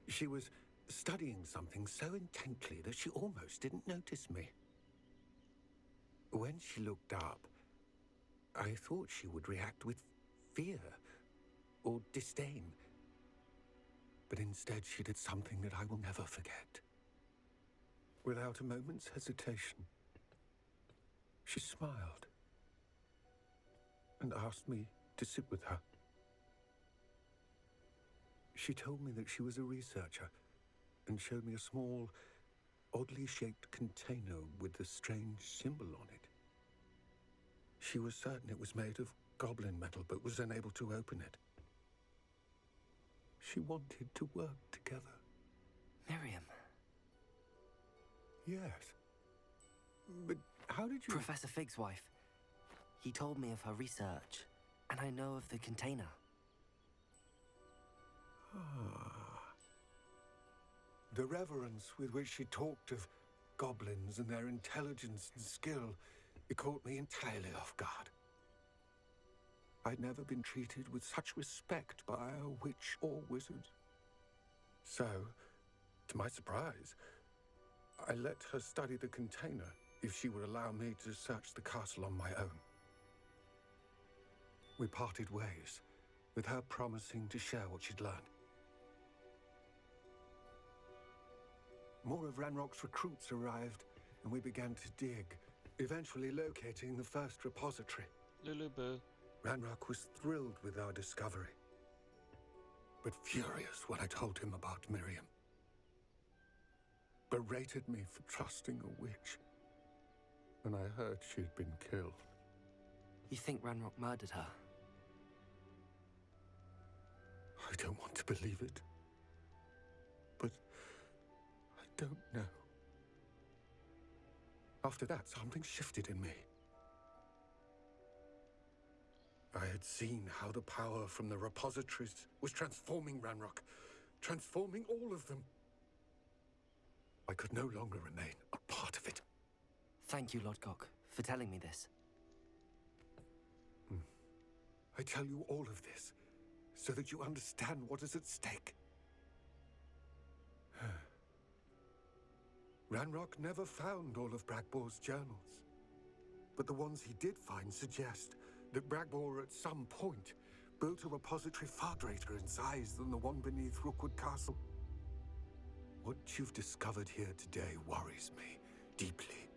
She was studying something so intently that she almost didn't notice me. When she looked up, I thought she would react with fear or disdain. But instead she did something that I will never forget. Without a moment's hesitation, she smiled and asked me to sit with her. She told me that she was a researcher and showed me a small, oddly shaped container with a strange symbol on it. She was certain it was made of goblin metal, but was unable to open it. She wanted to work together. Miriam. Yes. But how did you... Professor Fig's wife. He told me of her research, and I know of the container. The reverence with which she talked of goblins and their intelligence and skill, it caught me entirely off guard. I'd never been treated with such respect by a witch or wizard. So, to my surprise, I let her study the container if she would allow me to search the castle on my own. We parted ways, with her promising to share what she'd learned. More of Ranrock's recruits arrived, and we began to dig, eventually locating the first repository. Lulu-boo. Ranrock was thrilled with our discovery, but furious when I told him about Miriam. Berated me for trusting a witch, and I heard she'd been killed. You think Ranrock murdered her? I don't want to believe it. But don't know. After that, something shifted in me. I had seen how the power from the repositories was transforming Ranrock, transforming all of them. I could no longer remain a part of it. Thank you, Lodgok, for telling me this. I tell you all of this so that you understand what is at stake. Ranrock never found all of Bragbor's journals, but the ones he did find suggest that Bragbor at some point built a repository far greater in size than the one beneath Rookwood Castle. What you've discovered here today worries me deeply.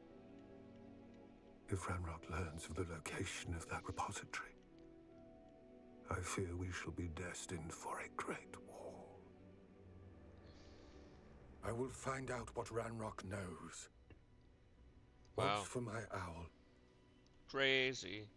If Ranrock learns of the location of that repository, I fear we shall be destined for a great war. I will find out what Ranrock knows. Wow. Watch for my owl. Crazy.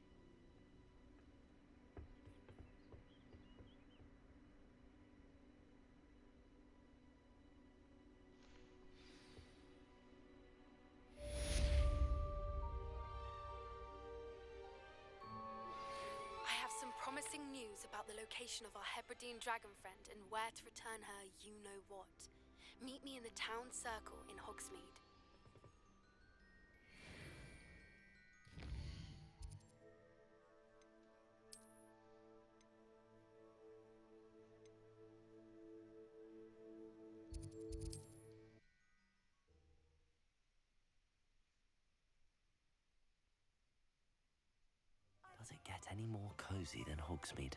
I have some promising news about the location of our Hebridean dragon friend and where to return her you-know-what. Meet me in the town circle in Hogsmeade. Does it get any more cozy than Hogsmeade?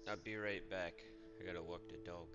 I'll be right back. I gotta walk the dog.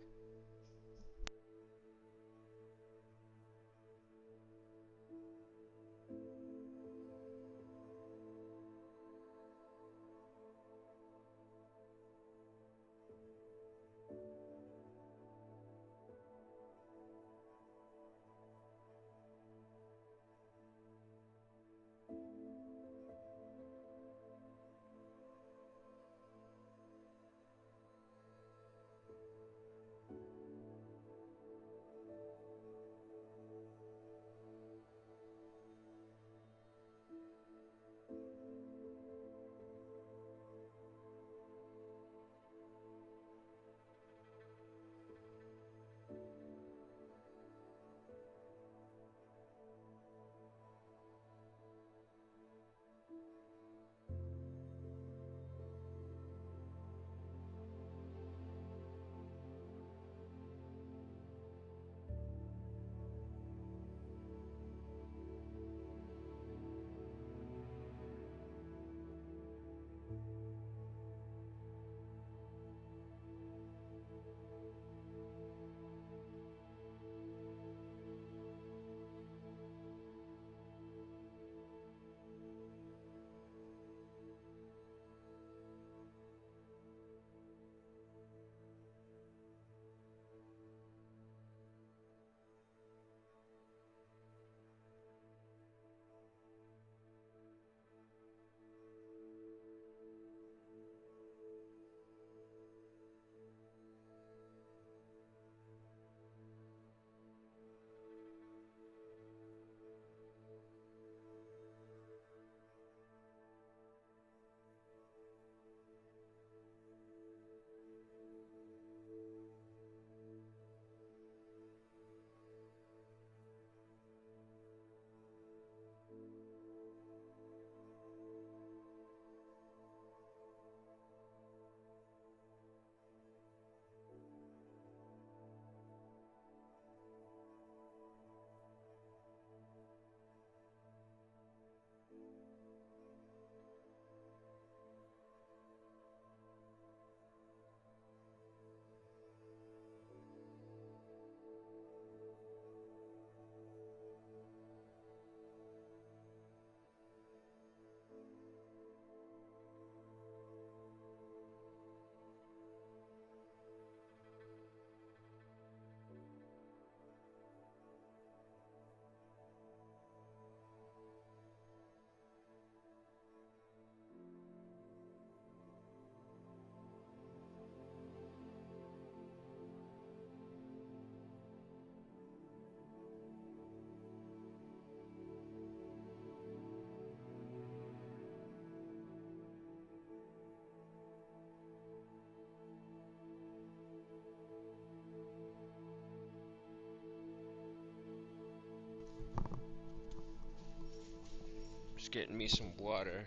Just getting me some water,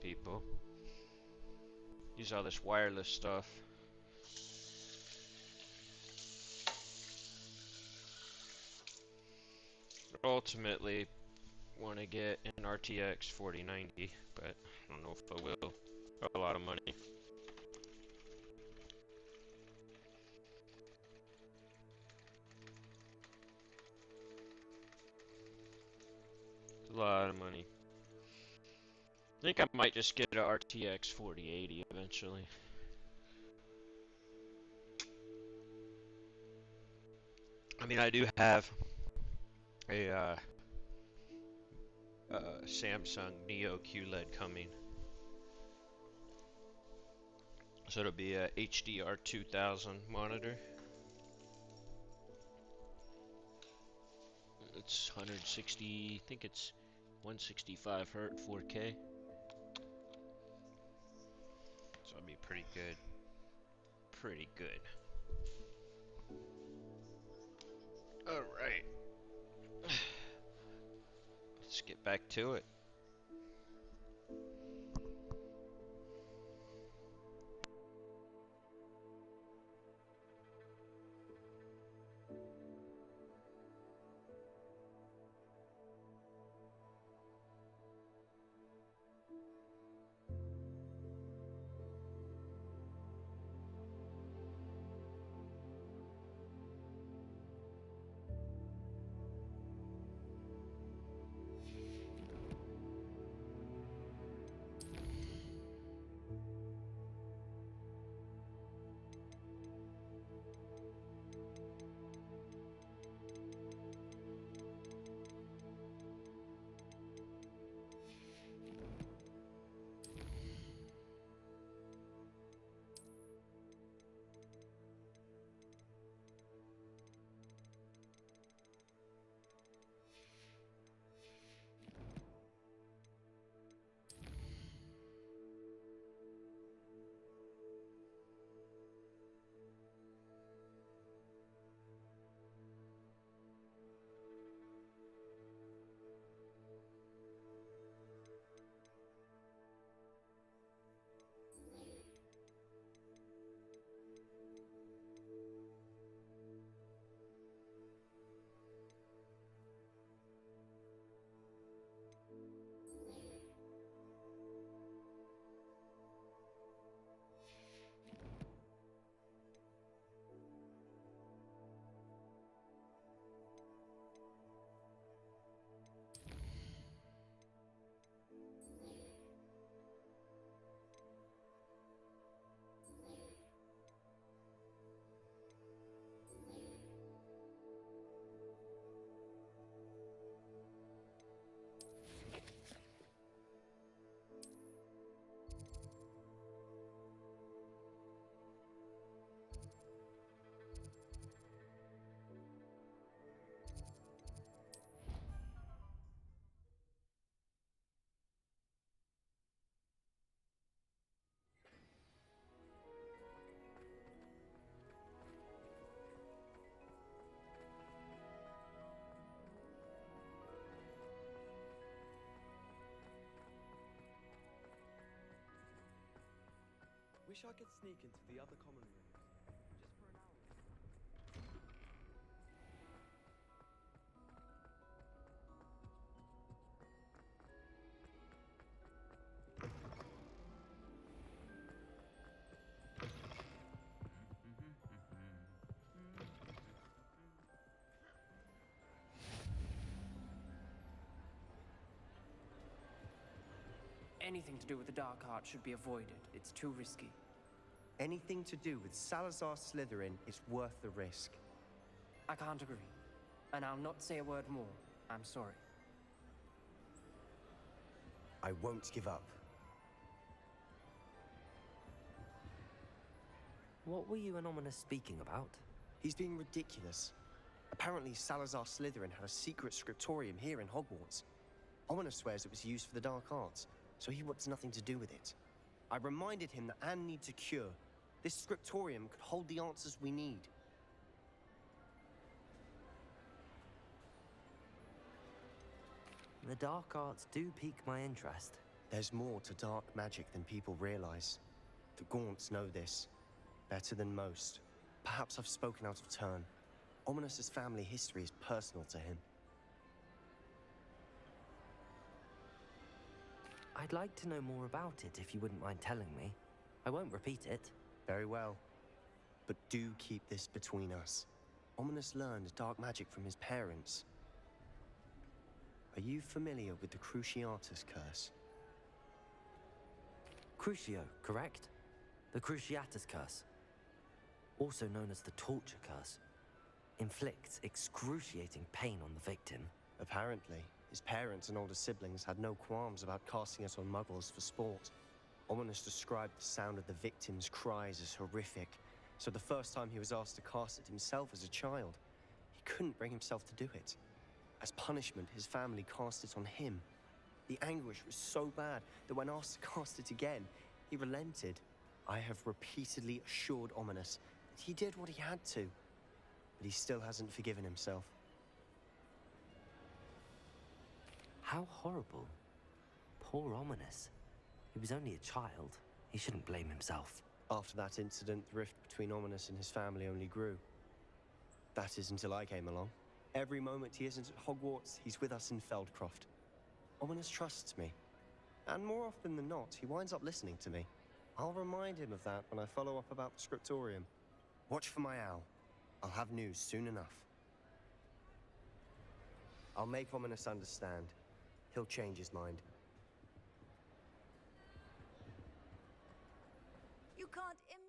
people. Use all this wireless stuff. Ultimately, want to get an RTX 4090, but I don't know if I will. A lot of money. A lot of money. I think I might just get an RTX 4080 eventually. I mean, I do have a Samsung Neo QLED coming. So it'll be a HDR 2000 monitor. It's 160, I think it's 165 Hz 4K. So it'll be pretty good. Pretty good. Alright. Let's get back to it. Wish I could sneak into the other common rooms. Just for an hour. Anything to do with the dark art should be avoided. It's too risky. Anything to do with Salazar Slytherin is worth the risk. I can't agree. And I'll not say a word more. I'm sorry. I won't give up. What were you and Ominous speaking about? He's being ridiculous. Apparently, Salazar Slytherin had a secret scriptorium here in Hogwarts. Ominous swears it was used for the dark arts, so he wants nothing to do with it. I reminded him that Anne needs a cure. This scriptorium could hold the answers we need. The dark arts do pique my interest. There's more to dark magic than people realize. The Gaunts know this better than most. Perhaps I've spoken out of turn. Ominous's family history is personal to him. I'd like to know more about it if you wouldn't mind telling me. I won't repeat it. Very well. But do keep this between us. Ominous learned dark magic from his parents. Are you familiar with the Cruciatus curse? Crucio, correct? The Cruciatus curse. Also known as the torture curse. Inflicts excruciating pain on the victim. Apparently, his parents and older siblings had no qualms about casting it on muggles for sport. Ominous described the sound of the victim's cries as horrific, so the first time he was asked to cast it himself as a child, he couldn't bring himself to do it. As punishment, his family cast it on him. The anguish was so bad that when asked to cast it again, he relented. I have repeatedly assured Ominous that he did what he had to, but he still hasn't forgiven himself. How horrible. Poor Ominous. He was only a child. He shouldn't blame himself. After that incident, the rift between Ominous and his family only grew. That is until I came along. Every moment he isn't at Hogwarts, he's with us in Feldcroft. Ominous trusts me. And more often than not, he winds up listening to me. I'll remind him of that when I follow up about the scriptorium. Watch for my owl. I'll have news soon enough. I'll make Ominous understand. He'll change his mind. You can't imagine.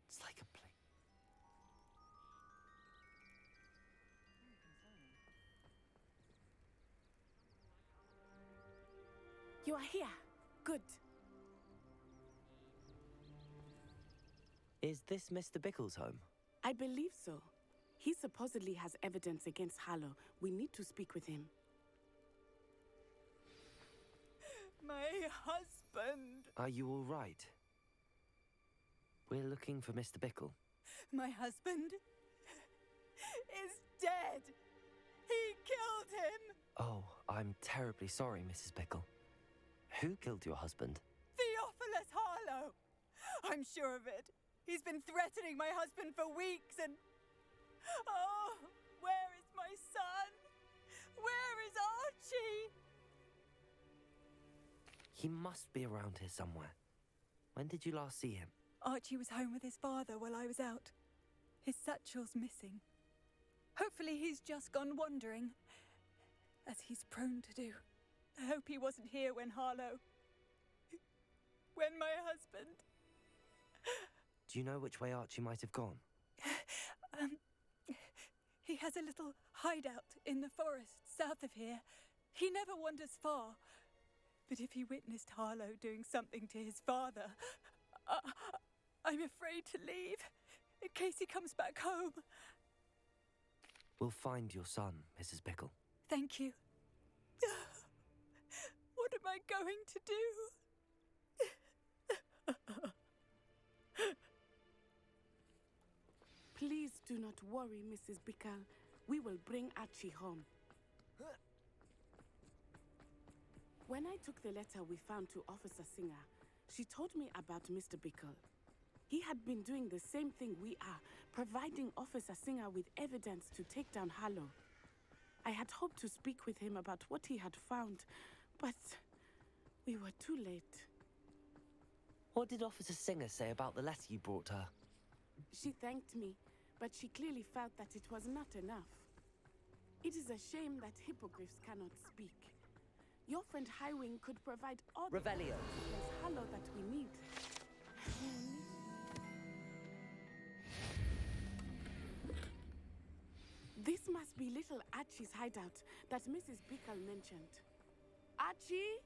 It's like a play. You are here. Good. Is this Mr. Bickle's home? I believe so. He supposedly has evidence against Harlow. We need to speak with him. My husband. Are you all right? We're looking for Mr. Bickle. My husband is dead. He killed him. Oh, I'm terribly sorry, Mrs. Bickle. Who killed your husband? Theophilus Harlow. I'm sure of it. He's been threatening my husband for weeks and... Oh, where is my son? Where is Archie? He must be around here somewhere. When did you last see him? Archie was home with his father while I was out. His satchel's missing. Hopefully he's just gone wandering, as he's prone to do. I hope he wasn't here when Harlow... when my husband... Do you know which way Archie might have gone? He has a little hideout in the forest south of here. He never wanders far. But if he witnessed Harlow doing something to his father, I'm afraid to leave, in case he comes back home. We'll find your son, Mrs. Bickle. Thank you. What am I going to do? Please do not worry, Mrs. Bickle. We will bring Archie home. When I took the letter we found to Officer Singer, she told me about Mr. Bickle. He had been doing the same thing we are, providing Officer Singer with evidence to take down Harlow. I had hoped to speak with him about what he had found, but we were too late. What did Officer Singer say about the letter you brought her? She thanked me, but she clearly felt that it was not enough. It is a shame that hippogriffs cannot speak. Your friend Highwing could provide all the Revelio. Harlow that we need. This must be little Archie's hideout that Mrs. Bickle mentioned. Archie?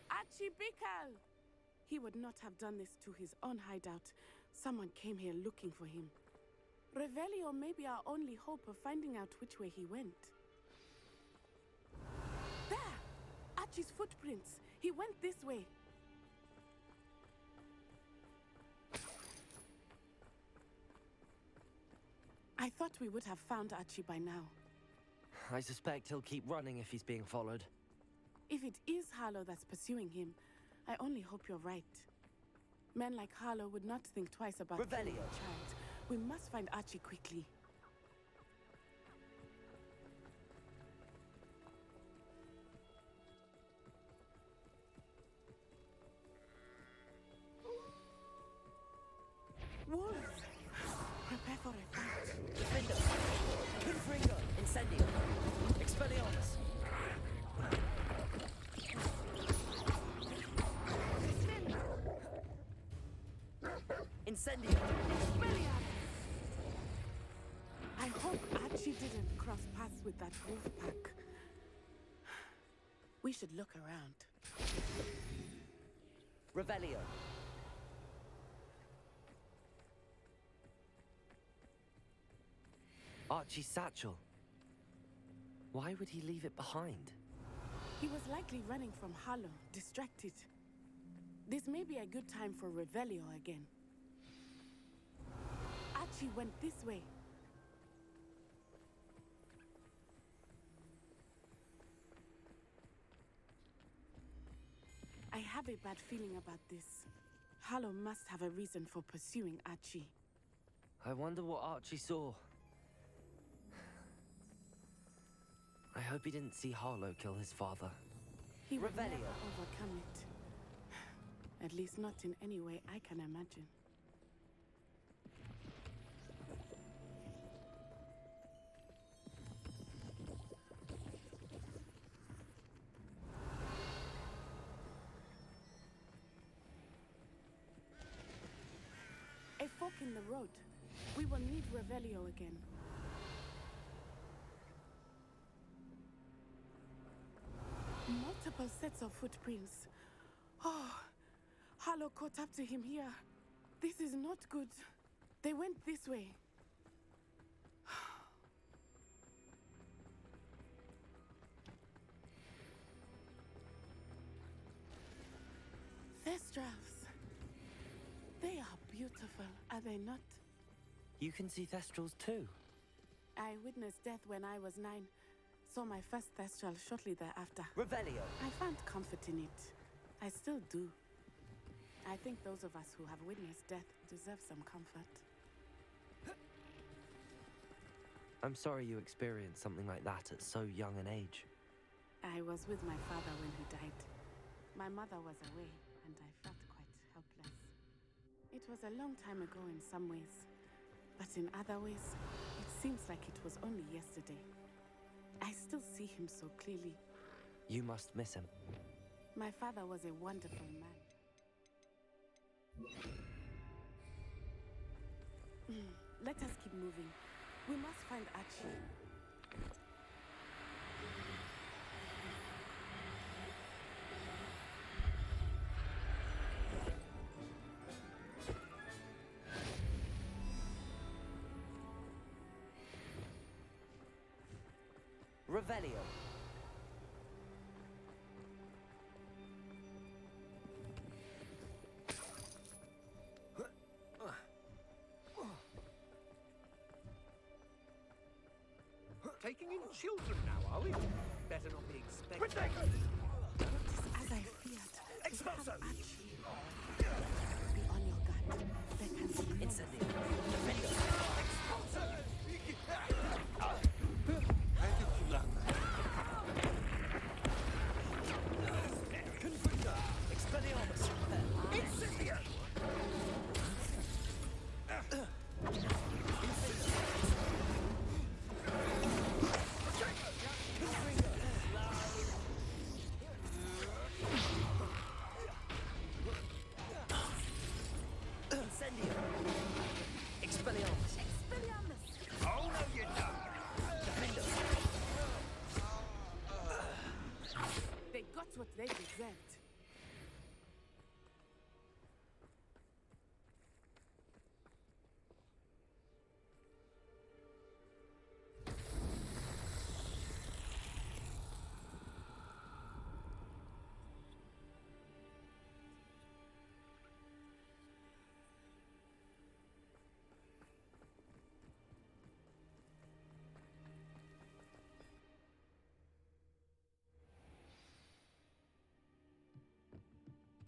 Archie Bickle! He would not have done this to his own hideout. Someone came here looking for him. Revelio may be our only hope of finding out which way he went. There! Archie's footprints. He went this way. I thought we would have found Archie by now. I suspect he'll keep running if he's being followed. If it is Harlow that's pursuing him, I only hope you're right. Men like Harlow would not think twice about killing a child. We must find Archie quickly. Wolves! Prepare for a fight. Defender! Confringo! Incendio! Expelliarmus! Incendio! I hope Archie didn't cross paths with that wolf pack. We should look around. Revelio! Archie's satchel. Why would he leave it behind? He was likely running from Harlow, distracted. This may be a good time for Revelio again. Archie went this way. I have a bad feeling about this. Harlow must have a reason for pursuing Archie. I wonder what Archie saw. I hope he didn't see Harlow kill his father. He would never Revelio. overcome it. At least not in any way I can imagine. A fork in the road. We will need Revelio again. Multiple sets of footprints. Oh, Harlow caught up to him here. This is not good. They went this way. Thestrals. They are beautiful, are they not? You can see Thestrals too. I witnessed death when I was 9. Saw my first Thestral shortly thereafter. Revelio. I found comfort in it. I still do. I think those of us who have witnessed death deserve some comfort. I'm sorry you experienced something like that at so young an age. I was with my father when he died. My mother was away, and I felt quite helpless. It was a long time ago in some ways, but in other ways, it seems like it was only yesterday. I still see him so clearly. You must miss him. My father was a wonderful man. Let us keep moving. We must find Archie. Revelio. Taking in children now, are we? Better not be expecting. As I feared, Expulso! Be on your guard. There can be no Incendio. Defender. Confringo. Expelliarmus. Incendio! Incendio.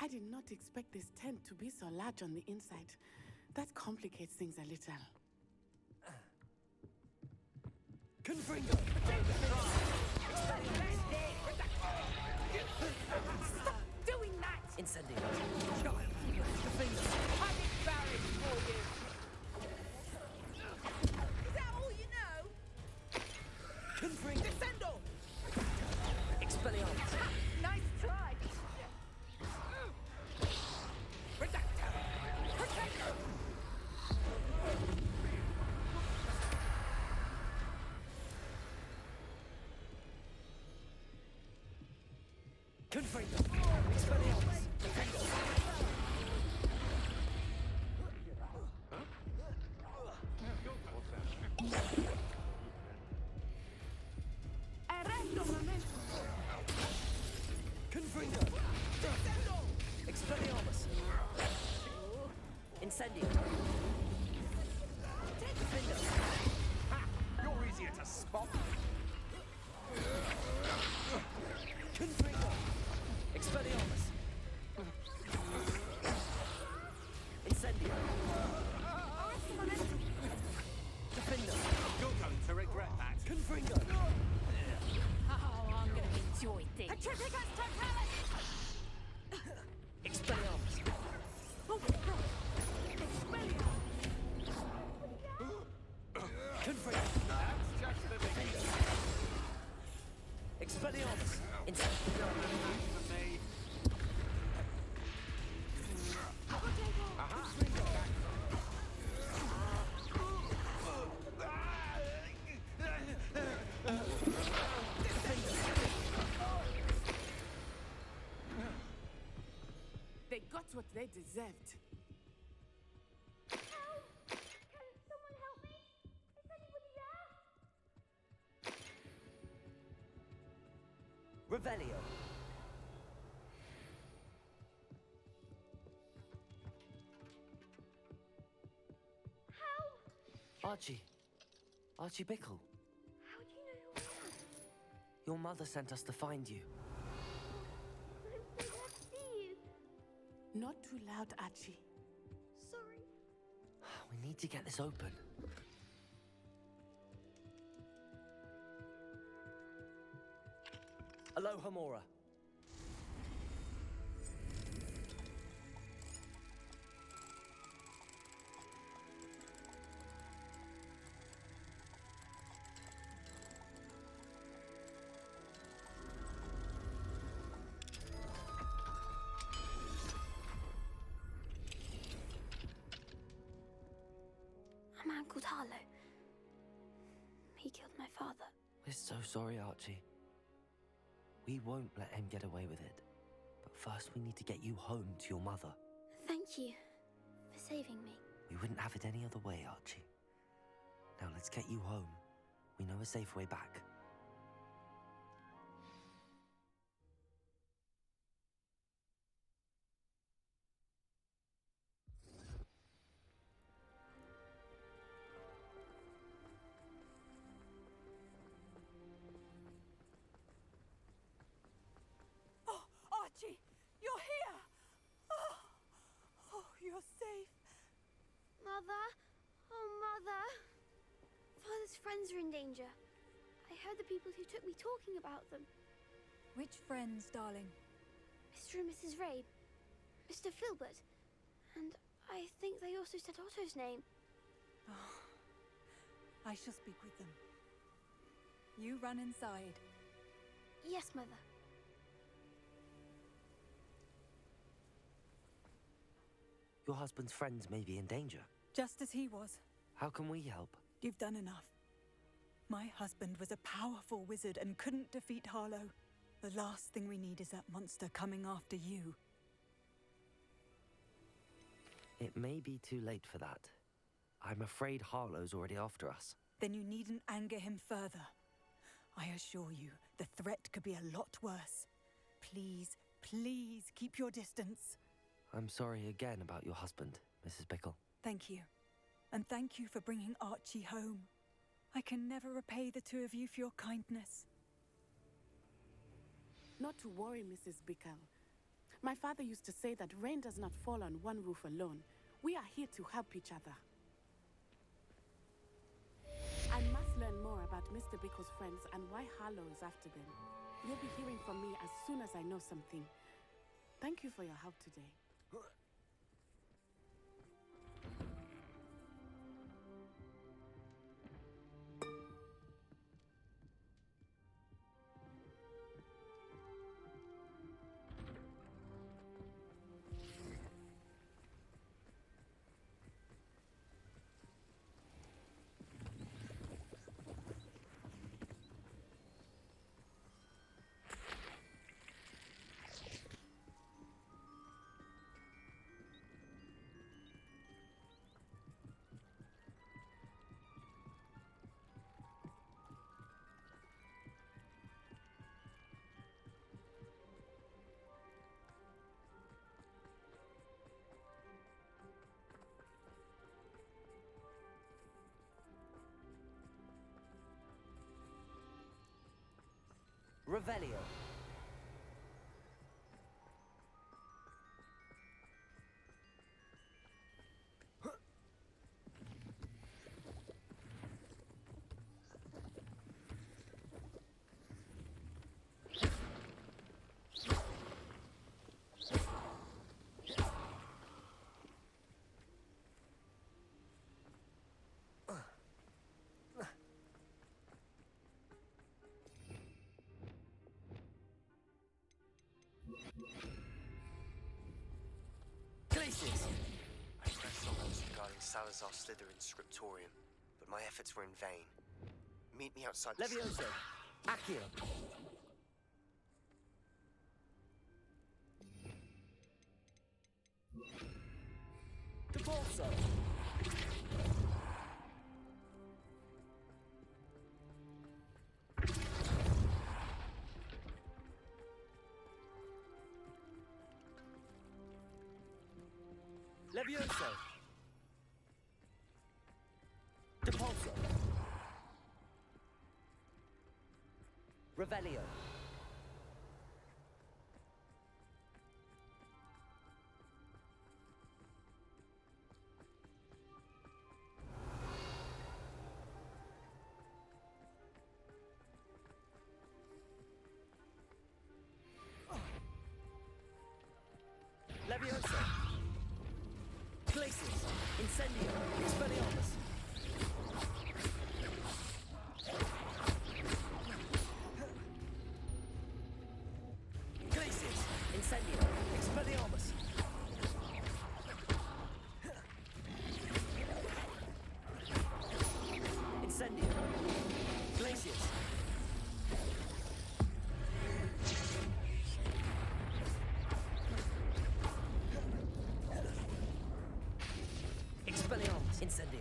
I did not expect this tent to be so large on the inside. That complicates things a little. Confringo! Stop doing that! Incendio. Child. Confringo. I'm embarrassed for you. Is that all you know? Confringo. Descendo! Expelliarmus. Nice try. Redacta. Protecto. Confringo. Expelliarmus. Confringo. Arresto momento. Confringo. Descendo. Expelliarmus. Incendio. Confringo. You're easier to spot. Confringo. Expelliarmus. Incendio. Defendo. You're going to regret that. Confringo. Oh, I'm going to enjoy things. Petrificus totalis! Expelliarmus. Confringo. That's just the beginning. Expelliarmus. Incendio. For me. Aha. They got what they deserved. Help! Can someone help me? Is anybody there? Revelio. Archie. Archie Bickle. How do you know who I am? Your mother sent us to find you. I'm so glad to see you. Not too loud, Archie. Sorry. We need to get this open. Aloha Mora. A man called Harlow. He killed my father. We're so sorry, Archie. We won't let him get away with it. But first we need to get you home to your mother. Thank you for saving me. We wouldn't have it any other way, Archie. Now let's get you home. We know a safe way back. Oh, Archie, you're here! Oh, you're safe. Mother? Oh, Mother. Father's friends are in danger. I heard the people who took me talking about them. Which friends, darling? Mr. and Mrs. Rabe. Mr. Filbert. And I think they also said Otto's name. Oh, I shall speak with them. You run inside. Yes, Mother. Your husband's friends may be in danger. Just as he was. How can we help? You've done enough. My husband was a powerful wizard and couldn't defeat Harlow. The last thing we need is that monster coming after you. It may be too late for that. I'm afraid Harlow's already after us. Then you needn't anger him further. I assure you, the threat could be a lot worse. Please, please keep your distance. I'm sorry again about your husband, Mrs. Bickle. Thank you. And thank you for bringing Archie home. I can never repay the two of you for your kindness. Not to worry, Mrs. Bickle. My father used to say that rain does not fall on one roof alone. We are here to help each other. I must learn more about Mr. Bickle's friends and why Harlow is after them. You'll be hearing from me as soon as I know something. Thank you for your help today. Revelio. Places! I pressed on those regarding Salazar Slytherin's scriptorium, but my efforts were in vain. Meet me outside the... Levioso. Accio. Depulso. Levioso. Depulso. Revelio. Levioso. Glacius. Incendio. Expelliarmus. Glacius. Incendio. Expelliarmus. Incendio. Glacius. Expelliarmus. Incendio.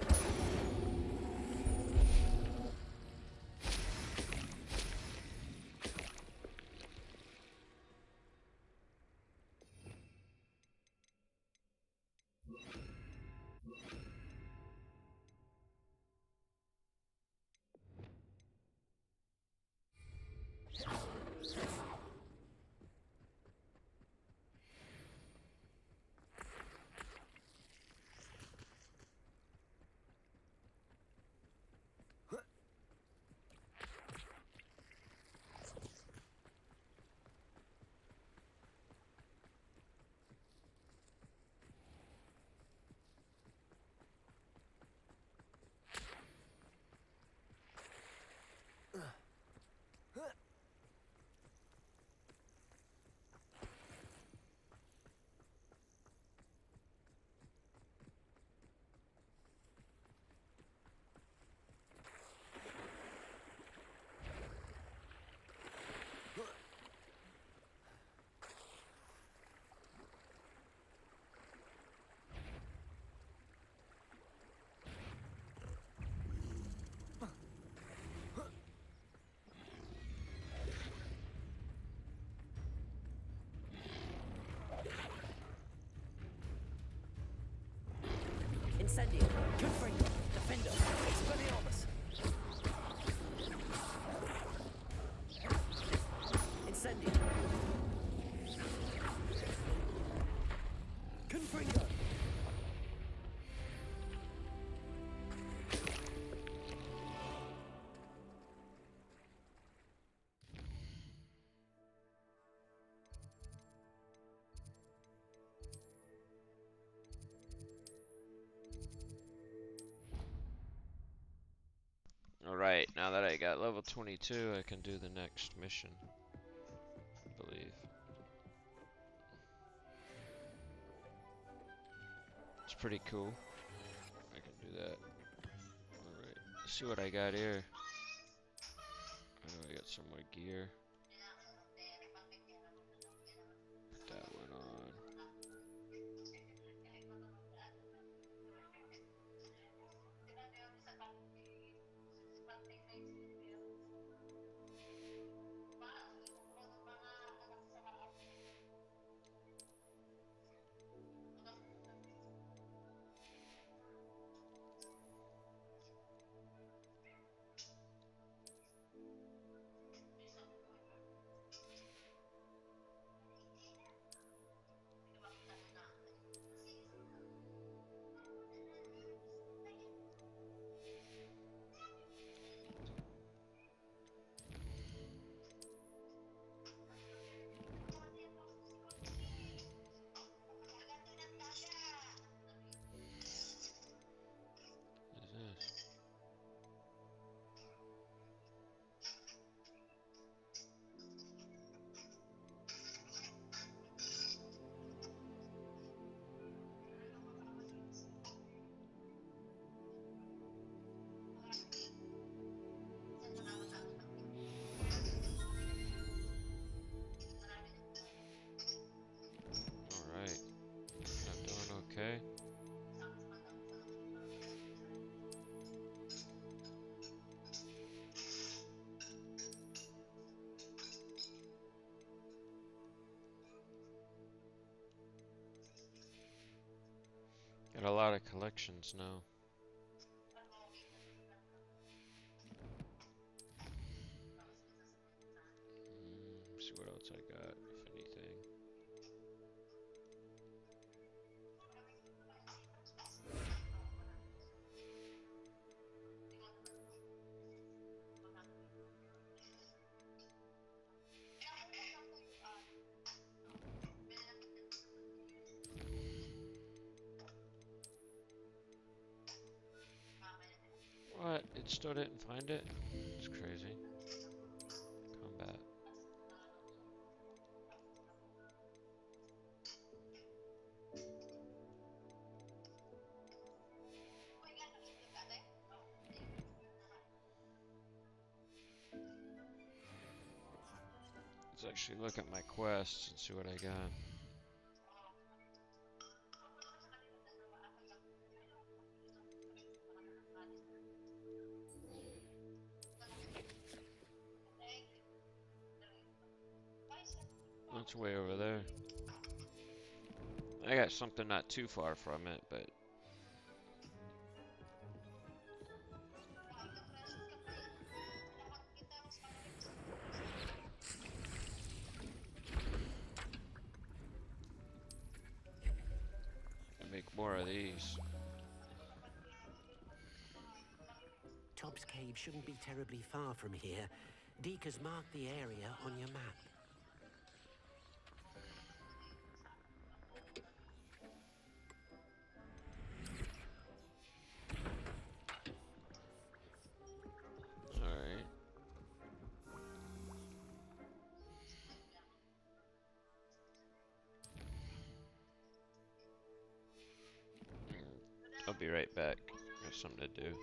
Incendio. Confringo. Defendo. Expelliarmus. Incendio. now that I got level 22, I can do the next mission, I believe. It's pretty cool. I can do that. Alright, let's see what I got here. Oh, I got some more gear. Put that one on. Alright, I'm doing okay. Got a lot of collections now. See what else I got, if anything. What? It still didn't find it? It's crazy. Combat. Let's actually look at my quests and see what I got. That's way over there. I got something not too far from it, but I make more of these. Tobbs Cave shouldn't be terribly far from here. Deke has marked the area on your map. Alright. I'll be right back. Got something to do.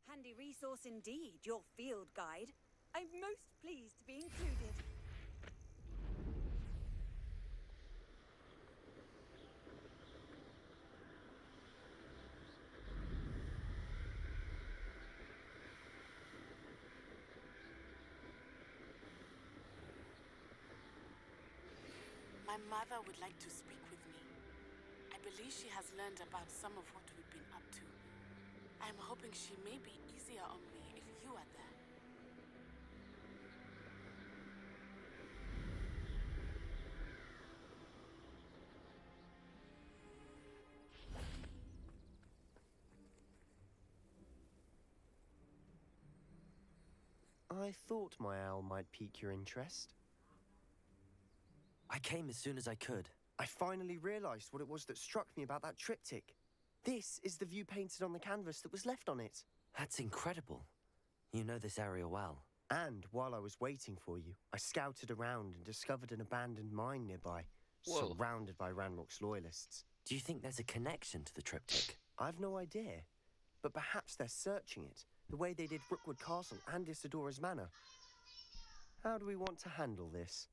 Handy resource indeed, your field guide. I'm most pleased to be included. My mother would like to speak with me. I believe she has learned about some of what we've been up to. I'm hoping she may be easier on me if you are there. I thought my owl might pique your interest. I came as soon as I could. I finally realized what it was that struck me about that triptych. This is the view painted on the canvas that was left on it. That's incredible. You know this area well. And while I was waiting for you, I scouted around and discovered an abandoned mine nearby, Whoa. surrounded by Ranrock's loyalists. Do you think there's a connection to the triptych? I've no idea, but perhaps they're searching it, the way they did Rookwood Castle and Isidora's Manor. How do we want to handle this?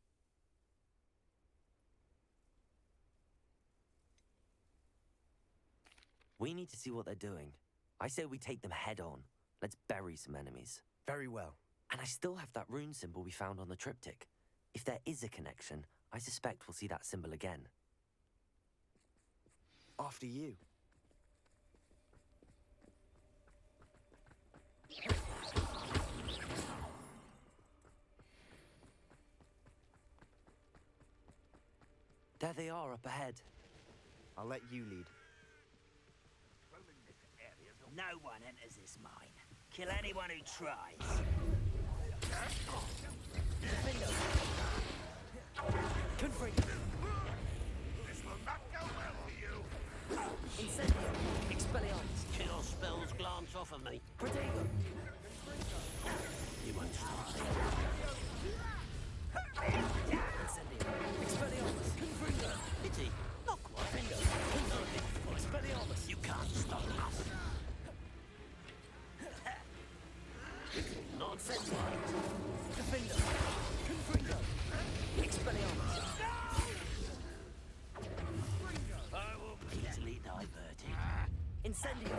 We need to see what they're doing. I say we take them head on. Let's bury some enemies. Very well. And I still have that rune symbol we found on the triptych. If there is a connection, I suspect we'll see that symbol again. After you. There they are up ahead. I'll let you lead. No one enters this mine. Kill anyone who tries. Confringo. This will not go well for you. Incendio. Expelliarmus. Kill spells glance off of me. Protego. You won't stop me. Incendio. Expelliarmus. Confringo. Pity. Not quite. Finger. Expelliarmus. You can't stop us. Nonsense. Defender. Confringo. Expelliarmus. I will be easily diverted. Incendio.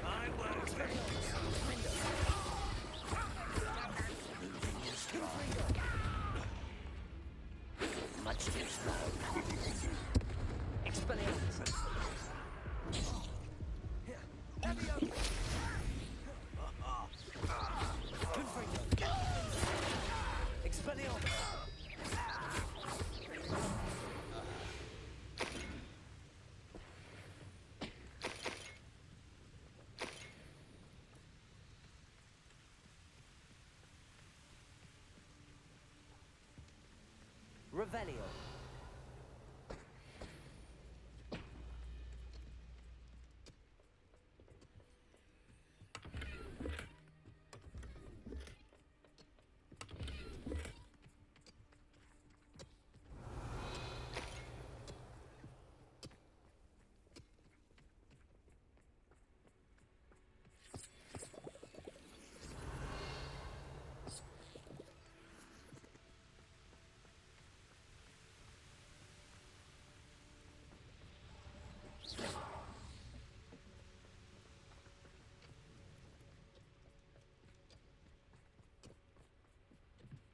I will. Expelliarmus. Defender. Losing your stride. Much too slow. Expelliarmus. Confringo. Expelliarmus. Revelio.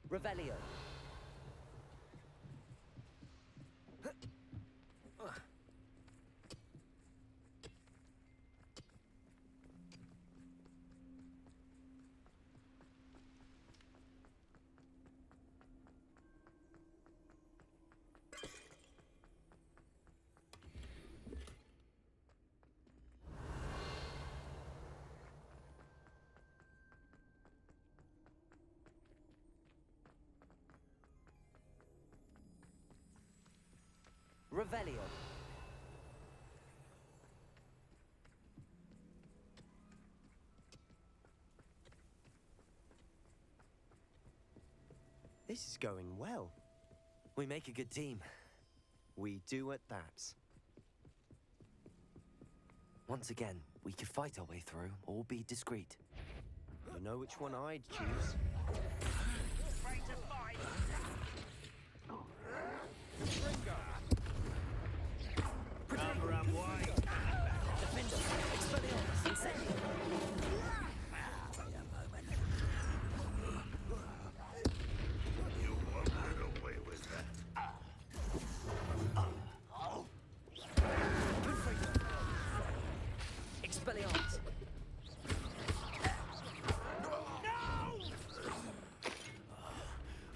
Revelio. Revelio. This is going well. We make a good team. We do at that. Once again, we could fight our way through or be discreet. You know which one I'd choose. Afraid to fight? Cover up wide. Defender, Expelliarmus, Incendio. Wait a moment. You won't get away with that. Expelliarmus.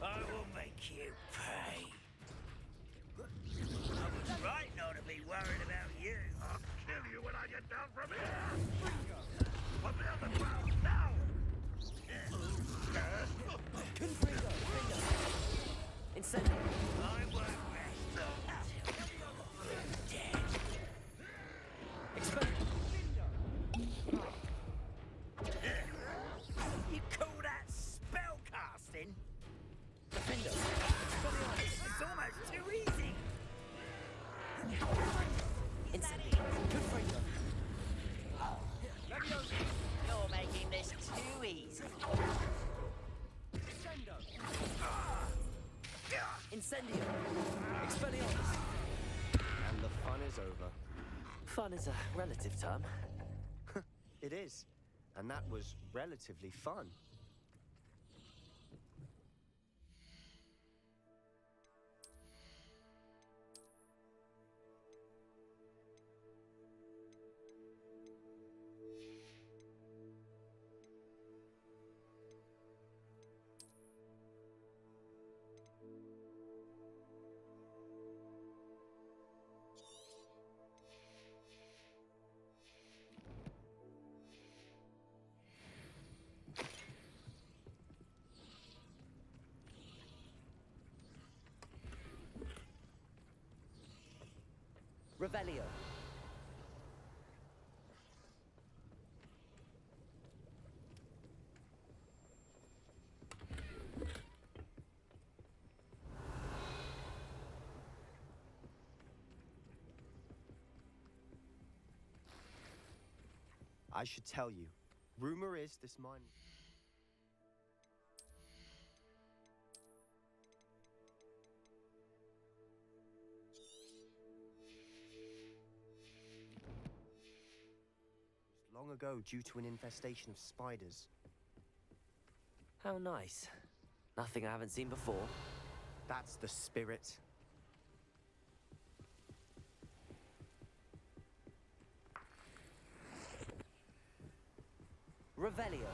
I will make you pay. I was right not to be worried about you. I'll kill you when I get down from here. Put me on the ground now. Confringo, Incendio. I won't rest until you're dead. Expelliarmus. You call that spell casting? Defender. It's almost too easy. Incendio. Confringo. You're making this too easy. Incendio. Expelliarmus. And the fun is over. Fun is a relative term. It is. And that was relatively fun. Revelio. I should tell you. Rumor is this mine... long ago due to an infestation of spiders. How nice. Nothing I haven't seen before. That's the spirit. Revelio.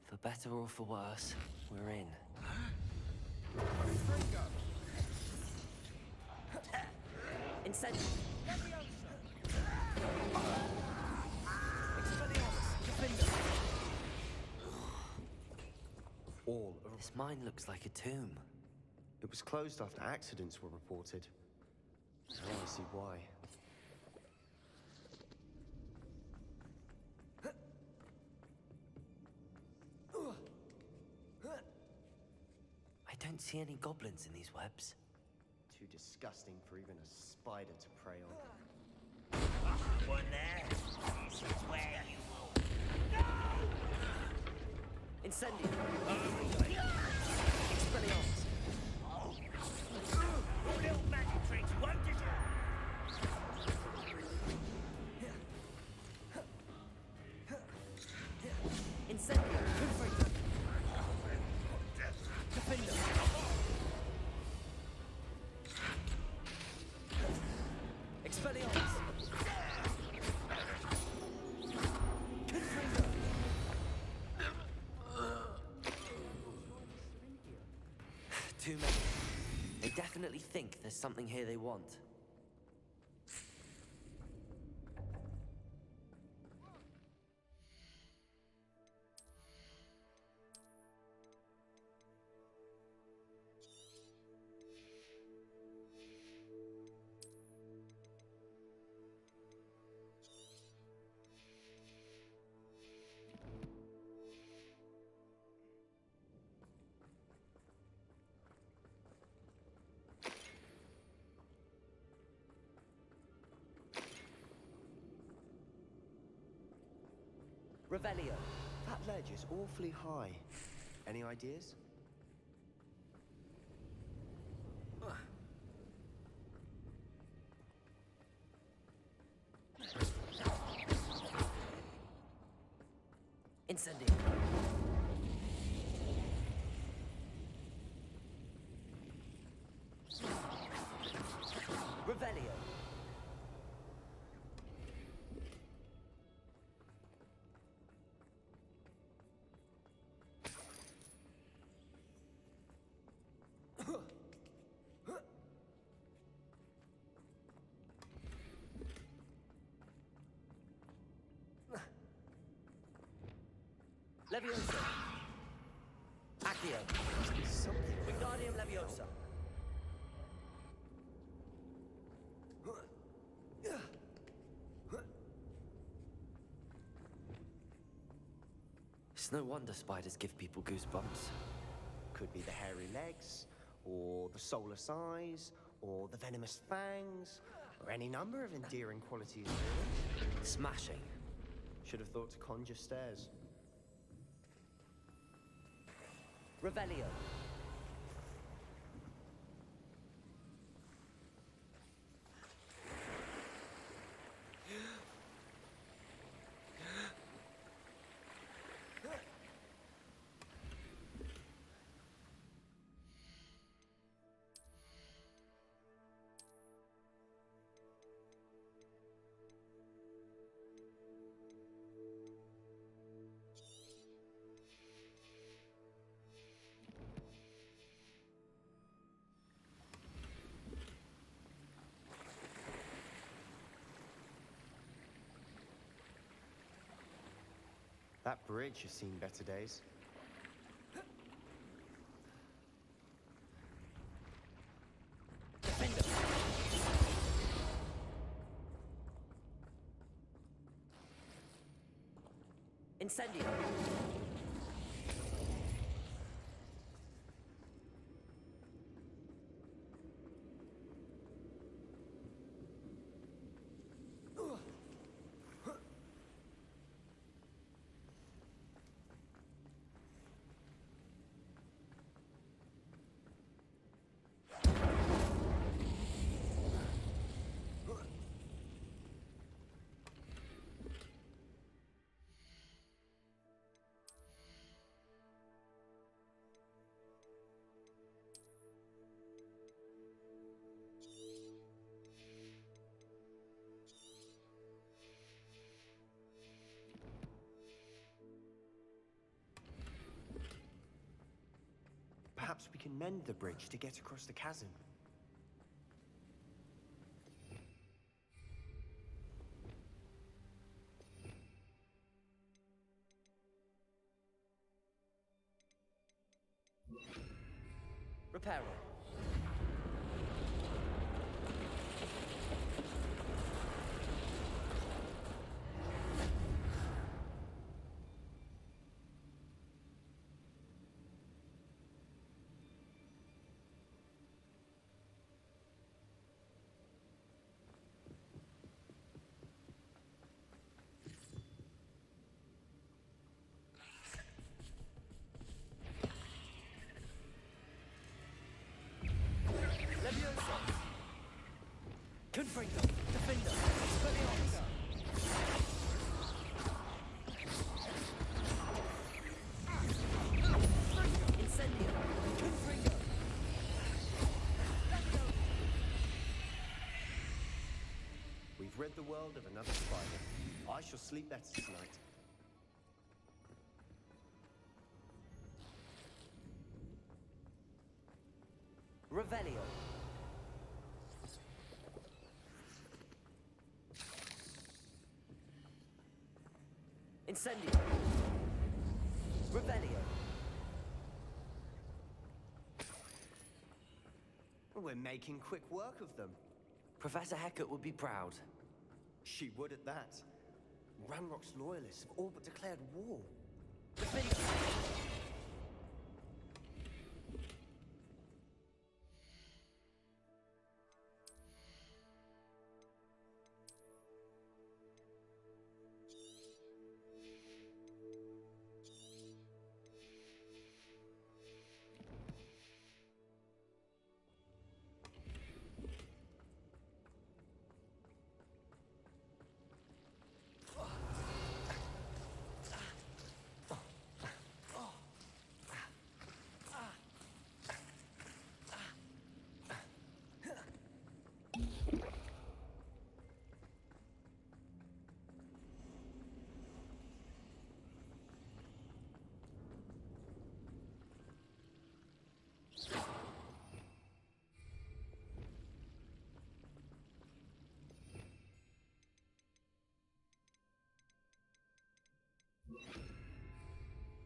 For better or for worse, we're in. Incendio. Expelliarmus. Defender. All of... This mine looks like a tomb. It was closed after accidents were reported. Now I see why. I don't see any goblins in these webs. Too disgusting for even a spider to prey on. One there. This is where you will. Incendio. Expelliarmus. Your little magic tricks won't deter. Incendio. Confringo. Defender. Expelliarmus. Confringo. Too many. They definitely think there's something here they want. Revelio. That ledge is awfully high. Any ideas? Incendio. Revelio. Leviosa. Accio. Wingardium Leviosa. It's no wonder spiders give people goosebumps. Could be the hairy legs, or the soulless eyes, or the venomous fangs, or any number of endearing qualities, really. Smashing. Should have thought to conjure stairs. Revelio. That bridge has seen better days. Incendio. Perhaps we can mend the bridge to get across the chasm. Reparo. Leviosa. Confringo. Defender. Expelliarmus. Incendio. Confringo. We've rid the world of another spider. I shall sleep better tonight. Revelio. Incendio. Revelio. We're making quick work of them. Professor Hecat would be proud. She would at that. Ranrock's loyalists have all but declared war. Defender.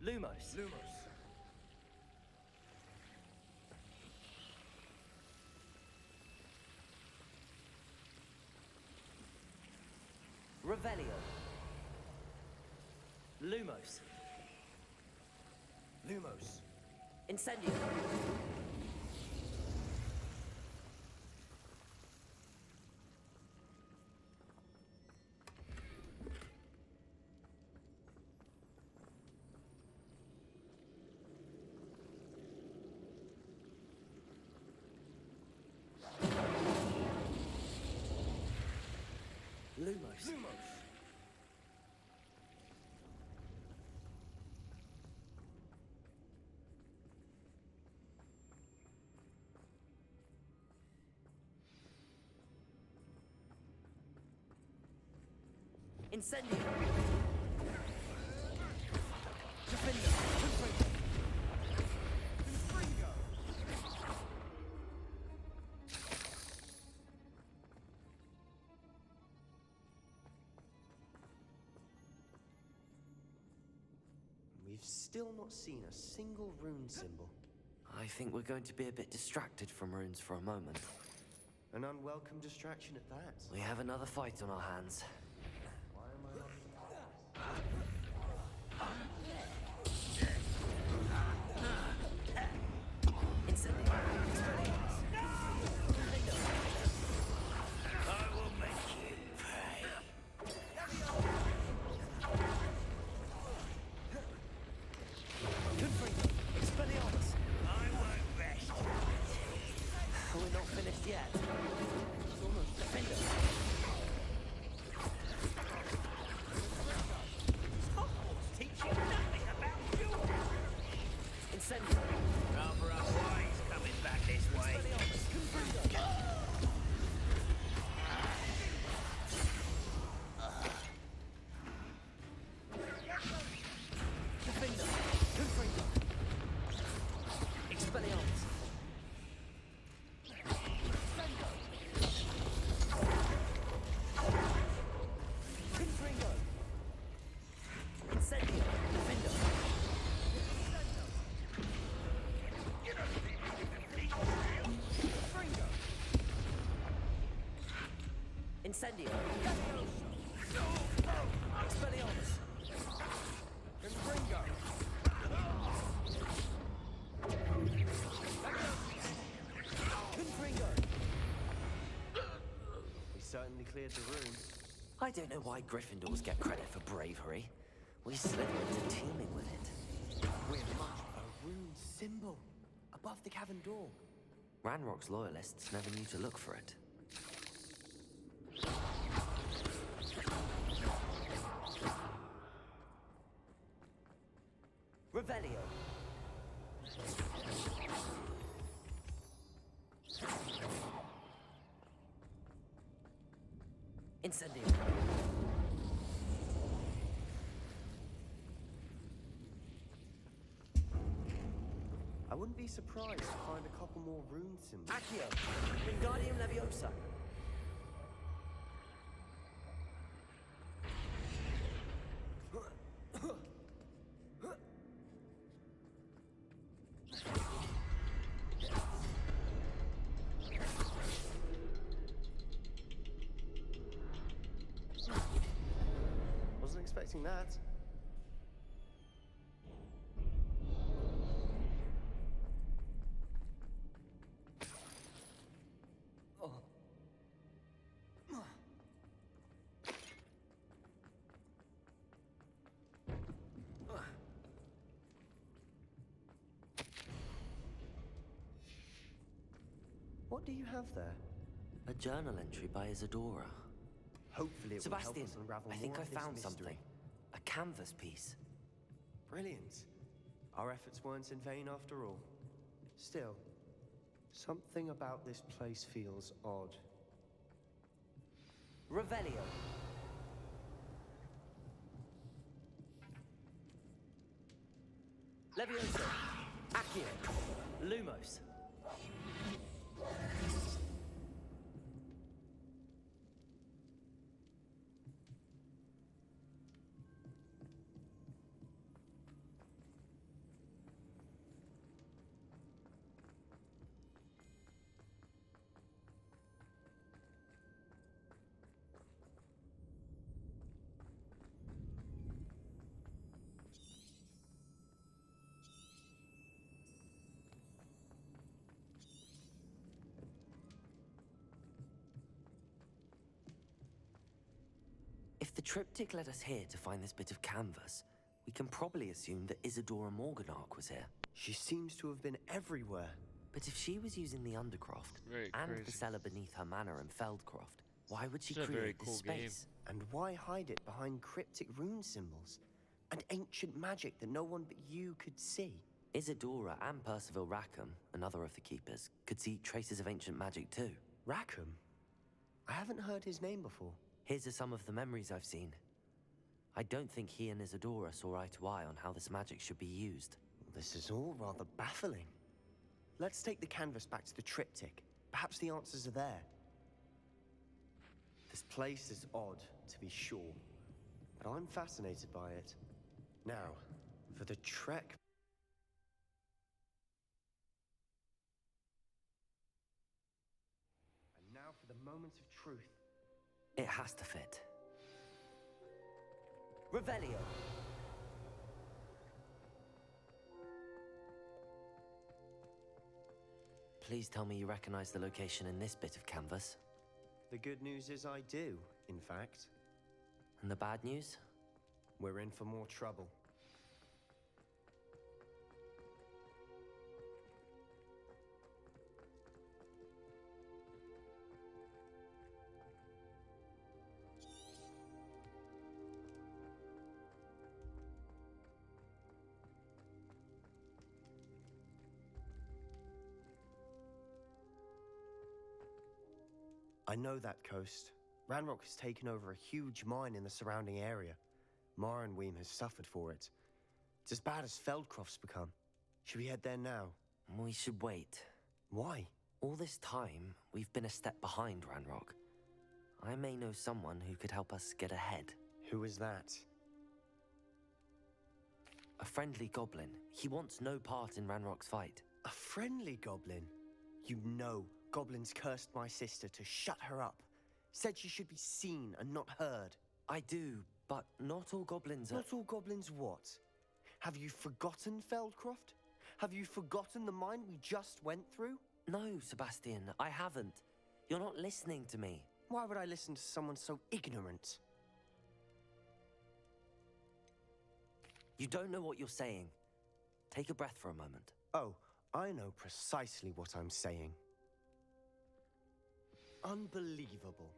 Lumos. Lumos. Revelio. Lumos. Lumos. Incendio. Lumos. Lumos. Incendio. We've still not seen a single rune symbol. I think we're going to be a bit distracted from runes for a moment. An unwelcome distraction at that. We have another fight on our hands. Why am I not... Incendio. I will make you pay. Expelliarmus. I won't rest. We're not finished yet. It's almost Defender. Hogwarts teach you nothing about dueling. Incendio. Rather unwise coming back this way. Defender. Confringo. Expelliarmus. Confringo. Incendio. Defender. Confringo. Incendio. Expelliarmus. Confringo. Confringo. We certainly cleared the room. I don't know why Gryffindors get credit for bravery. We Slytherins are teeming with it. We're much a rune symbol above the cavern door. Ranrock's loyalists never knew to look for it. Revelio. Incendio. I wouldn't be surprised to find a couple more rune symbols. Accio. Wingardium Leviosa. Wasn't expecting that. What do you have there? A journal entry by Isadora. Hopefully it will help Sebastian, us unravel I think more I of this found mystery. something. A canvas piece. Brilliant. Our efforts weren't in vain after all. Still, something about this place feels odd. Revelio. Leviosa. Accio. Lumos. If the triptych led us here to find this bit of canvas, we can probably assume that Isadora Morganark was here. She seems to have been everywhere. But if she was using the Undercroft and the cellar beneath her manor in Feldcroft, why would she create this space? And why hide it behind cryptic rune symbols? And ancient magic that no one but you could see? Isadora and Percival Rackham, another of the keepers, could see traces of ancient magic too. Rackham? I haven't heard his name before. Here's some of the memories I've seen. I don't think he and Isadora saw eye to eye on how this magic should be used. This is all rather baffling. Let's take the canvas back to the triptych. Perhaps the answers are there. This place is odd, to be sure, but I'm fascinated by it. Now, for the trek. And now for the moments of truth. It has to fit. Revelio! Please tell me you recognize the location in this bit of canvas. The good news is I do, in fact. And the bad news? We're in for more trouble. I know that coast. Ranrock has taken over a huge mine in the surrounding area. Morinweem has suffered for it. It's as bad as Feldcroft's become. Should we head there now? We should wait. Why? All this time, we've been a step behind Ranrock. I may know someone who could help us get ahead. Who is that? A friendly goblin. He wants no part in Ranrock's fight. A friendly goblin? You know goblins cursed my sister to shut her up. Said she should be seen and not heard. I do, but not all goblins are... Not all goblins what? Have you forgotten Feldcroft? Have you forgotten the mine we just went through? No, Sebastian, I haven't. You're not listening to me. Why would I listen to someone so ignorant? You don't know what you're saying. Take a breath for a moment. Oh, I know precisely what I'm saying. Unbelievable.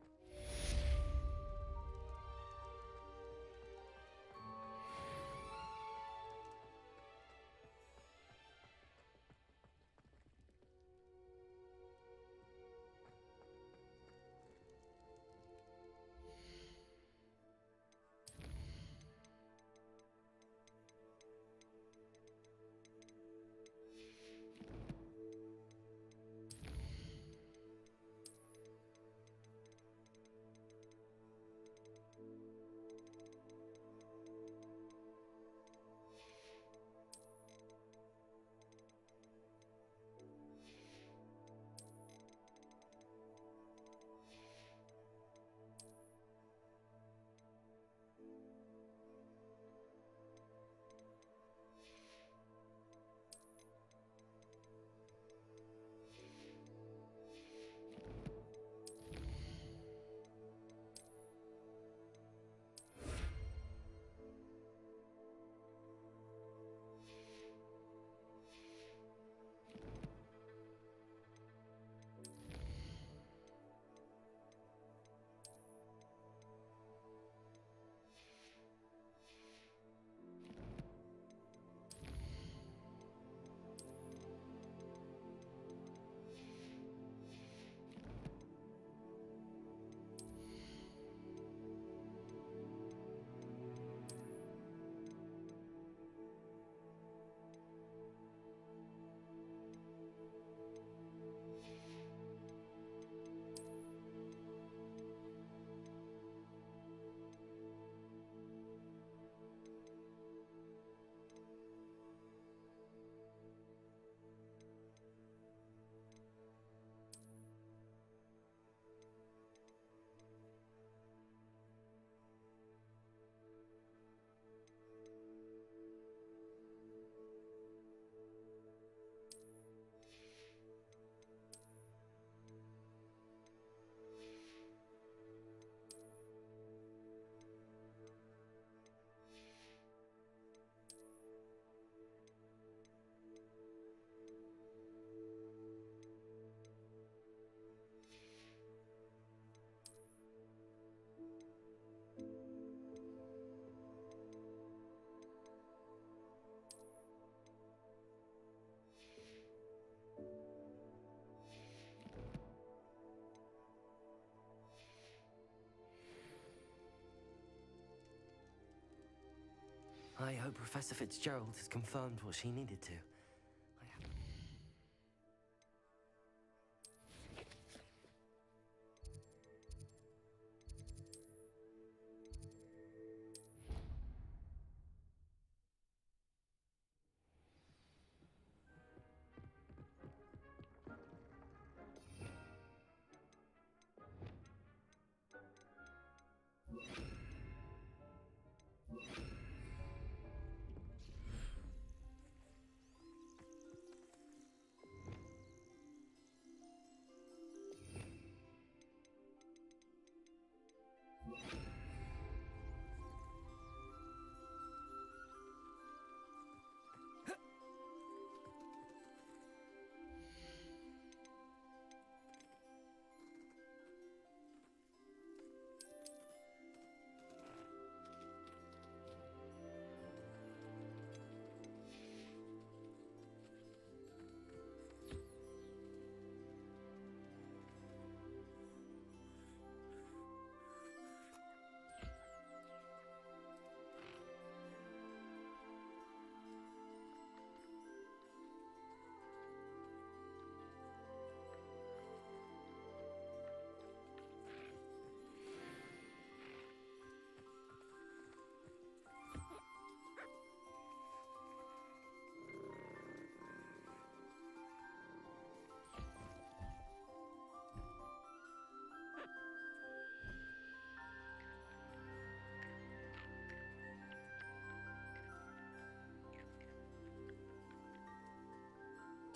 I hope Professor Fitzgerald has confirmed what she needed to.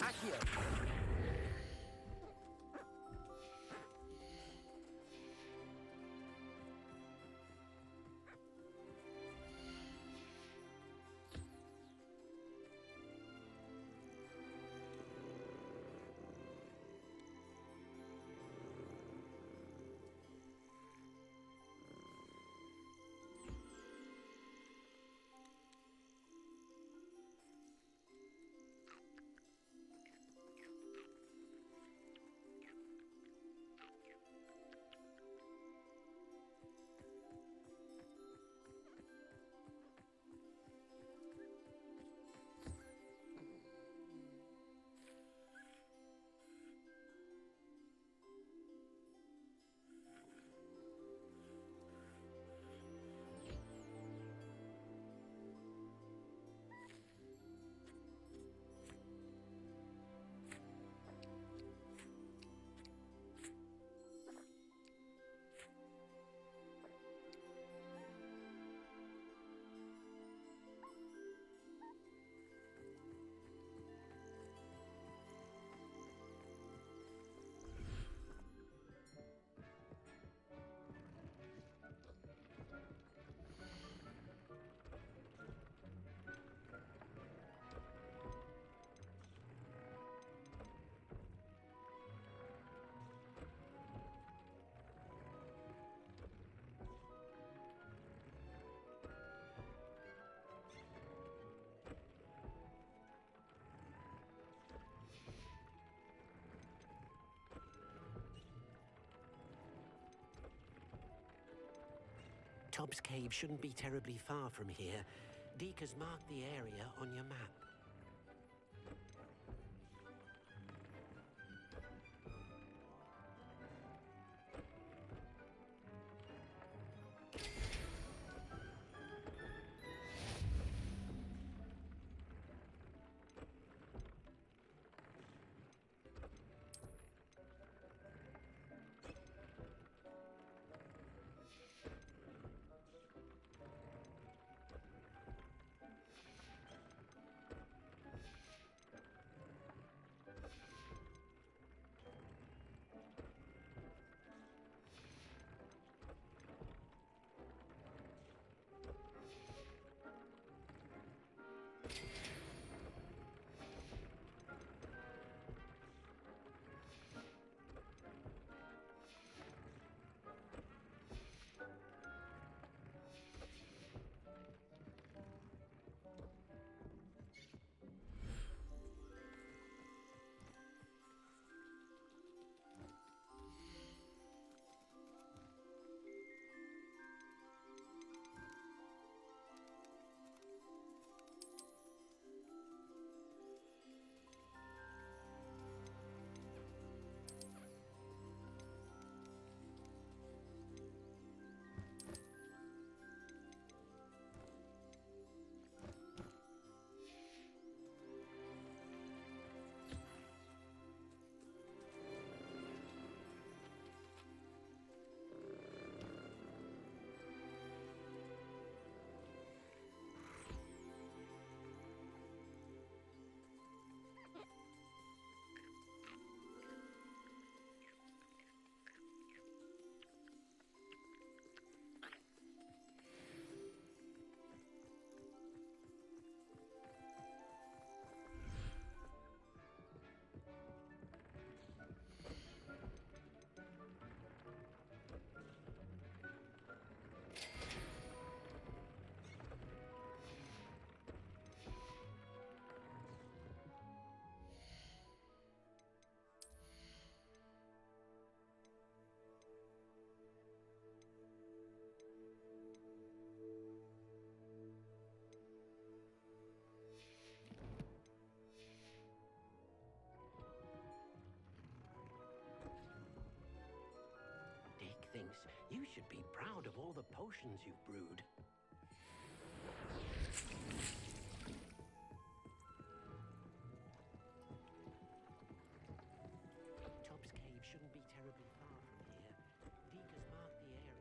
Accio! Tobbs Cave shouldn't be terribly far from here. Deke has marked the area on your map. should be proud of all the potions you've brewed. Tubbs Cave shouldn't be terribly far from here. Deke has marked the area.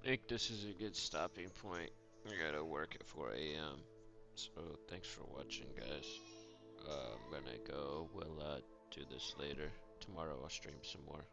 think this is a good stopping point. I gotta work at 4 a.m. So thanks for watching, guys. I'm gonna go. We'll do this later. Tomorrow I'll stream some more.